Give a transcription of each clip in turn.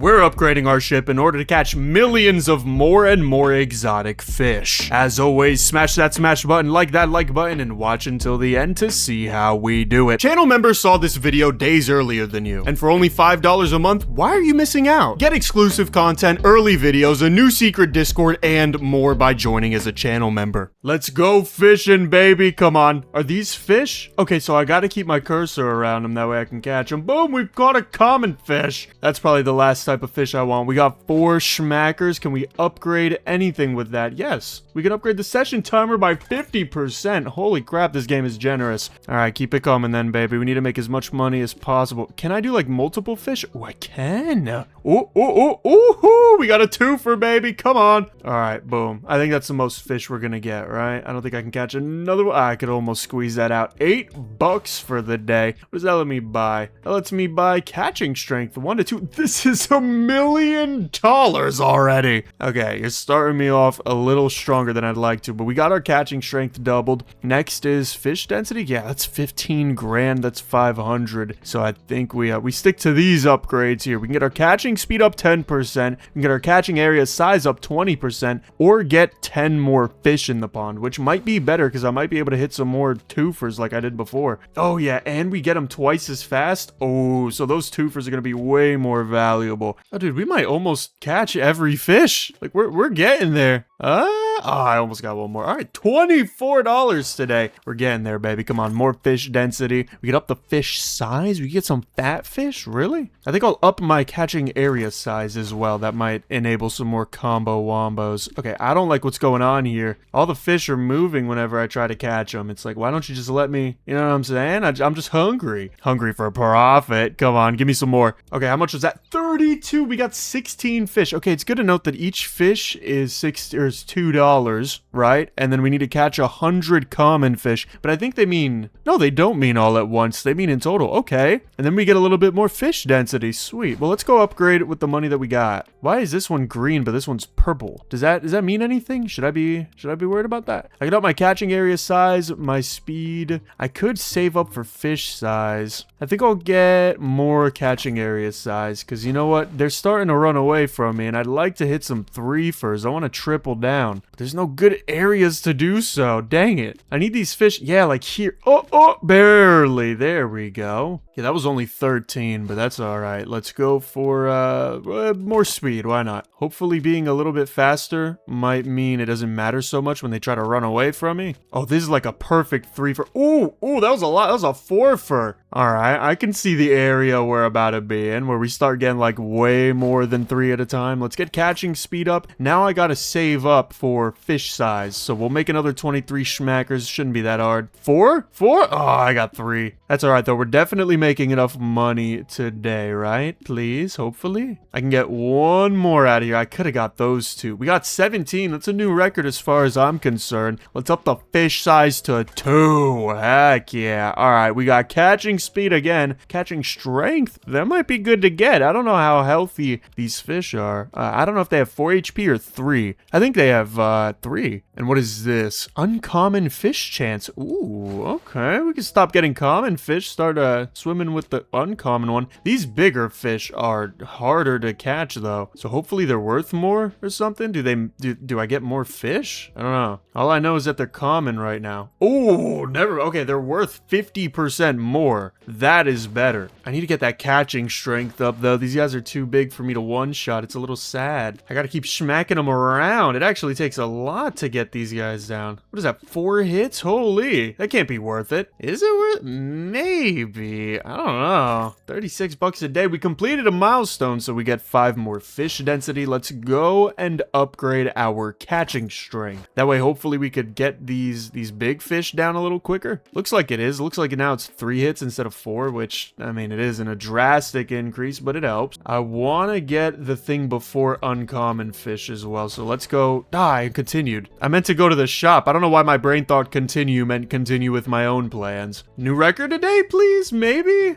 We're upgrading our ship in order to catch millions of more and more exotic fish. As always, smash that smash button, like that like button, and watch until the end to see how we do it. Channel members saw this video days earlier than you, and for only $5 a month, why are you missing out? Get exclusive content, early videos, a new secret Discord, and more by joining as a channel member. Let's go fishing, baby. Come on. Are these fish? Okay, so I gotta keep my cursor around them, that way I can catch them. Boom, we've caught a common fish. That's probably the last type of fish I want. We got 4 schmackers. Can we upgrade anything with that? Yes. We can upgrade the session timer by 50%. Holy crap, this game is generous. All right, keep it coming then, baby. We need to make as much money as possible. Can I do like multiple fish? Oh, I can. Ooh, we got a twofer, baby. Come on. All right, boom. I think that's the most fish we're gonna get, right? I don't think I can catch another one. I could almost squeeze that out. $8 for the day. What does that let me buy? That lets me buy catching strength 1 to 2. This is $1 million already. Okay, you're starting me off a little stronger than I'd like to, but we got our catching strength doubled. Next is fish density. Yeah, that's 15 grand. That's 500. So I think we stick to these upgrades here. We can get our catching speed up 10%. We can get our catching area size up 20%, or get 10 more fish in the pond, which might be better because I might be able to hit some more twofers like I did before. Oh yeah, and we get them twice as fast. Oh, so those twofers are gonna be way more valuable. Oh dude, we might almost catch every fish. Like we're getting there. I almost got one more. All right, $24 today. We're getting there, baby. Come on, more fish density. We get up the fish size. We get some fat fish. Really? I think I'll up my catching area size as well. That might enable some more combo wombos. Okay, I don't like what's going on here. All the fish are moving whenever I try to catch them. It's like, why don't you just let me, you know what I'm saying? I'm just hungry. Hungry for profit. Come on, give me some more. Okay, how much was that? 32. We got 16 fish. Okay, it's good to note that each fish is $2, right? And then we need to catch 100 common fish. But I think they mean, no, they don't mean all at once. They mean in total. Okay. And then we get a little bit more fish density. Sweet. Well, let's go upgrade it with the money that we got. Why is this one green, but this one's purple? Does that mean anything? Should I be worried about that? I got up my catching area size, my speed. I could save up for fish size. I think I'll get more catching area size because you know what? They're starting to run away from me and I'd like to hit some threefers. I want to triple down. But there's no good areas to do so. Dang it. I need these fish. Yeah, like here. Oh, barely. There we go. Yeah, that was only 13, but that's all right. Let's go for more speed. Why not? Hopefully being a little bit faster might mean it doesn't matter so much when they try to run away from me. Oh, this is like a perfect threefer. Ooh, that was a lot. That was a fourfer. All right, I can see the area we're about to be in where we start getting like way more than 3 at a time. Let's get catching speed up. Now I gotta save up for fish size. So we'll make another 23 schmackers. Shouldn't be that hard. 4? Oh, I got 3. That's all right though. We're definitely making enough money today, right? Please, hopefully. I can get one more out of here. I could have got those 2. We got 17. That's a new record as far as I'm concerned. Let's up the fish size to 2. Heck yeah. All right, we got catching speed again. Catching strength. That might be good to get. I don't know how healthy these fish are. I don't know if they have 4 HP or 3. I think they have 3. And what is this? Uncommon fish chance. Ooh, okay. We can stop getting common fish. Start swimming with the uncommon one. These bigger fish are harder to catch though. So hopefully they're worth more or something. Do I get more fish? I don't know. All I know is that they're common right now. Oh, never. Okay, they're worth 50% more. That is better. I need to get that catching strength up though. These guys are too big for me to one-shot. It's a little sad. I gotta keep smacking them around. It actually takes a lot to get these guys down. What is that, 4 hits? Holy, that can't be worth it. Is it worth it? Maybe. I don't know. $36 a day. We completed a milestone, so we get 5 more fish density. Let's go and upgrade our catching strength. That way, hopefully we could get these big fish down a little quicker. Looks like it is. Looks like now it's 3 hits instead of 4, which, I mean, it isn't a drastic increase, but it helps. I want to get the thing before uncommon fish as well, so let's go. I continued. I meant to go to the shop. I don't know why my brain thought continue meant continue with my own plans. New record day, please? Maybe?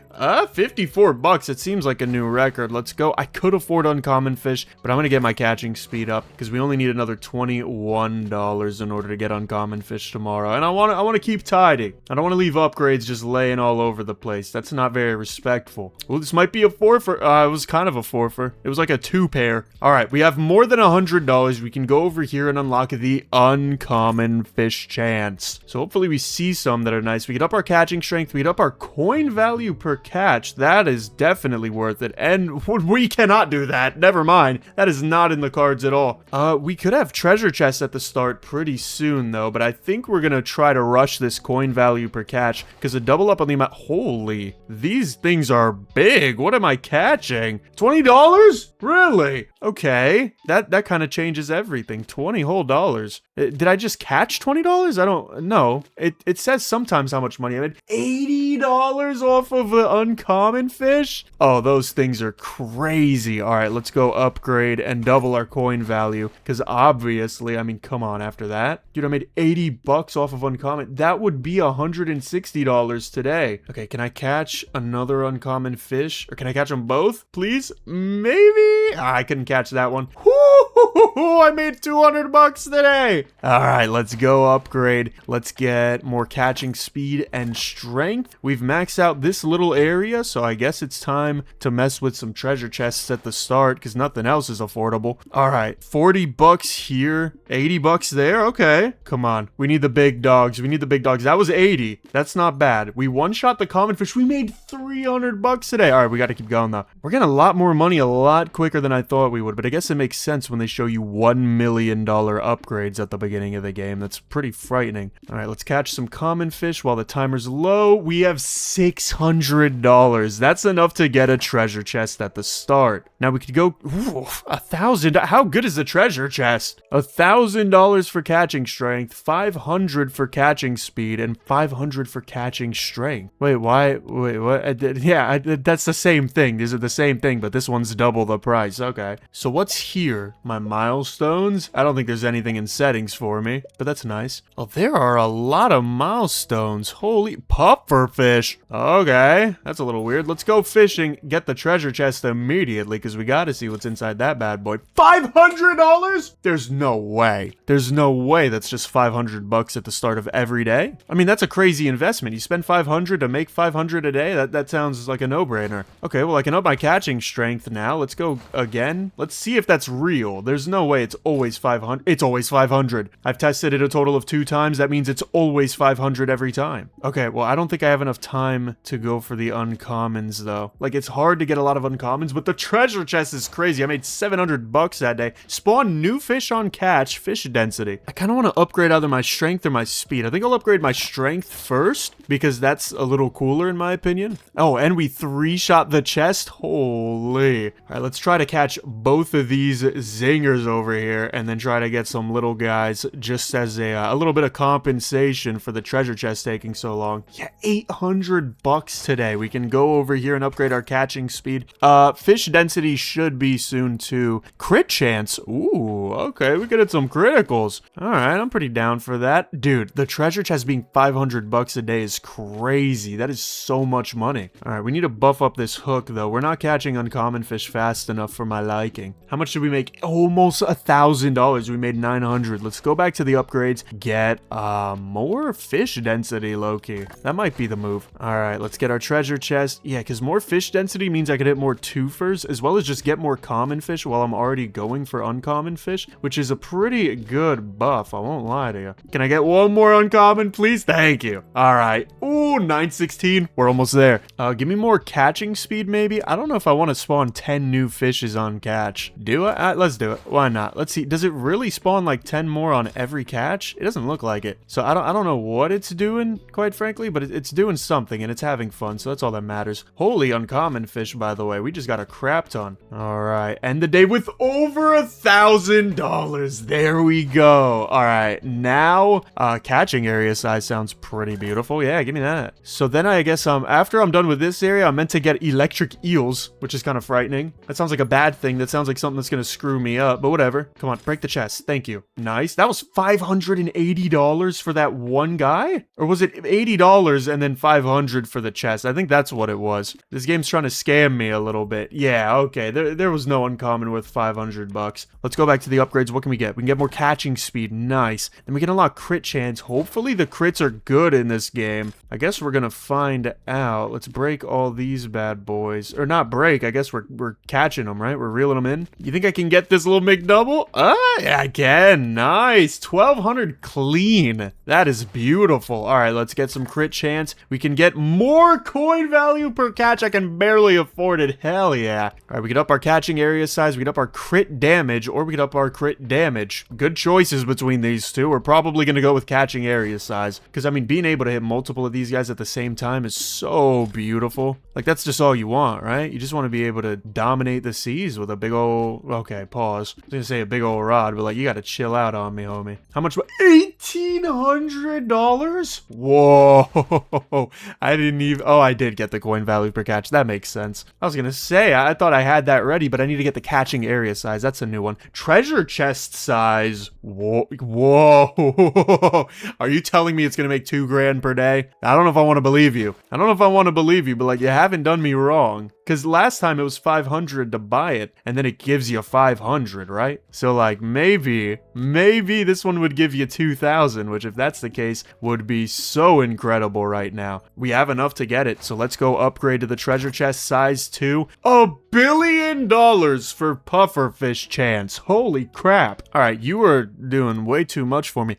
54 bucks. It seems like a new record. Let's go. I could afford uncommon fish, but I'm gonna get my catching speed up because we only need another $21 in order to get uncommon fish tomorrow. And I want to keep tidy. I don't want to leave upgrades just laying all over the place. That's not very respectful. Well, this might be a forfeit. It was kind of a forfeit. It was like a 2-pair. All right, we have more than $100. We can go over here and unlock the uncommon fish chance. So hopefully we see some that are nice. We get up our catching strength. We get up our coin value per catch. That is definitely worth it. And we cannot do that. Never mind. That is not in the cards at all. We could have treasure chests at the start pretty soon though, but I think we're gonna try to rush this coin value per catch because a double up on the amount. Holy, these things are big. What am I catching? $20? Really? Okay, that kind of changes everything. 20 whole dollars. Did I just catch $20? I don't know. It says sometimes how much money I made. $80 off of an uncommon fish? Oh, those things are crazy. All right, let's go upgrade and double our coin value because obviously, I mean, come on, after that. Dude, I made 80 bucks off of uncommon. That would be $160 today. Okay, can I catch another uncommon fish? Or can I catch them both, please? Maybe? I couldn't catch that one. Woo! I made 200 bucks today. All right, let's go upgrade. Let's get more catching speed and strength. We've maxed out this little area, so I guess it's time to mess with some treasure chests at the start because nothing else is affordable. All right, 40 bucks here, 80 bucks there. Okay, come on. We need the big dogs. We need the big dogs. That was 80. That's not bad. We one-shot the common fish. We made 300 bucks today. All right, we got to keep going though. We're getting a lot more money a lot quicker than I thought we would, but I guess it makes sense when they show you $1 million upgrades at the beginning of the game. That's pretty frightening. All right, let's catch some common fish while the timer's low. We have $600. That's enough to get a treasure chest at the start. Now we could go, ooh, 1,000. How good is the treasure chest? $1,000 for catching strength, 500 for catching speed, and 500 for catching strength. Wait, why? Wait, what? Yeah, that's the same thing. These are the same thing, but this one's double the price. Okay. So what's here? My milestones? I don't think there's anything in settings for me, but that's nice. Oh, there are a lot of milestones. Holy pufferfish. Okay, that's a little weird. Let's go fishing, get the treasure chest immediately because we got to see what's inside that bad boy. $500? There's no way. There's no way that's just 500 bucks at the start of every day. I mean, that's a crazy investment. You spend 500 to make 500 a day? That sounds like a no-brainer. Okay, well, I can up my catching strength now. Let's go again. Let's see if that's real. There's no way it's always 500. It's always 500. I've tested it a total of 2 times. That means it's always 500 every time. Okay, well, I don't think I have enough time to go for the uncommons, though. Like, it's hard to get a lot of uncommons, but the treasure chest is crazy. I made 700 bucks that day. Spawn new fish on catch, fish density. I kind of want to upgrade either my strength or my speed. I think I'll upgrade my strength first because that's a little cooler in my opinion. Oh, and we 3-shot the chest. Holy. All right, let's try to catch both of these zingers over here and then try to get some little guys just as a little bit of compensation for the treasure chest taking so long. Yeah, 800 bucks today. We can go over here and upgrade our catching speed. Fish density should be soon too. Crit chance. Ooh, okay, we could hit some criticals. All right, I'm pretty down for that. Dude, the treasure chest being 500 bucks a day is crazy. That is so much money. All right, we need to buff up this hook though. We're not catching uncommon fish fast enough for my liking. How much did we make? Almost $1,000. We made 900. Let's go back to the upgrades. Get more fish density, low-key. That might be the move. All right, let's get our treasure chest. Yeah, because more fish density means I could hit more twofers as well as just get more common fish while I'm already going for uncommon fish, which is a pretty good buff. I won't lie to you. Can I get one more uncommon, please? Thank you. All right. Ooh, 916. We're almost there. Give me more catching speed, maybe. I don't know if I want to spawn 10 new fishes on catch. Do I? Let's do it. Why not? Let's see. Does it really spawn like 10 more on every catch? It doesn't look like it. So I don't know what it's doing, quite frankly, but it's doing something and it's having fun. So that's all that matters. Holy uncommon fish, by the way. We just got a crap ton. All right. End the day with over $1,000. There we go. All right. Now, catching area size sounds pretty beautiful. Yeah, give me that. So then I guess after I'm done with this area, I'm meant to get electric eels, which is kind of frightening. That sounds like a bad thing. That sounds like something that's going to screw me up, but whatever. Come on, break the chest. Thank you. Nice. That was $580 for that one guy? Or was it $80 and then $500 for the chest? I think that's what it was. This game's trying to scam me a little bit. Yeah, okay. There was no uncommon with 500 bucks. Let's go back to the upgrades. What can we get? We can get more catching speed. Nice. Then we can unlock crit chance. Hopefully the crits are good in this game. I guess we're gonna find out. Let's break all these bad boys. Or not break. I guess we're catching them, right? We're reeling them in. You think I can get this little McDouble? Yeah, I can. Nice. 1200 clean. That is beautiful. All right, let's get some crit chance. We can get more coin value per catch. I can barely afford it. Hell yeah. All right, we can up our catching area size. We can up our crit damage, or we can up our crit damage. Good choices between these two. We're probably going to go with catching area size. Because, I mean, being able to hit multiple of these guys at the same time is so beautiful. Like, that's just all you want, right? You just want to be able to dominate the seas with a big old... Okay, pause. I was going to say a big old rod, but, like, you got to chill out on me, homie. How much? $1,800? Whoa. I didn't even... Oh, I did get the coin value per catch. That makes sense. I was going to say, I thought I had that ready, but I need to get the catching area size. That's a new one. Treasure chest size. Whoa. Whoa. Are you telling me it's going to make $2,000 per day? I don't know if I want to believe you. I don't know if I want to believe you, but like, you haven't done me wrong. Because last time it was 500 to buy it, and then it gives you 500, right? So like, maybe this one would give you 2,000, which if that's the case, would be so incredible right now. We have enough to get it, so let's go upgrade to the treasure chest size 2. $1 billion for pufferfish chance. Holy crap. All right, you are doing way too much for me.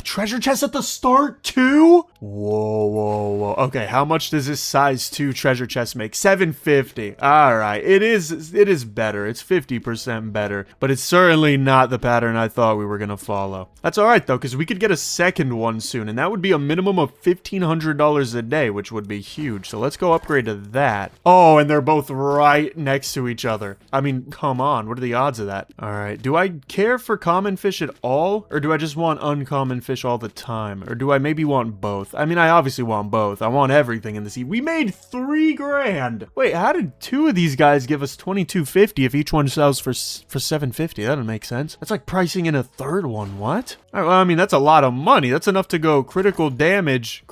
Treasure chest at the start too? Whoa. Okay, how much does this size 2 treasure chest make? $750. All right, it is better. It's 50% better, but it's certainly not the pattern I thought we were gonna follow. That's all right though, because we could get a second one soon, and that would be a minimum of $1,500 a day, which would be huge. So let's go upgrade to that. Oh, and they're both right next to each other. I mean, come on, what are the odds of that? All right, do I care for common fish at all, or do I just want uncommon fish all the time, or do I maybe want both? I mean, I obviously want both. I want everything in the sea. We made $3,000. Wait, how did two of these guys give us $2,250 if each one sells for $750? That doesn't make sense. That's like pricing in a third one. What? All right, well, I mean, that's a lot of money. That's enough to go critical damage.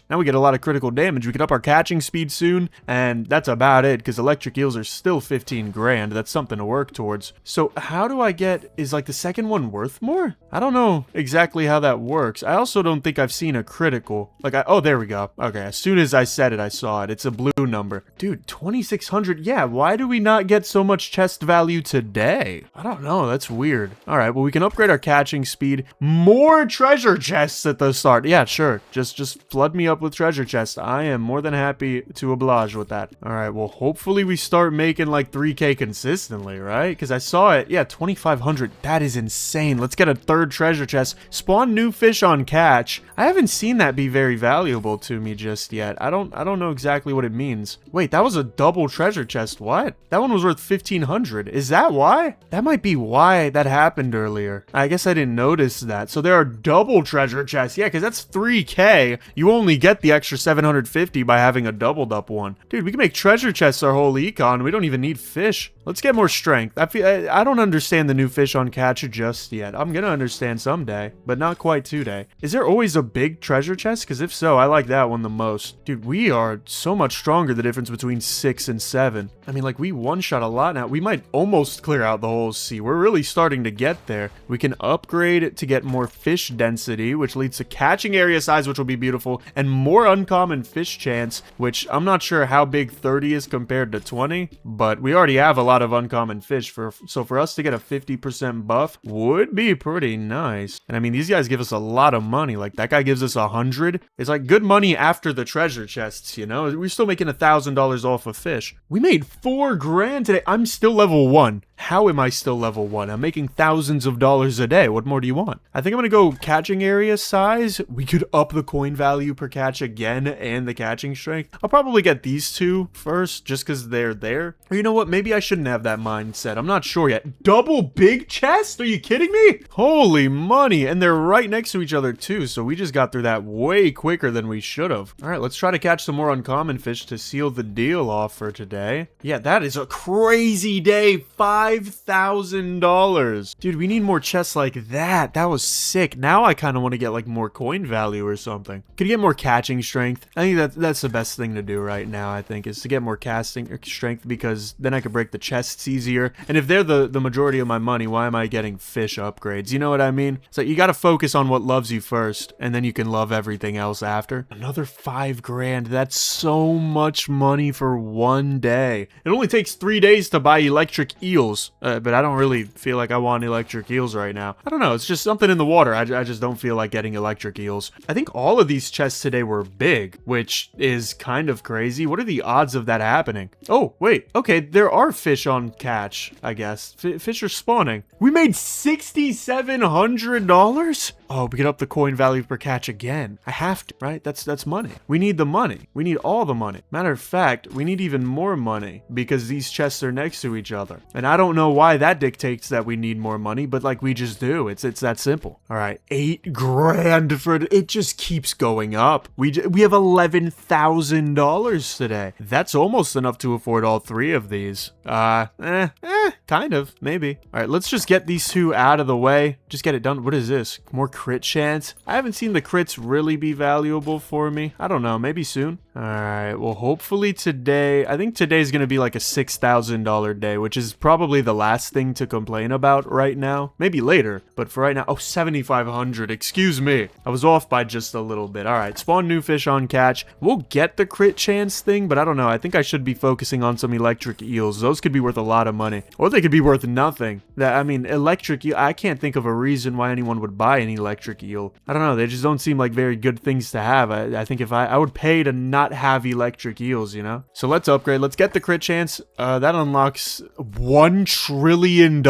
Now we get a lot of critical damage. We can up our catching speed soon, and that's about it, because electric eels are still $15,000. That's something to work towards. So how do I get... Is like the second one worth more? I don't know exactly how that works. I also don't think I've seen a critical. Like, oh, there we go. Okay, as soon as I said it, I saw it. It's a blue number. Dude, 2,600. Yeah, why do we not get so much chest value today? I don't know. That's weird. All right, well, we can upgrade our catching speed. More treasure chests at the start. Yeah, sure. Just flood me up with treasure chests. I am more than happy to oblige with that. All right, well, hopefully we start making like 3K consistently, right? Because I saw it. Yeah, 2,500. That is insane. Let's get a third treasure chest. Spawn new fish on catch. I haven't seen that be very valuable to me just yet. I don't know exactly what it means. Wait, that was a double treasure chest. What? That one was worth 1,500. Is that why? That might be why that happened earlier. I guess I didn't notice that. So there are double treasure chests. Yeah, because that's 3K. You only get the extra 750 by having a doubled up one. Dude, we can make treasure chests our whole econ. We don't even need fish. Let's get more strength. I don't understand the new fish on catch just yet. I'm gonna understand someday, but not quite today. Is there always a big treasure chest? Because if so, I like that one the most. Dude, we are so much stronger, the difference between 6 and 7. I mean, like, we one-shot a lot now. We might almost clear out the whole sea. We're really starting to get there. We can upgrade to get more fish density, which leads to catching area size, which will be beautiful, and more uncommon fish chance, which I'm not sure how big 30 is compared to 20, but we already have a lot of uncommon fish. So for us to get a 50% buff would be pretty nice. And I mean, these guys give us a lot of money. Like, that guy gives us 100. It's like good money after the treasure chests, you know? We're still making $1,000 off of fish. We made $4,000 today. I'm still level 1. How am I still level 1? I'm making thousands of dollars a day. What more do you want? I think I'm gonna go catching area size. We could up the coin value per catch again and the catching strength. I'll probably get these two first just because they're there. Or you know what? Maybe I shouldn't have that mindset. I'm not sure yet. Double big chest? Are you kidding me? Holy money. And they're right next to each other too. So we just got through that way quicker than we should have. All right, let's try to catch some more uncommon fish to seal the deal off for today. Yeah, that is a crazy day. 5 $5,000. Dude, we need more chests like that. That was sick. Now I kind of want to get like more coin value or something. Could you get more catching strength? I think that's the best thing to do right now, I think, is to get more casting strength, because then I could break the chests easier. And if they're the majority of my money, why am I getting fish upgrades? You know what I mean? So you got to focus on what loves you first, and then you can love everything else after. Another 5 grand. That's so much money for one day. It only takes 3 days to buy electric eels, but I don't really feel like I want electric eels right now. I don't know. It's just something in the water. I just don't feel like getting electric eels. I think all of these chests today were big, which is kind of crazy. What are the odds of that happening? Oh, wait. Okay, there are fish on catch, I guess. Fish are spawning. We made $6,700? Oh, we get up the coin value per catch again. I have to, right? That's money. We need the money. We need all the money. Matter of fact, we need even more money because these chests are next to each other. And I don't know why that dictates that we need more money, but like we just do. It's that simple. All right, 8 grand for it. It just keeps going up. We have $11,000 today. That's almost enough to afford all 3 of these. Kind of, maybe. All right, let's just get these 2 out of the way. Just get it done. What is this? More crit chance? I haven't seen the crits really be valuable for me. I don't know, maybe soon. All right, well, hopefully today, I think today's gonna be like a $6,000 day, which is probably the last thing to complain about right now. Maybe later, but for right now, oh, 7,500, excuse me. I was off by just a little bit. All right, spawn new fish on catch. We'll get the crit chance thing, but I don't know. I think I should be focusing on some electric eels. Those could be worth a lot of money, or they could be worth nothing. I mean, electric eel, I can't think of a reason why anyone would buy an electric eel. I don't know, they just don't seem like very good things to have. I think if I would pay to not have electric eels, you know? So let's upgrade. Let's get the crit chance. That unlocks $1 trillion.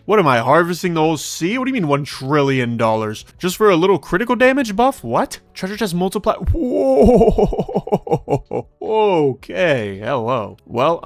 What am I, harvesting the whole sea? What do you mean $1 trillion? Just for a little critical damage buff? What? Treasure chest multiply. Whoa. Okay. Hello. Well,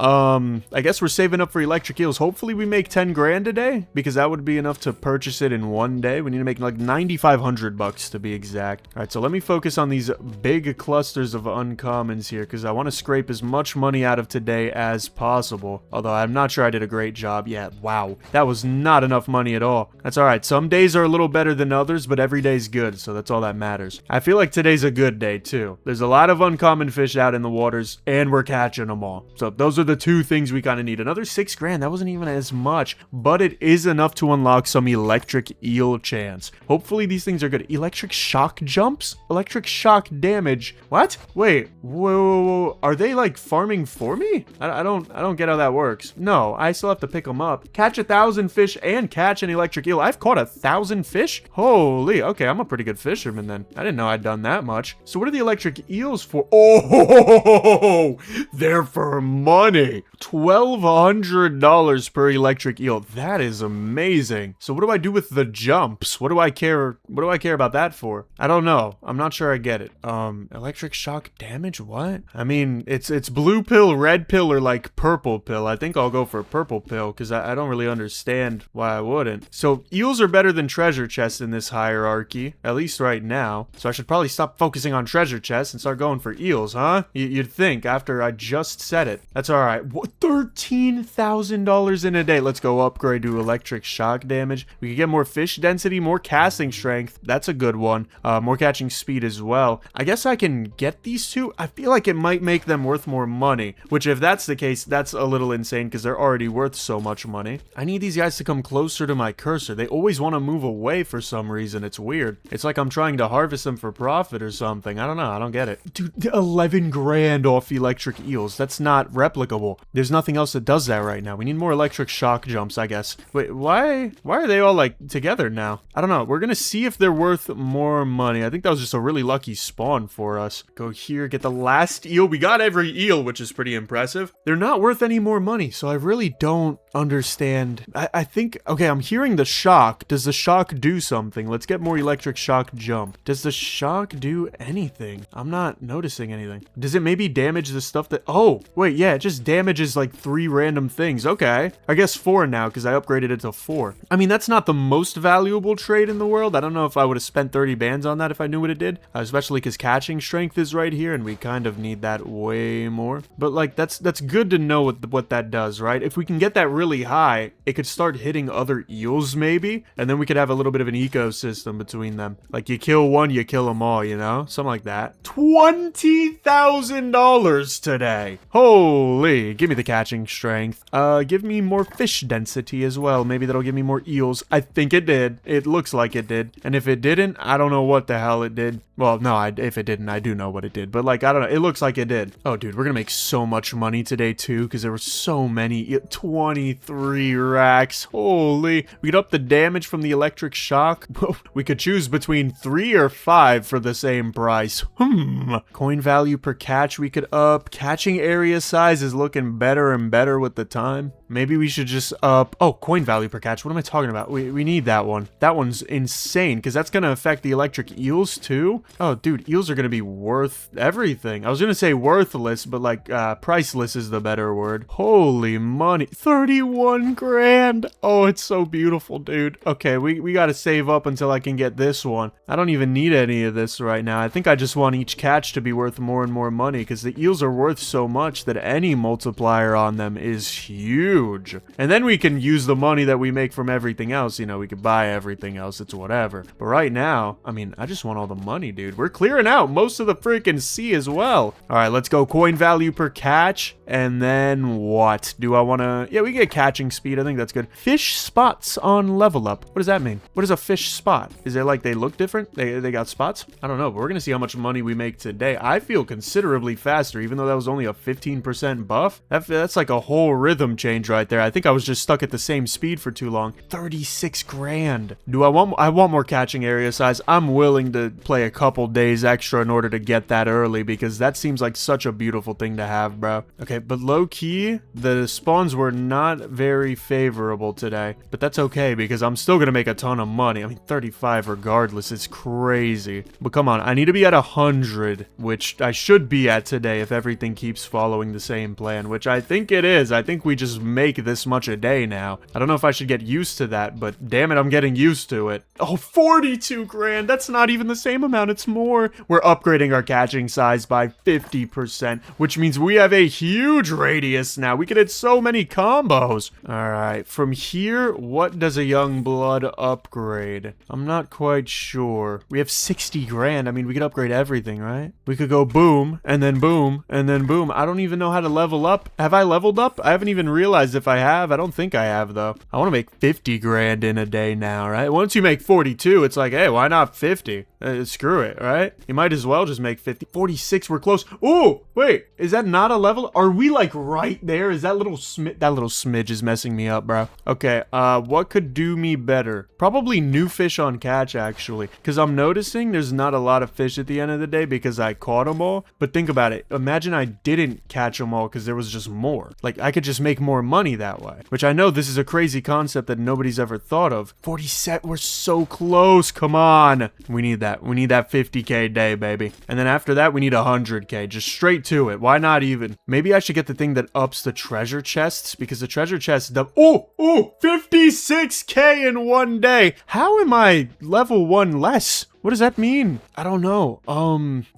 I guess we're saving up for electric eels. Hopefully we make 10 grand a day, because that would be enough to purchase it in one day. We need to make like 9,500 bucks to be exact. All right, so let me focus on these big clusters of uncommons here, because I want to scrape as much money out of today as possible. Although I'm not sure I did a great job yet. Wow. That was not enough money at all. That's all right. Some days are a little better than others, but every day's good, so that's all that matters. I feel like today's a good day too. There's a lot of uncommon fish out in the waters, and we're catching them all. So those are the 2 things we kind of need. Another 6 grand. That wasn't even as much, but it is enough to unlock some electric eel chance. Hopefully these things are good. Electric shock jumps? Electric shock damage. What? Wait. Whoa. Are they like farming for me? I don't get how that works. No, I still have to pick them up. Catch 1,000 fish and catch an electric eel. I've caught 1,000 fish? Holy, okay, I'm a pretty good fisherman then. I didn't know I'd done that much. So what are the electric eels for? Oh, they're for money. $1,200 per electric eel. That is amazing. So what do I do with the jumps? What do I care about that for? I don't know. I'm not sure I get it. Electric shock damage? What? I mean, it's blue pill, red pill, or like purple pill. I think I'll go for purple pill, because I don't really understand why I wouldn't. So eels are better than treasure chests in this hierarchy, at least right now. So I should probably stop focusing on treasure chests and start going for eels, huh? You'd think after I just said it. That's all right. What, $13,000 in a day? Let's go upgrade to electric shock damage. We can get more fish density, more casting strength. That's a good one. More catching speed as well. I guess I can get these 2. I feel like it might make them worth more money, which if that's the case, that's a little insane because they're already worth so much money. I need these guys to come closer to my cursor. They always want to move away for some reason. It's weird. It's like I'm trying to harvest them for profit or something. I don't know. I don't get it. Dude, 11 grand off electric eels. That's not replicable. There's nothing else that does that right now. We need more electric shock jumps, I guess. Wait, why are they all like together now? I don't know. We're gonna see if they're worth more money. I think that was just a really lucky spawn for us. Go here, get the last eel. We got every eel, which is pretty impressive. They're not worth any more money, so I really don't understand. I think think... Okay, I'm hearing the shock. Does the shock do something? Let's get more electric shock jump. Does the shock do anything? I'm not noticing anything. Does it maybe damage the stuff that... Oh, wait, yeah, it just damages like 3 random things. Okay. I guess 4 now because I upgraded it to 4. I mean, that's not the most valuable trade in the world. I don't know if I would have spent 30 bands on that if I knew what it did. Especially because catching strength is right here and we kind of need that way more. But like, that's good to know what that does, right? If we can get that really high, it could start hitting other eels maybe, and then we could have a little bit of an ecosystem between them. Like, you kill one, you kill them all, you know? Something like that. $20,000 today. Holy, give me the catching strength. Give me more fish density as well. Maybe that'll give me more eels. I think it did. It looks like it did. And if it didn't, I don't know what the hell it did. Well, no, if it didn't, I do know what it did. But like, I don't know. It looks like it did. Oh, dude, we're gonna make so much money today too, because there were so many. 23 racks. Holy. We could up the damage from the electric shock. We could choose between 3 or 5 for the same price. Coin value per catch we could up. Catching area size is looking better and better with the time. Maybe we should just up... Oh, coin value per catch. What am I talking about? We need that one. That one's insane, because that's going to affect the electric eels, too. Oh, dude, eels are going to be worth everything. I was going to say worthless, but, like, priceless is the better word. Holy money. 31 grand. Oh, it's so beautiful, dude. Okay, we got to save up until I can get this one. I don't even need any of this right now. I think I just want each catch to be worth more and more money, because the eels are worth so much that any multiplier on them is huge. And then we can use the money that we make from everything else. You know, we could buy everything else. It's whatever. But right now, I mean, I just want all the money, dude. We're clearing out most of the freaking sea as well. All right, let's go coin value per catch. And then what? Do I want to... Yeah, we get catching speed. I think that's good. Fish spots on level up. What does that mean? What is a fish spot? Is it like they look different? They got spots? I don't know, but we're going to see how much money we make today. I feel considerably faster, even though that was only a 15% buff. That's like a whole rhythm change right there. I think I was just stuck at the same speed for too long. 36 grand. Do I want more catching area size? I'm willing to play a couple days extra in order to get that early, because that seems like such a beautiful thing to have, bro. Okay, but low-key, the spawns were not very favorable today. But that's okay, because I'm still gonna make a ton of money. I mean, 35 regardless is crazy. But come on, I need to be at 100, which I should be at today if everything keeps following the same plan, which I think it is. I think we just make this much a day now. I don't know if I should get used to that, but damn it, I'm getting used to it. Oh, 42 grand. That's not even the same amount. It's more. We're upgrading our catching size by 50%, which means we have a huge radius now. We can hit so many combos. All right, from here, what does a young blood upgrade? I'm not quite sure. We have 60 grand. I mean, we could upgrade everything, right? We could go boom, and then boom, and then boom. I don't even know how to level up. Have I leveled up? I haven't even realized if I have. I don't think I have, though. I want to make 50 grand in a day now, right? Once you make 42, it's like, hey, why not 50? Screw it, right? You might as well just make 50. 46, we're close. Oh, wait, is that not a level? Are we like right there? Is that little smidge is messing me up, bro. Okay, what could do me better? Probably new fish on catch, actually, because I'm noticing there's not a lot of fish at the end of the day because I caught them all. But think about it. Imagine I didn't catch them all because there was just more. Like, I could just make more money that way, which I know this is a crazy concept that nobody's ever thought of. 47, we're so close. Come on. We need that. We need that 50k day, baby. And then after that, we need 100k. Just straight to it. Why not even? Maybe I should get the thing that ups the treasure chests, because the treasure chests... Oh, 56k in one day. How am I level 1 less? What does that mean? I don't know.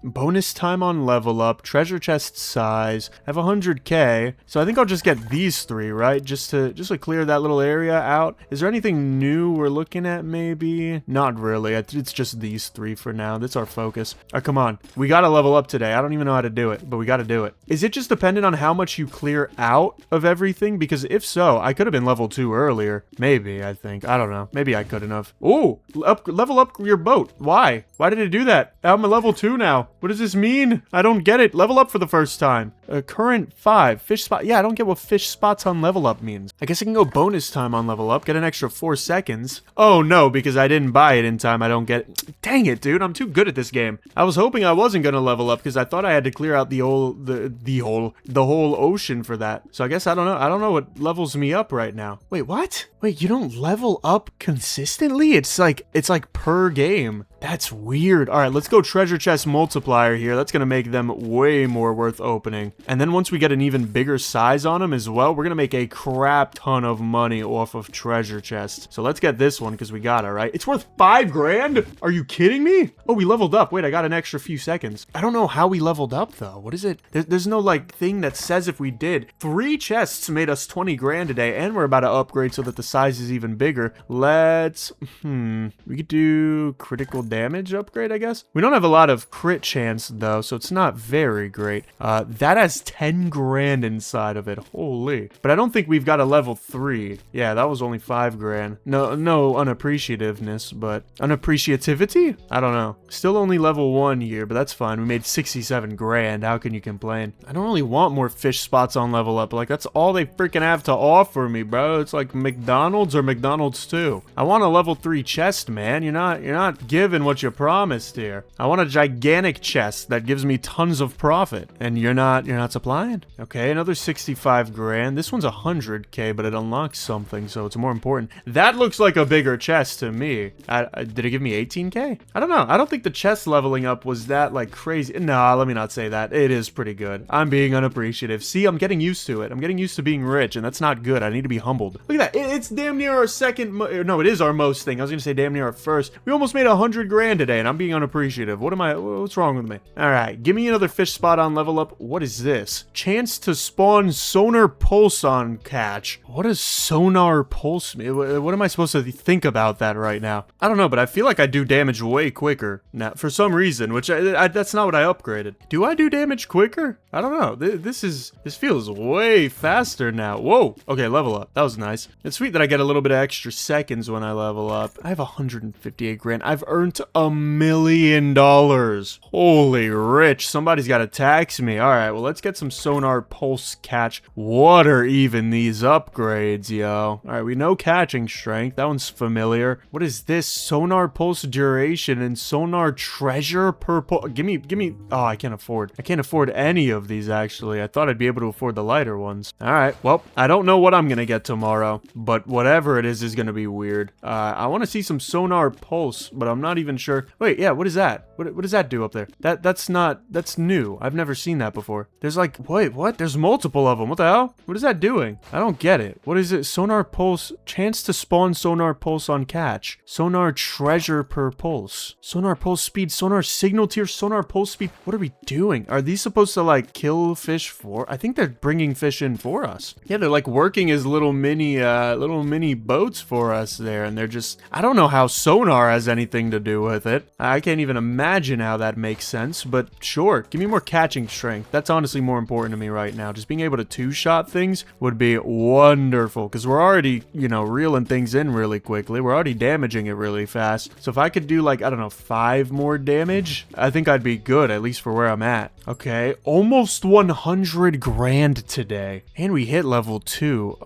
Bonus time on level up, treasure chest size. I have 100k, so I think I'll just get these 3, right? Just to clear that little area out. Is there anything new we're looking at? Maybe not really. It's just these 3 for now. That's our focus. Come on, we gotta level up today. I don't even know how to do it, but we gotta do it. Is it just dependent on how much you clear out of everything? Because if so, I could have been level 2 earlier. Maybe, I think. I don't know. Maybe I couldn't have. Oh, level up your boat. Why? Why did it do that? I'm a level 2 now. What does this mean? I don't get it. Level up for the first time. current 5. Fish spot. Yeah, I don't get what fish spots on level up means. I guess I can go bonus time on level up, get an extra 4 seconds. Oh no, because I didn't buy it in time, I don't get it. Dang it, dude, I'm too good at this game. I was hoping I wasn't gonna level up because I thought I had to clear out the whole ocean for that. So I guess I don't know. I don't know what levels me up right now. Wait, what? Wait, you don't level up consistently? It's like per game. That's weird. All right, let's go treasure chest multiplier here. That's going to make them way more worth opening. And then once we get an even bigger size on them as well, we're going to make a crap ton of money off of treasure chests. So let's get this one because we got it, right? It's worth 5 grand? Are you kidding me? Oh, we leveled up. Wait, I got an extra few seconds. I don't know how we leveled up though. What is it? There's no like thing that says if we did. 3 chests made us 20 grand today and we're about to upgrade so that the size is even bigger. Let's, we could do critical damage upgrade, I guess. We don't have a lot of crit chance though, so it's not very great. That has 10 grand inside of it. Holy. But I don't think we've got a level 3. Yeah, that was only 5 grand. No unappreciativeness, but unappreciativity? I don't know. Still only level 1 here, but that's fine. We made 67 grand. How can you complain? I don't really want more fish spots on level up. Like, that's all they freaking have to offer me, bro. It's like McDonald's or McDonald's too. I want a level 3 chest, man. You're not giving what you promised here. I want a gigantic chest that gives me tons of profit, and you're not supplying. Okay, another 65 grand. This one's 100k, but it unlocks something, so it's more important. That looks like a bigger chest to me. Did it give me 18k? I don't know. I don't think the chest leveling up was that like crazy. Nah, let me not say that. It is pretty good. I'm being unappreciative. See, I'm getting used to it. I'm getting used to being rich, and that's not good. I need to be humbled. Look at that. It's damn near our second. No, it is our most thing. I was gonna say damn near our first. We almost made 100 grand today, and I'm being unappreciative. What's wrong with me? All right, give me another fish spot on level up. What is this? Chance to spawn sonar pulse on catch. What does sonar pulse mean? What am I supposed to think about that right now? I don't know, but I feel like I do damage way quicker now for some reason, which that's not what I upgraded. Do I do damage quicker? I don't know. This feels way faster now. Whoa. Okay, level up. That was nice. It's sweet that I get a little bit of extra seconds when I level up. I have 158 grand. I've earned $1 million. Holy rich. Somebody's got to tax me. All right, well, let's get some sonar pulse catch. What are even these upgrades, yo? All right, we know catching strength. That one's familiar. What is this? Sonar pulse duration and sonar treasure per give me. Oh, I can't afford any of these, actually. I thought I'd be able to afford the lighter ones. All right, well, I don't know what I'm going to get tomorrow, but whatever it is going to be weird. I want to see some sonar pulse, but I'm not even sure. Wait, yeah, what is that? What does that do up there? That's new. I've never seen that before. There's like, wait, what? There's multiple of them. What the hell? What is that doing? I don't get it. What is it? Sonar pulse, chance to spawn sonar pulse on catch. Sonar treasure per pulse. Sonar pulse speed, sonar signal tier, sonar pulse speed. What are we doing? Are these supposed to like kill fish for? I think they're bringing fish in for us. Yeah, they're like working as little mini boats for us there, and they're just, I don't know how sonar has anything to do with it. I can't even imagine how that makes sense, but sure, give me more catching strength. That's honestly more important to me right now. Just being able to two-shot things would be wonderful, because we're already, reeling things in really quickly. We're already damaging it really fast. So if I could do like, I don't know, 5 more damage, I think I'd be good, at least for where I'm at. Okay, almost 100 grand today. And we hit level 2.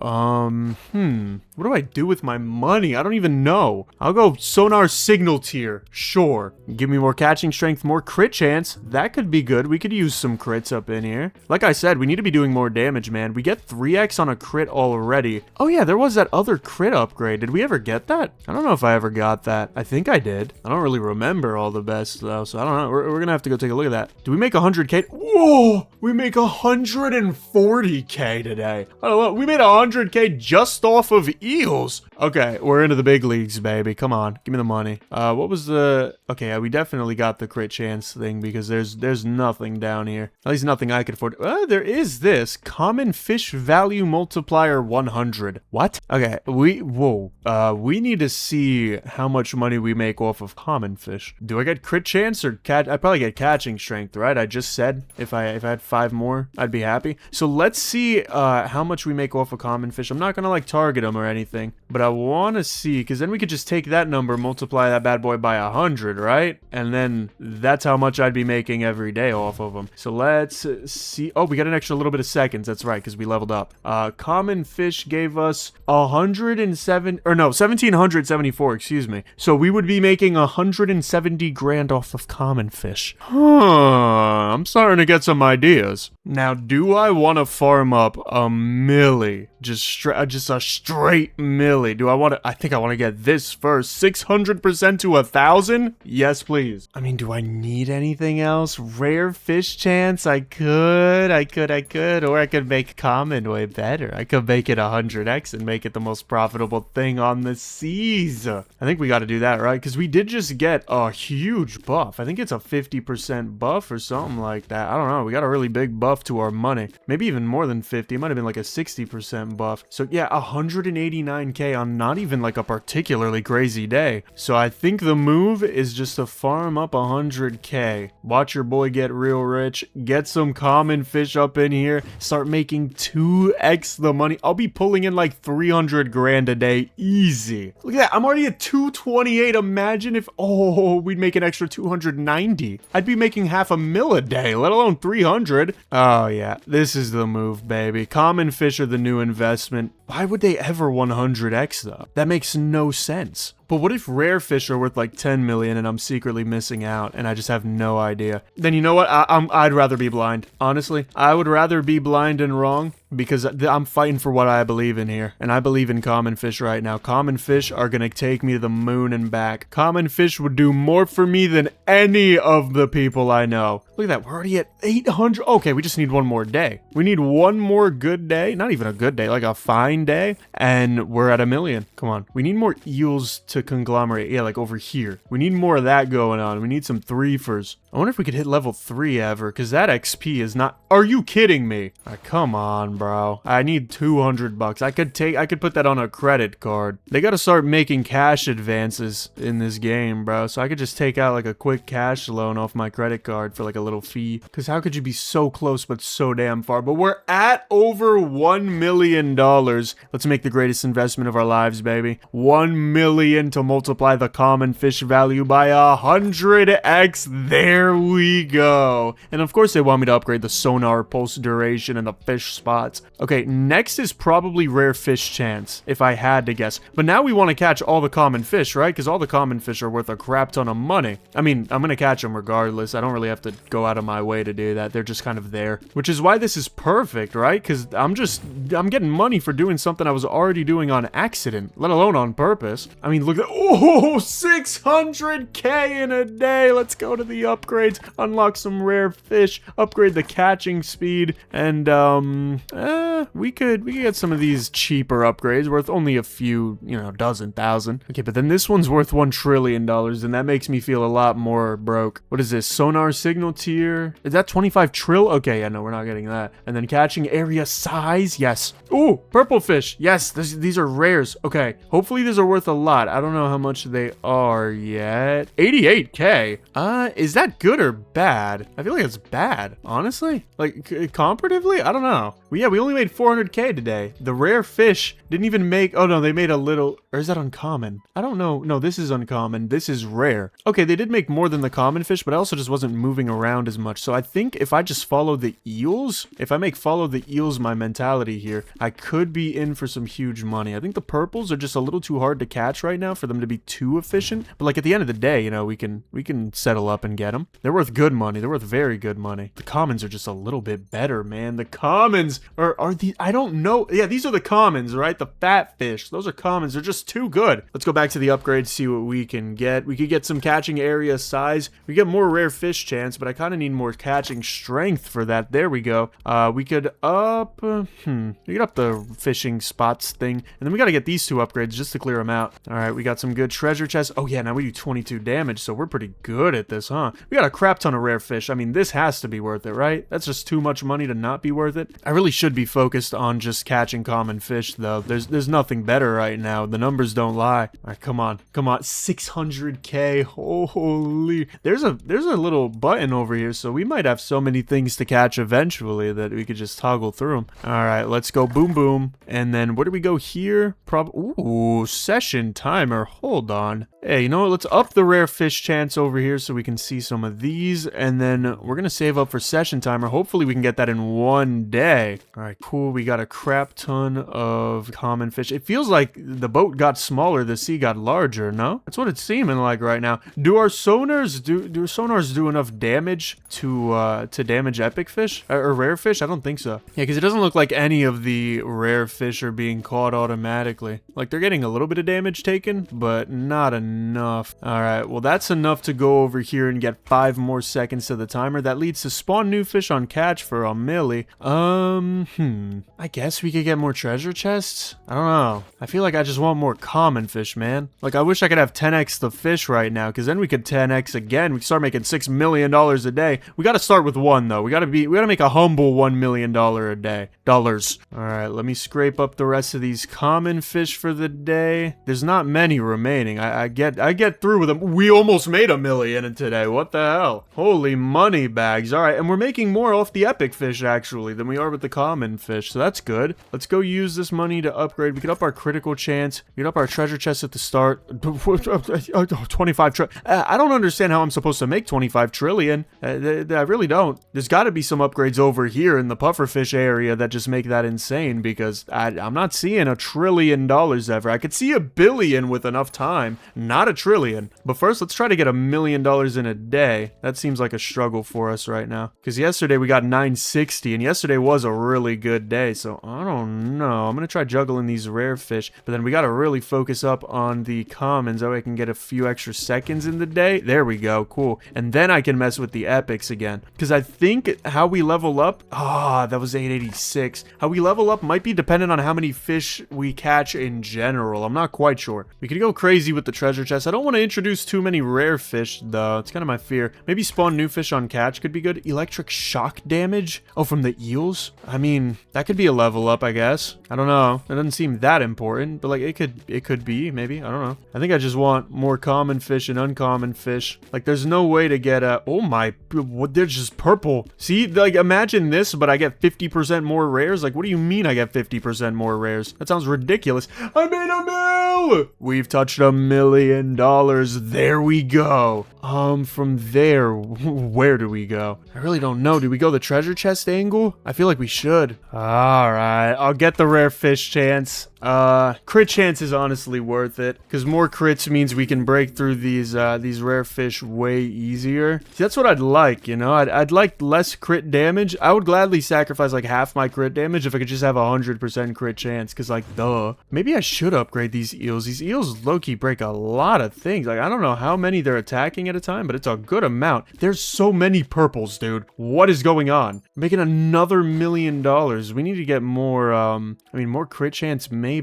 What do I do with my money? I don't even know. I'll go sonar signal tier. Sure. Give me more catching strength, more crit chance. That could be good. We could use some crits up in here. Like I said, we need to be doing more damage, man. We get 3x on a crit already. Oh yeah, there was that other crit upgrade. Did we ever get that? I don't know if I ever got that. I think I did. I don't really remember all the best though, so I don't know. We're gonna have to go take a look at that. Do we make 100k? Whoa! We make 140k today. I don't know. We made 100k just off of eels. Okay, we're into the big leagues, baby. Come on, give me the money. What was the... Okay, yeah, we definitely got the crit chance thing because there's nothing down here. At least nothing I could afford. There is this. Common fish value multiplier 100. What? Okay, we need to see how much money we make off of common fish. Do I get crit chance or catch? I probably get catching strength, right? I just said if I had 5 more, I'd be happy. So let's see how much we make off of common fish. I'm not gonna like target them or anything, but I want to see, because then we could just take that number, multiply that bad boy by 100, right? And then that's how much I'd be making every day off of them. So let's see. Oh, we got an extra little bit of seconds. That's right, because we leveled up. Common fish gave us 107, or no, 1774, excuse me. So we would be making 170 grand off of common fish. I'm starting to get some ideas. Now, do I want to farm up a milli? Just a straight milli. Do I want to? I think I want to get this first. 600% to 1,000? Yes, please. I mean, do I need anything else? Rare fish chance? I could. Or I could make common way better. I could make it 100x and make it the most profitable thing on the seas. I think we got to do that, right? Because we did just get a huge buff. I think it's a 50% buff or something like that. I don't know. We got a really big buff to our money. Maybe even more than 50. It might have been like a 60% buff. So yeah, 189k on not even like a particularly crazy day. So I think the move is just to farm up 100k. Watch your boy get real rich. Get some common fish up in here. Start making 2x the money. I'll be pulling in like 300 grand a day. Easy. Look at that. I'm already at 228. Imagine if, oh, we'd make an extra 290. I'd be making half a mil a day, let alone 300. Oh yeah, this is the move, baby. Common fish are the new investment. Why would they ever 100x though? That makes no sense. But what if rare fish are worth like 10 million and I'm secretly missing out and I just have no idea? Then you know what? I'd rather be blind. Honestly, I would rather be blind and wrong because I'm fighting for what I believe in here. And I believe in common fish right now. Common fish are going to take me to the moon and back. Common fish would do more for me than any of the people I know. Look at that. We're already at 800. Okay, we just need one more day. We need one more good day. Not even a good day, like a fine day. And we're at 1 million. Come on. We need more eels to conglomerate. Yeah, like over here. We need more of that going on. We need some threefers. I wonder if we could hit level 3 ever, because that XP is not... Are you kidding me? Come on, bro. I need 200 bucks. I could put that on a credit card. They gotta start making cash advances in this game, bro. So I could just take out like a quick cash loan off my credit card for like a little fee. Because how could you be so close but so damn far? But we're at over $1 million. Let's make the greatest investment of our lives, baby. 1 million to multiply the common fish value by 100x. There we go. And of course they want me to upgrade the sonar pulse duration and the fish spots. Okay, next is probably rare fish chance, if I had to guess. But now we want to catch all the common fish, right? Because all the common fish are worth a crap ton of money. I mean, I'm gonna catch them regardless. I don't really have to go out of my way to do that. They're just kind of there, which is why this is perfect, right? Because I'm getting money for doing something I was already doing on accident, let alone on purpose. I mean, look at, oh, 600k in a day. Let's go to the upgrades, unlock some rare fish, upgrade the catching speed, and we could get some of these cheaper upgrades worth only a few, you know, dozen thousand. Okay, but then this one's worth $1 trillion, and that makes me feel a lot more broke. What is this? Sonar signal tier? Is that 25 trill? Okay, yeah, no, we're not getting that. And then catching area size? Yes. Ooh, purple fish. Yes, these are rares. Okay, hopefully these are worth a lot. I don't know how much they are yet. 88k. Is that good or bad? I feel like it's bad, honestly. Like, comparatively? I don't know. Well, yeah, we only made 400k today. The rare fish didn't even make... Oh, no, they made a little... Or is that uncommon? I don't know. No, this is uncommon. This is rare. Okay, they did make more than the common fish, but I also just wasn't moving around as much. So I think if I just follow the eels, if I make follow the eels my mentality here, I could be in for some huge money. I think the purples are just a little too hard to catch right now for them to be too efficient. But like at the end of the day, you know, we can settle up and get them. They're worth good money. They're worth very good money. The commons are just a little bit better, man. The commons are these... I don't know. Yeah, these are the commons, right? The fat fish. Those are commons. They're just too good. Let's go back to the upgrades, see what we can get. We could get some catching area size. We get more rare fish chance, but I kind of need more catching strength for that. There we go. We could up... we could up the fishing spots thing. And then we got to get these 2 upgrades just to clear them out. All right, we got some good treasure chests. Oh, yeah, now we do 22 damage, so we're pretty good at this, huh? We got a crap ton of rare fish. I mean, this has to be worth it, right? That's just too much money to not be worth it. I really should be focused on just catching common fish, though. There's nothing better right now. The numbers don't lie. All right, come on. 600K. Holy. There's a little button over here, so we might have so many things to catch eventually that we could just toggle through them. All right, let's go boom boom. And then where do we go here? Ooh, session timer. Hold on. Hey, you know what? Let's up the rare fish chance over here so we can see some of these. And then we're going to save up for session timer. Hopefully we can get that in one day. All right, cool. We got a crap ton of common fish. It feels like the boat got smaller, the sea got larger, no? That's what it's seeming like right now. Do our sonars do enough damage to damage epic fish or rare fish? I don't think so. Yeah, because it doesn't look like any of the rare fish are being caught automatically. Like, they're getting a little bit of damage taken, but not enough. All right, well, that's enough to go over here and get 5 more seconds to the timer. That leads to spawn new fish on catch for a milli. I guess we could get more treasure chests? I don't know. I feel like I just want more common fish, man. Like, I wish I could have 10x the fish right now, because then we could 10x again. We could start making $6 million a day. We got to start with one, though. We got to make a humble $1 million a day. Dollars. All right, let me scrape up the rest of these common fish for the day. There's not many remaining. I get through with them. We almost made $1 million today. What the hell? Holy money bags. All right, and we're making more off the epic fish, actually, than we are with the common fish, so that's good. Let's go use this money to upgrade. We can up our critical chance. We can up our treasure chest at the start. 25 trillion. I don't understand how I'm supposed to make 25 trillion. I really don't. There's got to be some upgrades over here in the pufferfish area that just make that insane, because I'm not seeing $1 trillion ever. I could see $1 billion with enough time, not $1 trillion. But first, let's try to get $1 million in a day. That seems like a struggle for us right now, because yesterday we got 960, and yesterday was a really good day, so I don't know. I'm gonna try juggling these rare fish, but then we gotta really focus up on the commons so I can get a few extra seconds in the day. There we go, cool. And then I can mess with the epics again, because I think how we level up, that was 886. How we level up might be dependent on how many fish we catch in general. I'm not quite sure. We could go crazy with the treasure chest. I don't want to introduce too many rare fish, though. It's kind of my fear. Maybe spawn new fish on catch could be good. Electric shock damage? Oh, from the eels? I mean, that could be a level up, I guess. I don't know. It doesn't seem that important, but like it could be, maybe. I don't know. I think I just want more common fish and uncommon fish. Like, there's no way to get oh my, they're just purple. See, like, imagine this, but I get 50% more rares. Like, what do you mean I get 50% more rares? That sounds ridiculous. I made $1 million! We've touched $1 million. There we go. From there, where do we go? I really don't know. Do we go the treasure chest angle? I feel like we should. All right, I'll get the rare fish chance. Crit chance is honestly worth it, because more crits means we can break through these rare fish way easier. See, that's what I'd like, you know? I'd like less crit damage. I would gladly sacrifice like half my crit damage if I could just have 100% crit chance, because like, duh. Maybe I should upgrade these eels. These eels low-key break a lot of things. Like, I don't know how many they're attacking at a time, but it's a good amount. There's so many purples, dude. What is going on? Making another $1 million. We need to get more, more crit chance, maybe.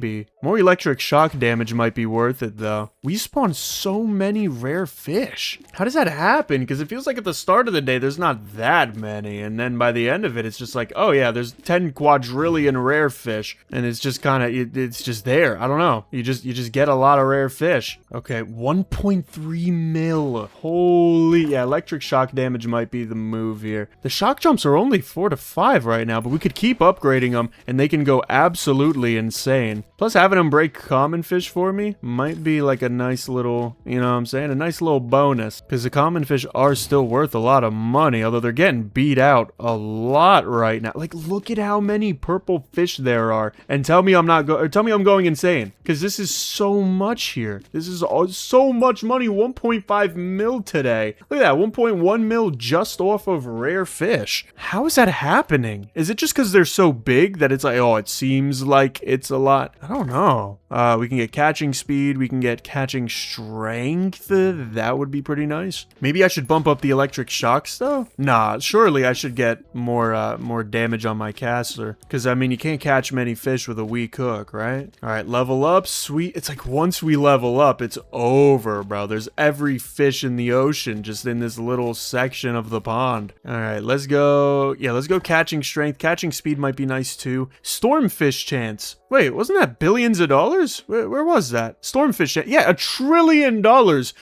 More electric shock damage might be worth it, though. We spawn so many rare fish. How does that happen? Because it feels like at the start of the day, there's not that many. And then by the end of it, it's just like, oh yeah, there's 10 quadrillion rare fish. And it's just kind of, it's just there. I don't know. You just get a lot of rare fish. Okay, 1.3 mil. Holy, yeah, electric shock damage might be the move here. The shock jumps are only 4 to 5 right now, but we could keep upgrading them and they can go absolutely insane. Plus, having them break common fish for me might be like a nice little, you know what I'm saying? A nice little bonus, because the common fish are still worth a lot of money, although they're getting beat out a lot right now. Like, look at how many purple fish there are, and tell me I'm going insane, because this is so much here. This is so much money. 1.5 mil today. Look at that, 1.1 mil just off of rare fish. How is that happening? Is it just because they're so big that it's like, oh, it seems like it's a lot? I don't know. We can get catching speed, we can get catching strength. That would be pretty nice. Maybe I should bump up the electric shocks though. Nah, surely I should get more damage on my caster, because I mean you can't catch many fish with a weak hook, right? All right, level up. Sweet. It's like once we level up, it's over, bro. There's every fish in the ocean just in this little section of the pond. All right, let's go. Yeah, let's go catching strength. Catching speed might be nice too. Stormfish chance. Wait, wasn't that billions of dollars? Where was that? Stormfish chance. Yeah, $1 trillion.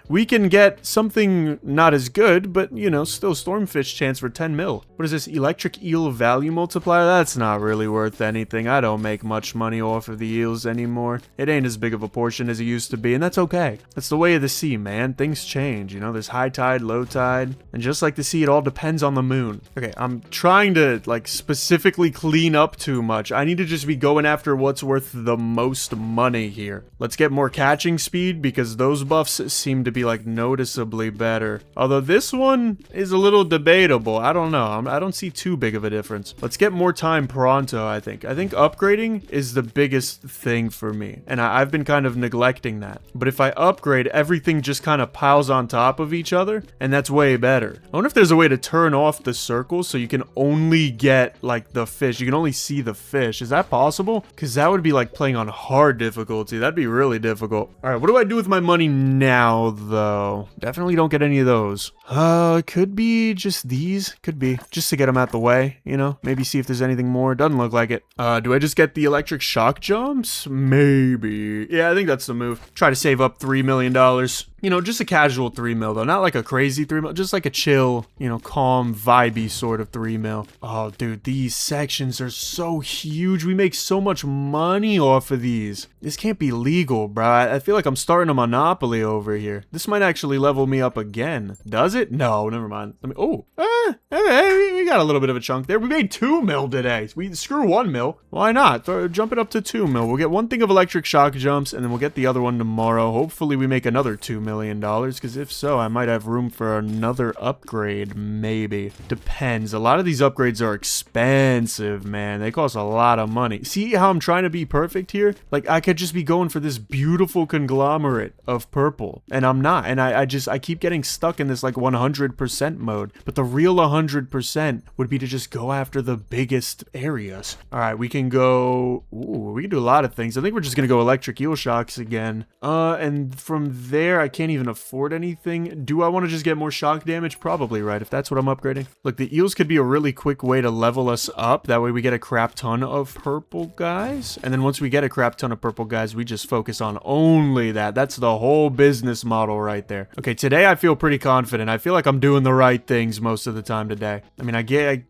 We can get something not as good, but you know, still stormfish chance for 10 mil. What is this? Electric eel value multiplier? That's not really worth anything. I don't make much money off of the eels anymore. It ain't as big of a portion as it used to be, and that's okay. That's the way of the sea, man. Things change, you know? There's high tide, low tide, and just like the sea, it all depends on the moon. Okay, I'm trying to, like, specifically clean up too much. I need to just be going after what's worth the most money here. Let's get more catching speed, because those buffs seem to be, like, noticeably better. Although this one is a little debatable. I don't know. I don't see too big of a difference. Let's get more time pronto, I think. I think upgrading is the biggest thing for me, and I've been kind of neglecting that. But if I upgrade, everything just kind of piles on top of each other, and that's way better. I wonder if there's a way to turn off the circle so you can only get, like, the fish. You can only see the fish. Is that possible? Because that would be like playing on hard difficulty. That'd be really difficult. All right, what do I do with my money now, though? Definitely don't get any of those. Could be just these. Could be. Just to get them out the way, you know? Maybe see if there's anything more. Doesn't look like it. Do I just get the electric shock jumps? Maybe. Yeah, I think that's the move. Try to save up $3 million. You know, just a casual 3 mil though. Not like a crazy 3 mil. Just like a chill, you know, calm, vibey sort of 3 mil. Oh, dude, these sections are so huge. We make so much money off of these. This can't be legal, bro. I feel like I'm starting a monopoly over here. This might actually level me up again. Does it? No, never mind. Let me, hey, we got a little bit of a chunk there. We made 2 mil today. We screw 1 mil. Why not? Jump it up to 2 mil. We'll get one thing of electric shock jumps, and then we'll get the other one tomorrow. Hopefully we make another $2 million, because if so, I might have room for another upgrade, maybe. Depends. A lot of these upgrades are expensive, man. They cost a lot of money. See how I'm trying to be perfect here? Like, I could just be going for this beautiful conglomerate of purple, and I'm not. And I keep getting stuck in this, like, 100% mode. But the real 100% would be to just go after the biggest areas. All right, we can go... Ooh, we can do a lot of things. I think we're just going to go electric eel shocks again. And from there, I can't even afford anything. Do I want to just get more shock damage? Probably, right? If that's what I'm upgrading. Look, the eels could be a really quick way to level us up. That way we get a crap ton of purple guys. And then once we get a crap ton of purple guys, we just focus on only that. That's the whole business model right there. Okay, today I feel pretty confident. I feel like I'm doing the right things most of the time today. I mean, I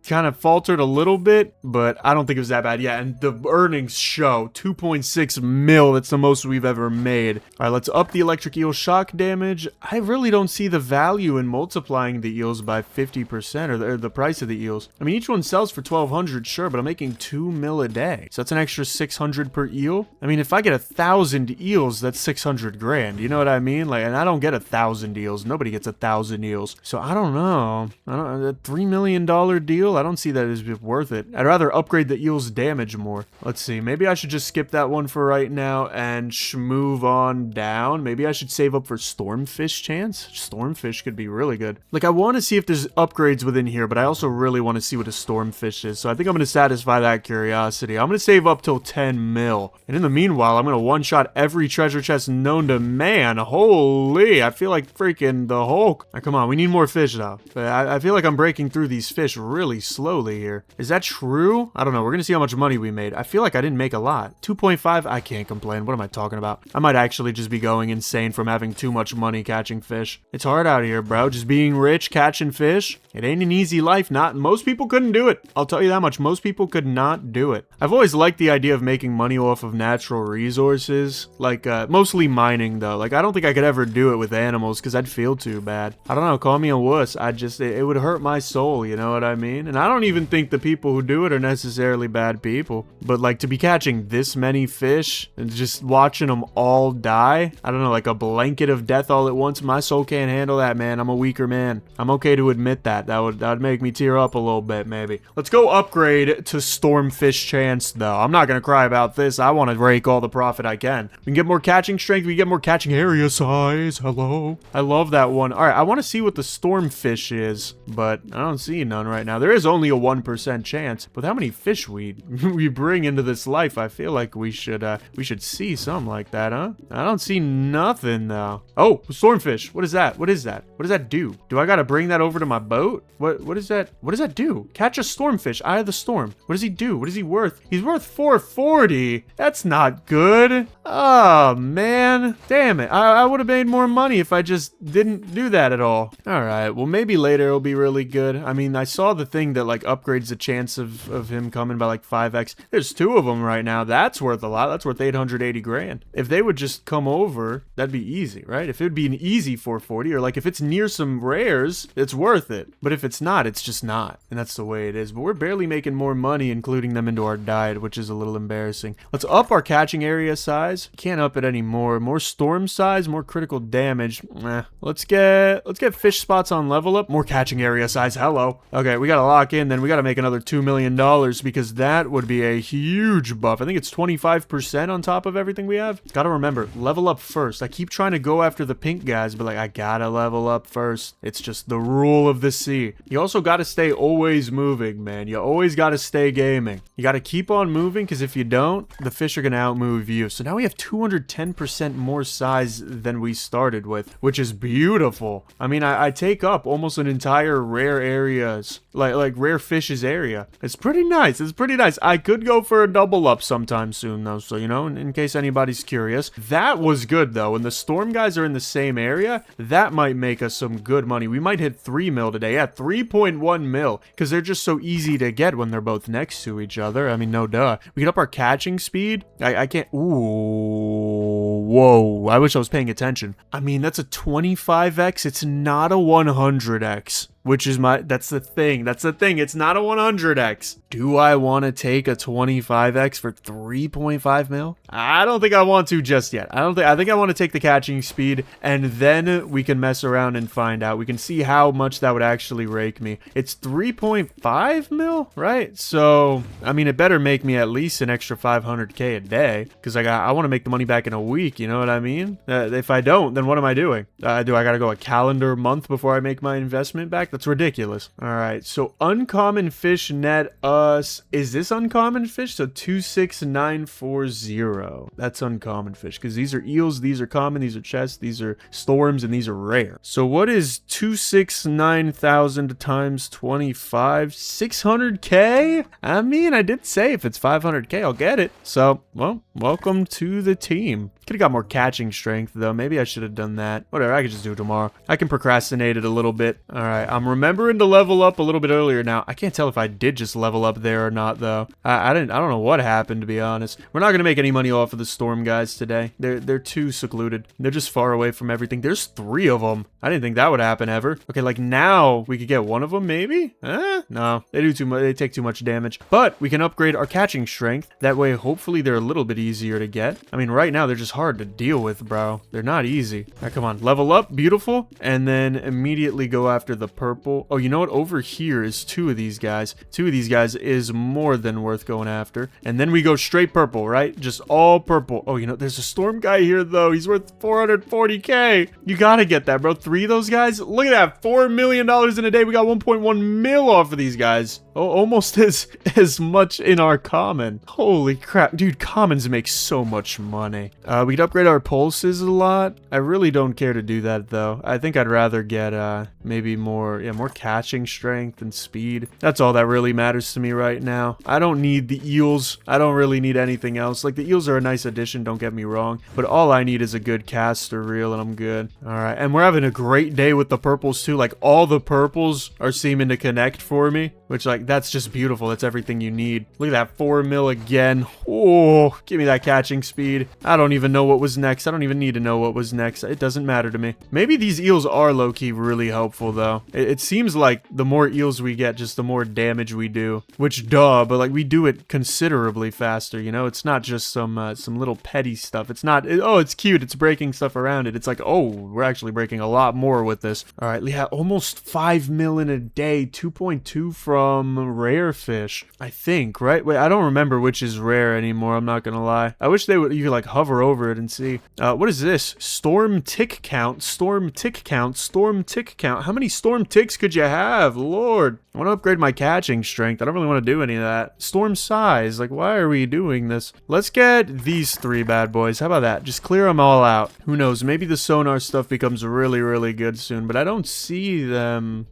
kind of faltered a little bit, but I don't think it was that bad. Yeah, and the earnings show 2.6 mil. That's the most we've ever made. All right, let's up the electric eel shock damage. I really don't see the value in multiplying the eels by 50% or the price of the eels. I mean, each one sells for 1,200, sure, but I'm making 2 mil a day. So that's an extra 600 per eel. I mean, if I get 1,000 eels, that's 600 grand. You know what I mean? Like, and I don't get 1,000 eels. Nobody gets 1,000 eels. So I don't know. A $3 million deal? I don't see that as worth it. I'd rather upgrade the eels damage more. Let's see. Maybe I should just skip that one for right now and move on down. Maybe I should save up for stormfish chance. Stormfish could be really good. Like, I want to see if there's upgrades within here, but I also really want to see what a stormfish is. So I think I'm going to satisfy that curiosity. I'm going to save up till 10 mil. And in the meanwhile, I'm going to one-shot every treasure chest known to man. Holy, I feel like freaking the Hulk. Now, come on, we need more fish though. I feel like I'm breaking through these fish really slowly here. Is that true? I don't know. We're going to see how much money we made. I feel like I didn't make a lot. 2.5? I can't complain. What am I talking about? I might actually just be going insane from having too much money catching fish. It's hard out here, bro. Just being rich, catching fish. It ain't an easy life. Most people couldn't do it. I'll tell you that much. Most people could not do it. I've always liked the idea of making money off of natural resources. Like, mostly mining, though. Like, I don't think I could ever do it with animals because I'd feel too bad. I don't know. Call me a wuss. It would hurt my soul. You know what I mean? And I don't even think the people who do it are necessarily bad people. But, like, to be catching this many fish and just watching them all die, I don't know, like a blanket of of death all at once. My soul can't handle that, man. I'm a weaker man. I'm okay to admit that. That would make me tear up a little bit, maybe. Let's go upgrade to Stormfish Chance, though. I'm not gonna cry about this. I want to rake all the profit I can. We can get more catching strength. We can get more catching area size. Hello. I love that one. All right, I want to see what the Stormfish is, but I don't see none right now. There is only a 1% chance. With how many fish we bring into this life, I feel like we should see something like that, huh? I don't see nothing though. Oh, Stormfish. What is that? What is that? What does that do? Do I gotta bring that over to my boat? What is that? What does that do? Catch a Stormfish, Eye of the Storm. What does he do? What is he worth? He's worth 440. That's not good. Oh man, damn it. I would have made more money if I just didn't do that at all. All right, well maybe later it'll be really good. I mean, I saw the thing that like upgrades the chance of him coming by like 5x. There's 2 of them right now. That's worth a lot. That's worth 880 grand. If they would just come over, that'd be easy, right? If it would be an easy 440, or like if it's near some rares, it's worth it. But if it's not, it's just not. And that's the way it is. But we're barely making more money including them into our diet, which is a little embarrassing. Let's up our catching area size. Can't up it anymore. More storm size, more critical damage. Let's get fish spots on level up. More catching area size. Hello. Okay, we gotta lock in, then we gotta make another $2 million because that would be a huge buff. I think it's 25% on top of everything we have. Gotta remember, level up first. I keep trying to go after the pink guys, but like I gotta level up first. It's just the rule of the sea. You also gotta stay always moving, man. You always gotta stay gaming. You gotta keep on moving, because if you don't, the fish are gonna outmove you. So now we have 210% more size than we started with, which is beautiful. I mean, I take up almost an entire rare areas, like rare fishes area. It's pretty nice. It's pretty nice. I could go for a double up sometime soon though, so you know, in case anybody's curious. That was good though. When the storm guys are in the same area, that might make us some good money. We might hit 3 mil today. Yeah, 3.1 mil, because they're just so easy to get when they're both next to each other. I mean, no duh. We can up our catching speed. I can't. Ooh, whoa. I wish I was paying attention. I mean, that's a 25x. It's not a 100x. Which is that's the thing. It's not a 100x. Do I want to take a 25x for 3.5 mil? I don't think I want to just yet. I think I want to take the catching speed, and then we can mess around and find out. We can see how much that would actually rake me. It's 3.5 mil, right? So, I mean, it better make me at least an extra 500k a day, because I want to make the money back in a week, you know what I mean? If I don't, then what am I doing? Do I gotta go a calendar month before I make my investment back? That's ridiculous. All right, so uncommon fish net us. Is this uncommon fish? So 26940. That's uncommon fish, because these are eels, these are common, these are chests, these are storms, and these are rare. So what is 269,000 times 25? 600k? I mean, I did say if it's 500k, I'll get it. So, well, welcome to the team. Could have got more catching strength, though. Maybe I should have done that. Whatever, I could just do it tomorrow. I can procrastinate it a little bit. All right, I'm remembering to level up a little bit earlier now. I can't tell if I did just level up there or not, though. I don't know what happened, to be honest. We're not going to make any money off of the storm guys today. They're too secluded. They're just far away from everything. There's 3 of them. I didn't think that would happen ever. Okay, like now we could get one of them, maybe? No, they do too much. They take too much damage. But we can upgrade our catching strength. That way, hopefully, they're a little bit easier to get. I mean, right now, they're just hard to deal with, bro. They're not easy. All right, come on. Level up. Beautiful. And then immediately go after the purple. Oh, you know what? Over here is 2 of these guys. 2 of these guys is more than worth going after. And then we go straight purple, right? Just all purple. Oh, you know, there's a storm guy here, though. He's worth 440k. You gotta get that, bro. 3 of those guys. Look at that. $4 million in a day. We got 1.1 mil off of these guys. Oh, almost as much in our common. Holy crap. Dude, commons make so much money. We could upgrade our pulses a lot. I really don't care to do that, though. I think I'd rather get maybe more catching strength and speed. That's all that really matters to me right now. I don't need the eels. I don't really need anything else. Like, the eels are a nice addition, don't get me wrong, but all I need is a good caster reel and I'm good. All right, and we're having a great day with the purples too. Like, all the purples are seeming to connect for me. which like, that's just beautiful. That's everything you need. Look at that, 4 mil again. Oh, give me that catching speed. I don't even know what was next. I don't even need to know what was next. It doesn't matter to me. Maybe these eels are low-key really helpful though. It seems like the more eels we get, just the more damage we do, which duh, but like we do it considerably faster, you know? It's not just some little petty stuff. It's not, oh, it's cute. It's breaking stuff around it. It's like, oh, we're actually breaking a lot more with this. All right, yeah, almost 5 mil in a day, 2.2 from rare fish, I think, right? Wait, I don't remember which is rare anymore. I'm not gonna lie. I wish you could like hover over it and see. What is this? Storm tick count, storm tick count, storm tick count. How many storm ticks could you have? Lord, I want to upgrade my catching strength. I don't really want to do any of that. Storm size, like why are we doing this? Let's get these 3 bad boys. How about that? Just clear them all out. Who knows? Maybe the sonar stuff becomes really, really good soon, but I don't see them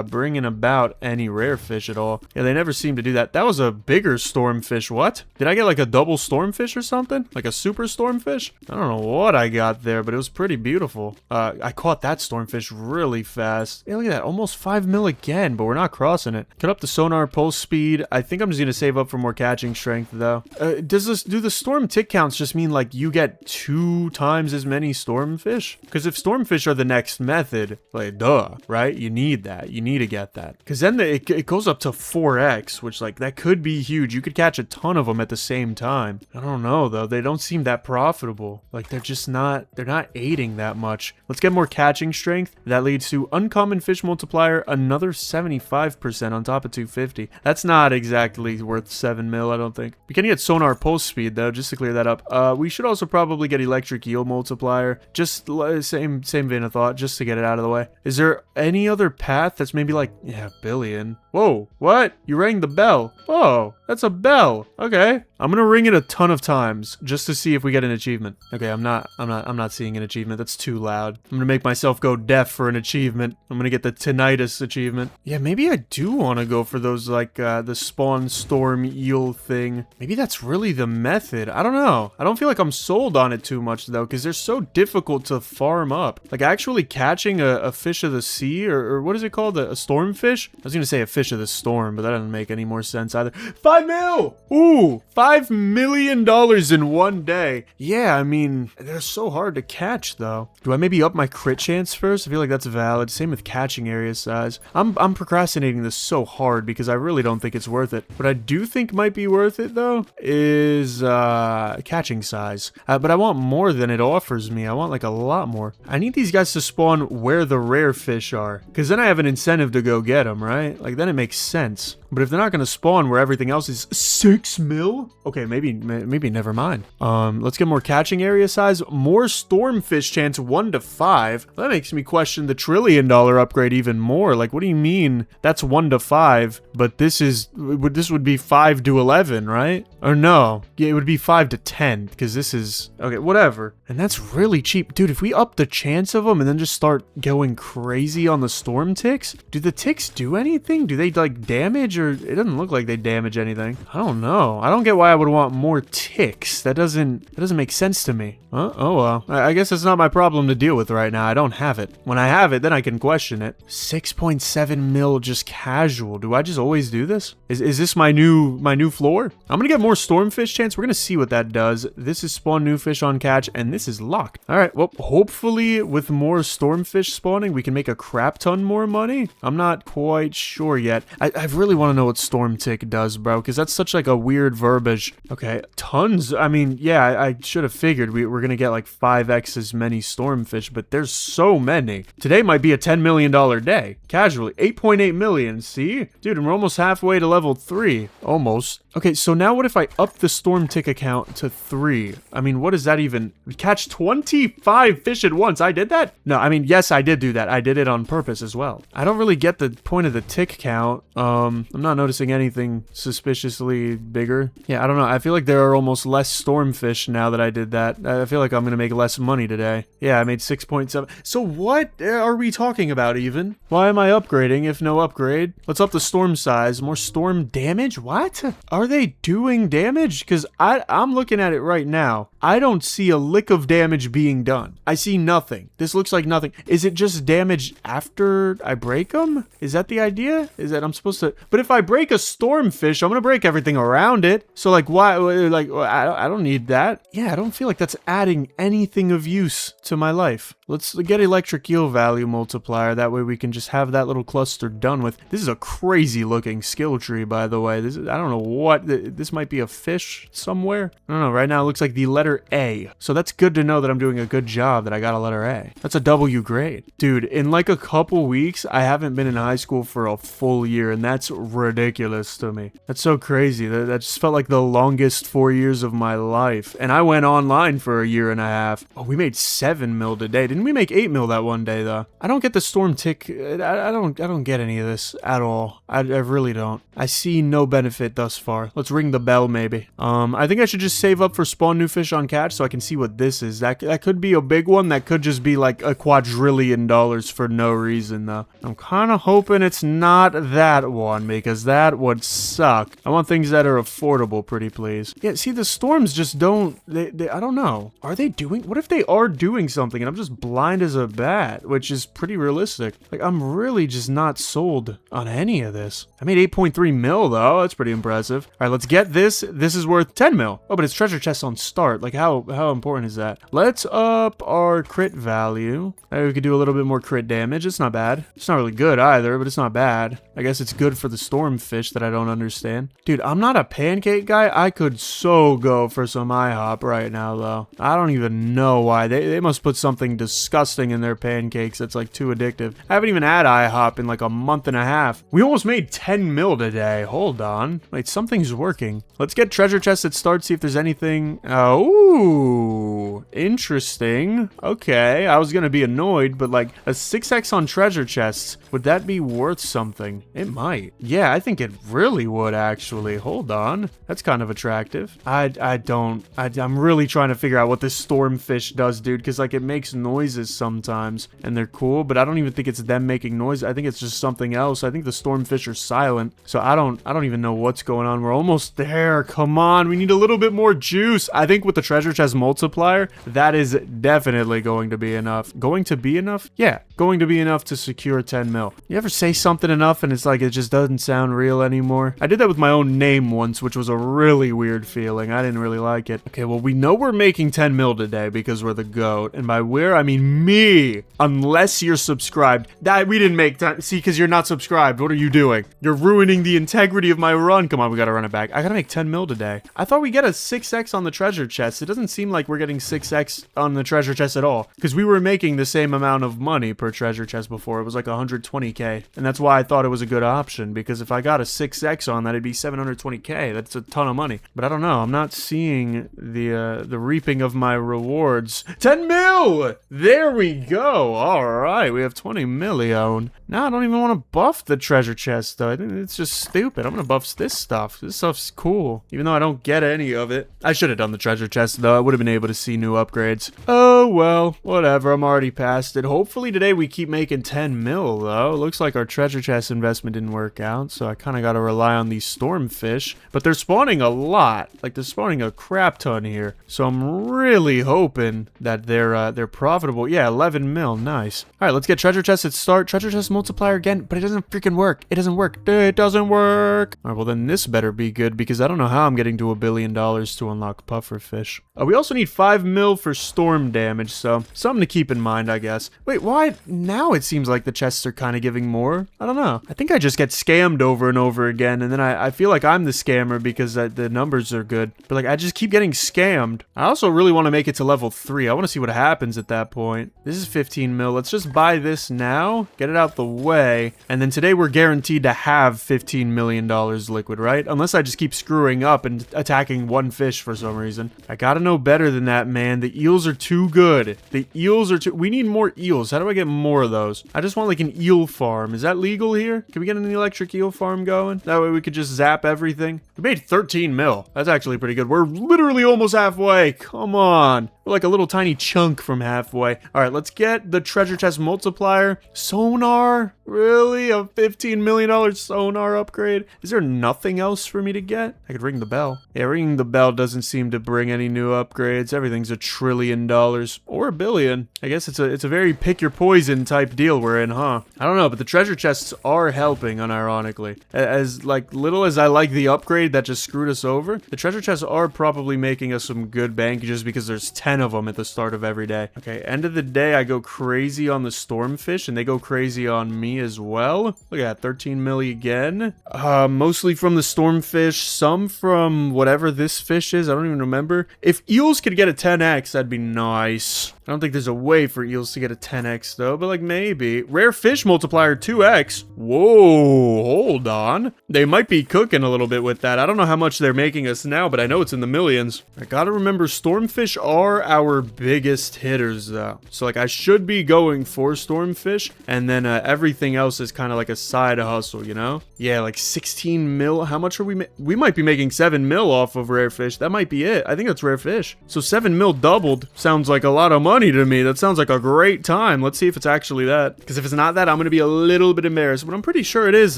bringing about any rare fish at all. Yeah, they never seem to do that. That was a bigger stormfish. What? Did I get like a double stormfish or something? Like a super stormfish? I don't know what I got there, but it was pretty beautiful. I caught that stormfish really fast. Yeah, look at that. Almost 5 mil again, but we're not crossing it. Cut up the sonar pulse speed. I think I'm just gonna save up for more catching strength though. Do the storm tick counts just mean like you get 2 times as many stormfish? Because if stormfish are the next method, like duh, right? You need that. You need to get that. Because then it goes up to 4x, which like that could be huge. You could catch a ton of them at the same time. I don't know though. They don't seem that profitable. Like they're not aiding that much. Let's get more catching strength. That leads to uncommon fish multiplier, another 75% on top of 250. That's not exactly worth 7 mil, I don't think. We can get sonar pulse speed though, just to clear that up. We should also probably get electric eel multiplier. Just same vein of thought, just to get it out of the way. Is there any other path that's maybe like, yeah, billion? Whoa, what? You rang the bell. Oh, that's a bell. Okay. I'm gonna ring it a ton of times just to see if we get an achievement. Okay, I'm not seeing an achievement. That's too loud. I'm gonna make myself go deaf for an achievement. I'm gonna get the tinnitus achievement. Yeah, maybe I do want to go for those like the spawn storm eel thing. Maybe that's really the method. I don't know. I don't feel like I'm sold on it too much though, because they're so difficult to farm up. Like actually catching a fish of the sea, or what is it called? A stormfish? I was gonna say a fish of the storm, but that doesn't make any more sense either. 5 mil! Ooh, $5 million in one day. Yeah, I mean, they're so hard to catch though. Do I maybe up my crit chance first? I feel like that's valid. Same with catching area size. I'm procrastinating this so hard because I really don't think it's worth it. What I do think might be worth it though is catching size. But I want more than it offers me. I want like a lot more. I need these guys to spawn where the rare fish are, because then I have an incentive to go get them, right? Like then it makes sense. But if they're not going to spawn where everything else is 6 mil? Okay, maybe never mind. Let's get more catching area size. More stormfish chance 1 to 5. That makes me question the $1 trillion upgrade even more. Like, what do you mean that's 1 to 5? But this would be 5 to 11, right? Or no. Yeah, it would be 5 to 10 because this is... Okay, whatever. And that's really cheap. Dude, if we up the chance of them and then just start going crazy on the storm ticks, do the ticks do anything? Do they like damage? Or it doesn't look like they damage anything. I don't know. I don't get why I would want more ticks. That doesn't make sense to me. Oh well. I guess it's not my problem to deal with right now. I don't have it. When I have it, then I can question it. 6.7 mil just casual. Do I just always do this? Is this my new floor? I'm gonna get more stormfish chance. We're gonna see what that does. This is spawn new fish on catch, and this is locked. All right. Well, hopefully with more stormfish spawning, we can make a crap ton more money. I'm not quite sure yet. I really want to know what storm tick does, bro, because that's such like a weird verbiage. Okay, tons. I mean, yeah, I should have figured we're gonna get like 5x as many stormfish, but there's so many. Today might be a $10 million day. Casually, 8.8 million. See, dude, and we're almost halfway to level 3. Almost. Okay, so now what if I up the storm tick account to 3? I mean, what does that even catch? 25 fish at once. I did that? No, I mean, yes, I did do that. I did it on purpose as well. I don't really get the point of the tick count. I'm not noticing anything suspiciously bigger. Yeah, I don't know. I feel like there are almost less stormfish now that I did that. I feel like I'm gonna make less money today. Yeah, I made 6.7. So what are we talking about even? Why am I upgrading if no upgrade? Let's up the storm size. More storm damage? What? Are they doing damage? Because I'm looking at it right now. I don't see a lick of damage being done. I see nothing. This looks like nothing. Is it just damage after I break them? Is that the idea? Is that I'm supposed to... But if I break a stormfish, I'm gonna break everything around it. So like, why? Like, I don't need that. Yeah, I don't feel like that's adding anything of use to my life. Let's get electric eel value multiplier. That way we can just have that little cluster done with. This is a crazy looking skill tree, by the way. This is, I don't know what, this might be a fish somewhere. I don't know, right now it looks like the letter A. So that's good to know that I'm doing a good job that I got a letter A. That's a W grade. Dude, in like a couple weeks, I haven't been in high school for a full year, and that's ridiculous to me. That's so crazy. That just felt like the longest 4 years of my life. And I went online for a year and a half. Oh, we made 7 mil today. Didn't we make 8 mil that one day though? I don't get the storm tick. I don't get any of this at all. I really don't. I see no benefit thus far. Let's ring the bell maybe. I think I should just save up for spawn new fish on catch so I can see what this is. That could be a big one. That could just be like a quadrillion dollars for no reason though. I'm kind of hoping it's not that one because that would suck. I want things that are affordable, pretty please. Yeah, see, the storms just don't, I don't know. Are they doing, what if they are doing something and I'm just blind as a bat, which is pretty realistic. Like, I'm really just not sold on any of this. I made 8.3 mil though. That's pretty impressive. All right, let's get this. This is worth 10 mil. Oh, but it's treasure chest on start. Like, how important is that? Let's up our crit value. Maybe we could do a little bit more crit damage. It's not bad. It's not really good either, but it's not bad. I guess it's good for the stormfish that I don't understand. Dude, I'm not a pancake guy. I could so go for some IHOP right now though. I don't even know why. They must put something disgusting in their pancakes that's like too addictive. I haven't even had IHOP in like a month and a half. We almost made 10 mil today. Hold on. Wait, something's working. Let's get treasure chests at start, see if there's anything. Oh, interesting. Okay, I was gonna be annoyed, but like a 6x on treasure chests, would that be worth something? It might. Yeah, I think it really would actually. Hold on. That's kind of attractive. I'm really trying to figure out what this stormfish does, dude, because like it makes noises sometimes and they're cool, but I don't even think it's them making noise. I think it's just something else. I think the stormfish are silent. So I don't even know what's going on. We're almost there. Come on. We need a little bit more juice. I think with the treasure chest multiplier, that is definitely going to be enough. Going to be enough? Yeah, going to be enough to secure 10 mil. You ever say something enough and it's like it just doesn't sound real anymore? I did that with my own name once, which was a really weird feeling. I didn't really like it. Okay, well, we know we're making 10 mil today because we're the GOAT. And by we're, I mean me. Unless you're subscribed. That we didn't make time. See, because you're not subscribed. What are you doing? You're ruining the integrity of my run. Come on, we gotta run it back. I gotta make 10 mil today. I thought we get a 6x on the treasure chest. It doesn't seem like we're getting 6x on the treasure chest at all. Because we were making the same amount of money per treasure chest before. It was like 120k. And that's why I thought it was a good option. Because if I got a 6x on that, it'd be 720k. That's a ton of money. But I don't know. I'm not seeing the reaping of my rewards. 10 mil! There we go. All right. We have 20 million. Now I don't even want to buff the treasure chest, though. I think it's just stupid. I'm going to buff this stuff. This stuff's cool. Even though I don't get any of it. I should have done the treasure chest, though. I would have been able to see new upgrades. Oh, well. Whatever. I'm already past it. Hopefully today we keep making 10 mil, though. It looks like our treasure chest investment didn't work out, so I kind of got to rely on these stormfish. But they're spawning a lot. Like, they're spawning a crap ton here. So I'm really hoping that they're profitable. Yeah, 11 mil. Nice. All right, let's get treasure chests at start. Treasure chest multiplier again, but it doesn't freaking work. It doesn't work. It doesn't work. All right, well then this better be good because I don't know how I'm getting to $1 billion to unlock pufferfish. We also need 5 mil for storm damage, so something to keep in mind, I guess. Wait, why? Now it seems like the chests are kind of giving more. I don't know. I think I just get scammed over and over again, and then I feel like I'm the scammer because the numbers are good. But like, I just keep getting scammed. I also really want to make it to level 3. I want to see what happens at that point. This is 15 mil. Let's just buy this now, get it out the way, and then today we're guaranteed to have $15 million liquid, right? Unless I just keep screwing up and attacking one fish for some reason. I gotta know better than that, man. The eels are too good. The eels are too... We need more eels. How do I get more of those? I just want like an eel farm. Is that legal here? Can we get an electric eel farm going? That way we could just zap everything. We made 13 mil. That's actually pretty good. We're literally almost halfway. Come on. We're like a little tiny chunk from halfway. All right, let's get the treasure chest multiplier. Sonar? Really? A $15 million sonar upgrade? Is there nothing else for me to get? I could ring the bell. Yeah, ringing the bell doesn't seem to bring any new upgrades. Everything's $1 trillion. Or $1 billion. I guess it's a very pick your poison type deal we're in, huh? I don't know, but the treasure chests are helping, unironically. As like little as I like the upgrade that just screwed us over, the treasure chests are probably making us some good bank just because there's 10 of them at the start of every day. Okay, end of the day, I go crazy on the stormfish and they go crazy on me as well. Look at that, 13 milli again. Mostly from the stormfish, some from whatever this fish is. I don't even remember. If eels could get a 10x, that'd be nice. I don't think there's a way for eels to get a 10x though, but like maybe. Rare fish multiplier 2x. Whoa, hold on. They might be cooking a little bit with that. I don't know how much they're making us now, but I know it's in the millions. I gotta remember stormfish are our biggest hitters though. So like I should be going for stormfish and then everything else is kind of like a side hustle, you know? Yeah, like 16 mil. How much are we might be making 7 mil off of rare fish. That might be it. I think that's rare fish. So 7 mil doubled sounds like a lot of money to me. That sounds like a great time. Let's see if it's actually that. Because if it's not that, I'm going to be a little bit embarrassed. But I'm pretty sure it is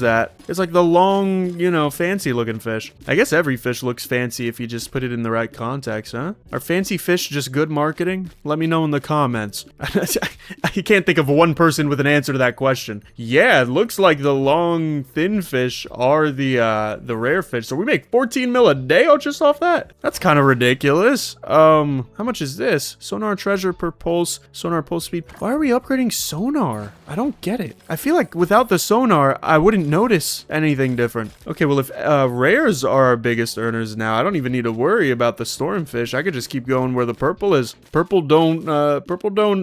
that. It's like the long, you know, fancy looking fish. I guess every fish looks fancy if you just put it in the right context, huh? Are fancy fish just good marketing? Let me know in the comments. I can't think of one person with an answer to that question. Yeah, it looks like the long, thin fish are the rare fish. So we make 14 mil a day just off that? That's kind of ridiculous. How much is this? Sonar treasure per pulse, sonar pulse speed. Why are we upgrading sonar? I don't get it. I feel like without the sonar, I wouldn't notice anything different. Okay, well, if rares are our biggest earners now, I don't even need to worry about the stormfish. I could just keep going where the purple is. Purple don't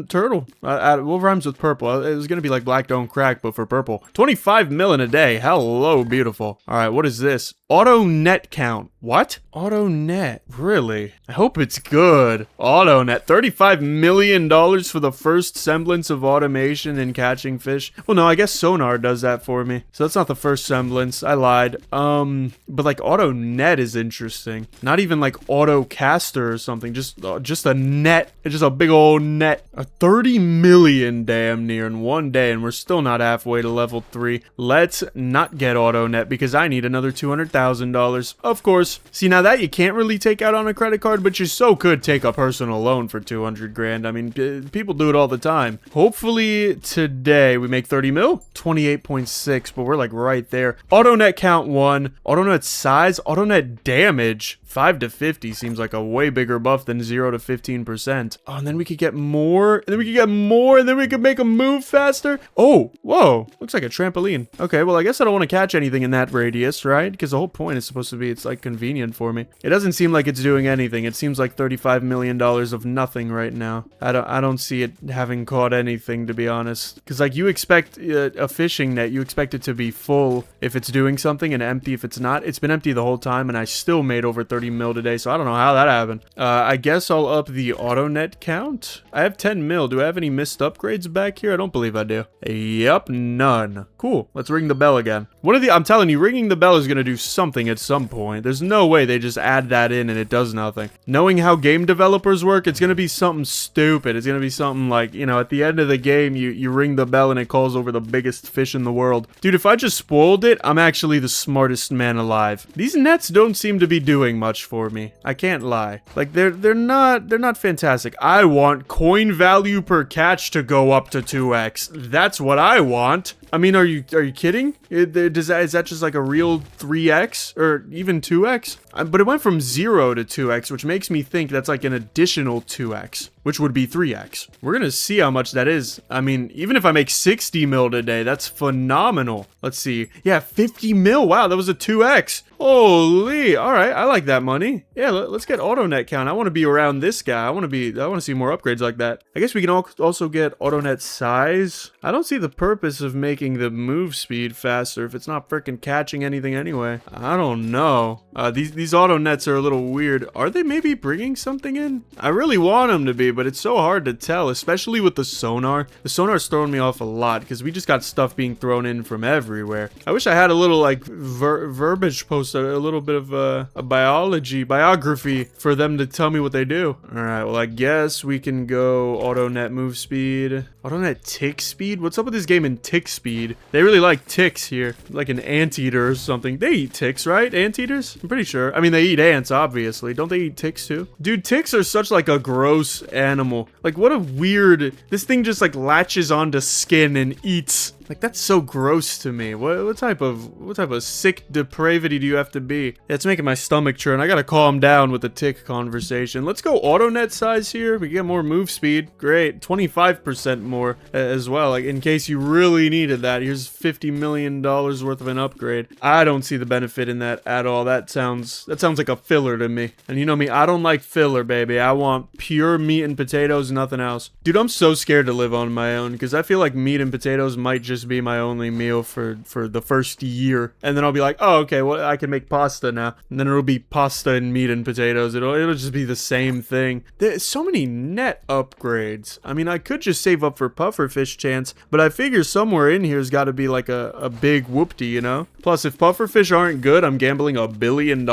turtle. What rhymes with purple? It was gonna be like black don't crack, but for purple. 25 mil in a day. Hello, beautiful. All right, what is this? Auto net count. What? Auto net. Really? I hope it's good. Auto net. $35 million for the first semblance of automation in catching fish. Well, no, I guess sonar does that for me. So that's not the first semblance. I lied. But like auto net is interesting. Not even like auto caster or something. Just a net. It's just a big old net. A 30 million damn near in one day, and we're still not halfway to level 3. Let's not get auto net because I need another $200,000. Of course. See, now that you can't really take out on a credit card, but you so could take a personal loan for 200 grand. I mean, people do it all the time. Hopefully today we make 30 mil, 28.6, but we're like right there. Auto net count 1, auto net size, auto net damage. 5 to 50 seems like a way bigger buff than 0 to 15%. Oh, and then we could get more, and then we could get more, and then we could make them move faster. Oh, whoa, looks like a trampoline. Okay, well, I guess I don't want to catch anything in that radius, right? Because the whole point is supposed to be it's like convenient for me. It doesn't seem like it's doing anything. It seems like $35 million of nothing right now. I don't see it having caught anything, to be honest. Because like you expect a fishing net, you expect it to be full if it's doing something and empty if it's not. It's been empty the whole time, and I still made over 30 mil today, so I don't know how that happened. I guess I'll up the auto net count. I have 10 mil. Do I have any missed upgrades back here? I don't believe I do. Yup, none. Cool. Let's ring the bell again. I'm telling you, ringing the bell is going to do something at some point. There's no way they just add that in and it does nothing. Knowing how game developers work, it's going to be something stupid. It's going to be something like, you know, at the end of the game, you ring the bell and it calls over the biggest fish in the world. Dude, if I just spoiled it, I'm actually the smartest man alive. These nets don't seem to be doing much for me. I can't lie. Like they're not fantastic. I want coin value per catch to go up to 2x. That's what I want. I mean, are you kidding? Is that just like a real 3x or even 2x? But it went from 0 to 2x, which makes me think that's like an additional 2x, which would be 3x. We're gonna see how much that is. I mean, even if I make 60 mil today, that's phenomenal. Let's see. Yeah, 50 mil. Wow, that was a 2x. Holy. All right, I like that money. Yeah, let's get auto net count. I want to be around this guy. I want to see more upgrades like that. I guess we can also get auto net size. I don't see the purpose of making making the move speed faster if it's not freaking catching anything anyway? I don't know. These auto nets are a little weird. Are they maybe bringing something in? I really want them to be, but it's so hard to tell, especially with the sonar. The sonar's throwing me off a lot because we just got stuff being thrown in from everywhere. I wish I had a little like verbiage post, a little bit of a biography for them to tell me what they do. All right, well, I guess we can go auto net move speed. Auto net tick speed? What's up with this game in tick speed? They really like ticks here. Like an anteater or something. They eat ticks, right? Anteaters? I'm pretty sure. I mean, they eat ants, obviously. Don't they eat ticks too? Dude, ticks are such like a gross animal. Like, what a weird... This thing just like latches onto skin and eats. Like, that's so gross to me. What type of sick depravity do you have to be? Yeah, it's making my stomach churn. I gotta calm down with the tick conversation. Let's go auto net size here. We get more move speed. Great. 25% more as well. Like, in case you really needed that. Here's $50 million worth of an upgrade. I don't see the benefit in that at all. That sounds like a filler to me. And you know me, I don't like filler, baby. I want pure meat and potatoes, nothing else. Dude, I'm so scared to live on my own because I feel like meat and potatoes might just be my only meal for the first year, and then I'll be like, oh, okay, well, I can make pasta now, and then it'll be pasta and meat and potatoes. It'll just be the same thing. There's so many net upgrades. I mean, I could just save up for pufferfish chance, but I figure somewhere in here's got to be like a big whoopty, you know. Plus, if pufferfish aren't good, I'm gambling $1 billion.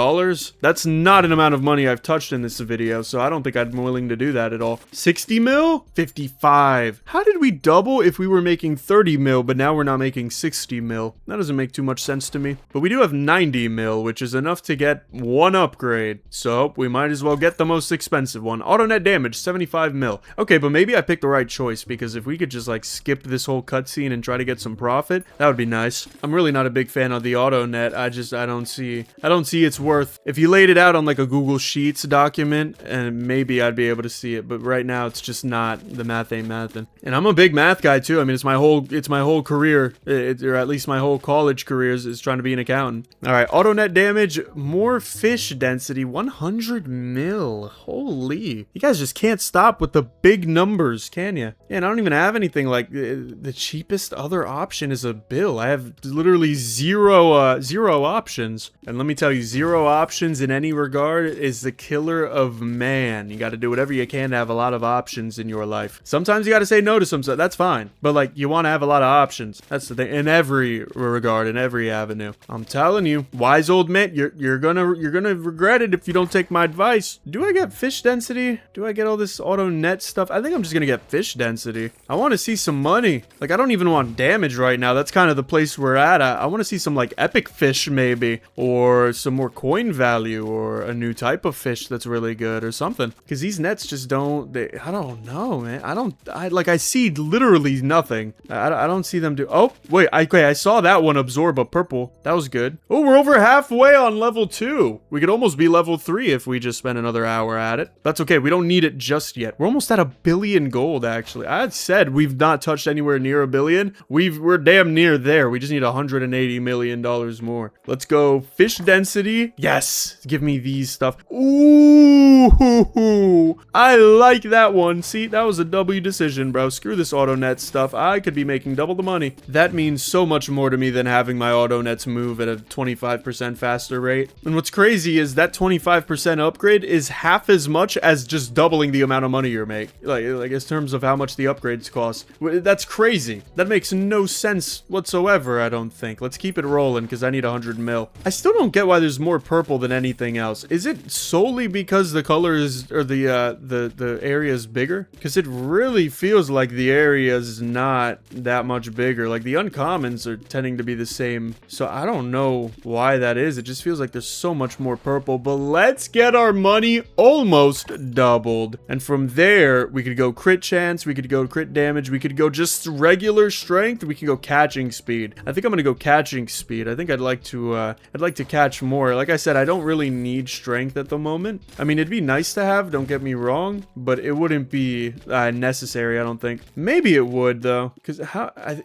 That's not an amount of money I've touched in this video, so I don't think I'm willing to do that at all. 60 mil? 55. How did we double if we were making 30 mil, but now we're not making 60 mil? That doesn't make too much sense to me. But we do have 90 mil, which is enough to get one upgrade. So we might as well get the most expensive one. Auto net damage, 75 mil. Okay, but maybe I picked the right choice, because if we could just like skip this whole cutscene and try to get some profit, that would be nice. I'm really not a big fan of the auto net. I don't see its worth. If you laid it out on like a Google Sheets document, and maybe I'd be able to see it, but right now it's just not. The math ain't mathin'. And I'm a big math guy too. I mean, it's my whole career, or at least my whole college career is trying to be an accountant. All right, auto net damage, more fish density, 100 mil. Holy, you guys just can't stop with the big numbers, can you? And I don't even have anything. Like the cheapest other option is a bill. I have literally zero options. And let me tell you, zero options in any regard is the killer of man. You got to do whatever you can to have a lot of options in your life. Sometimes you got to say no to some stuff. That's fine. But like, you want to have a lot of options. That's the thing. In every regard, in every avenue. I'm telling you, wise old man, you're gonna regret it if you don't take my advice. Do I get fish density? Do I get all this auto net stuff? I think I'm just gonna get fish density. I want to see some money. Like, I don't even want damage right now. That's kind of the place we're at. I want to see some like epic fish maybe, or some more coin value, or a new type of fish that's really good or something. Because these nets just don't, I don't know, man. I see literally nothing. I don't see them do. Oh, wait, I saw that one absorb a purple. That was good. Oh, we're over halfway on level 2. We could almost be level 3 if we just spend another hour at it. That's okay. We don't need it just yet. We're almost at $1 billion gold, actually. I had said we've not touched anywhere near $1 billion. We're damn near there. We just need $180 million more. Let's go. Fish density. Yes. Give me these stuff. Ooh, I like that one. See, that was a W decision, bro. Screw this auto net stuff. I could be making double the money. That means so much more to me than having my auto nets move at a 25% faster rate. And what's crazy is that 25% upgrade is half as much as just doubling the amount of money you're making. Like in terms of how much the upgrades cost. That's crazy. That makes no sense whatsoever, I don't think. Let's keep it rolling because I need 100 mil. I still don't get why there's more purple than anything else. Is it solely because the color is, or the area is bigger? Because it really feels like the area is not that much bigger. Like the uncommons are tending to be the same. So I don't know why that is. It just feels like there's so much more purple. But let's get our money almost doubled. And from there, we could go crit chance. We could go crit damage. We could go just regular strength. We could go catching speed. I think I'm going to go catching speed. I think I'd like to catch more. Like I said, I don't really need strength at the moment. I mean, it'd be nice to have, don't get me wrong, but it wouldn't be necessary, I don't think. Maybe it would though, because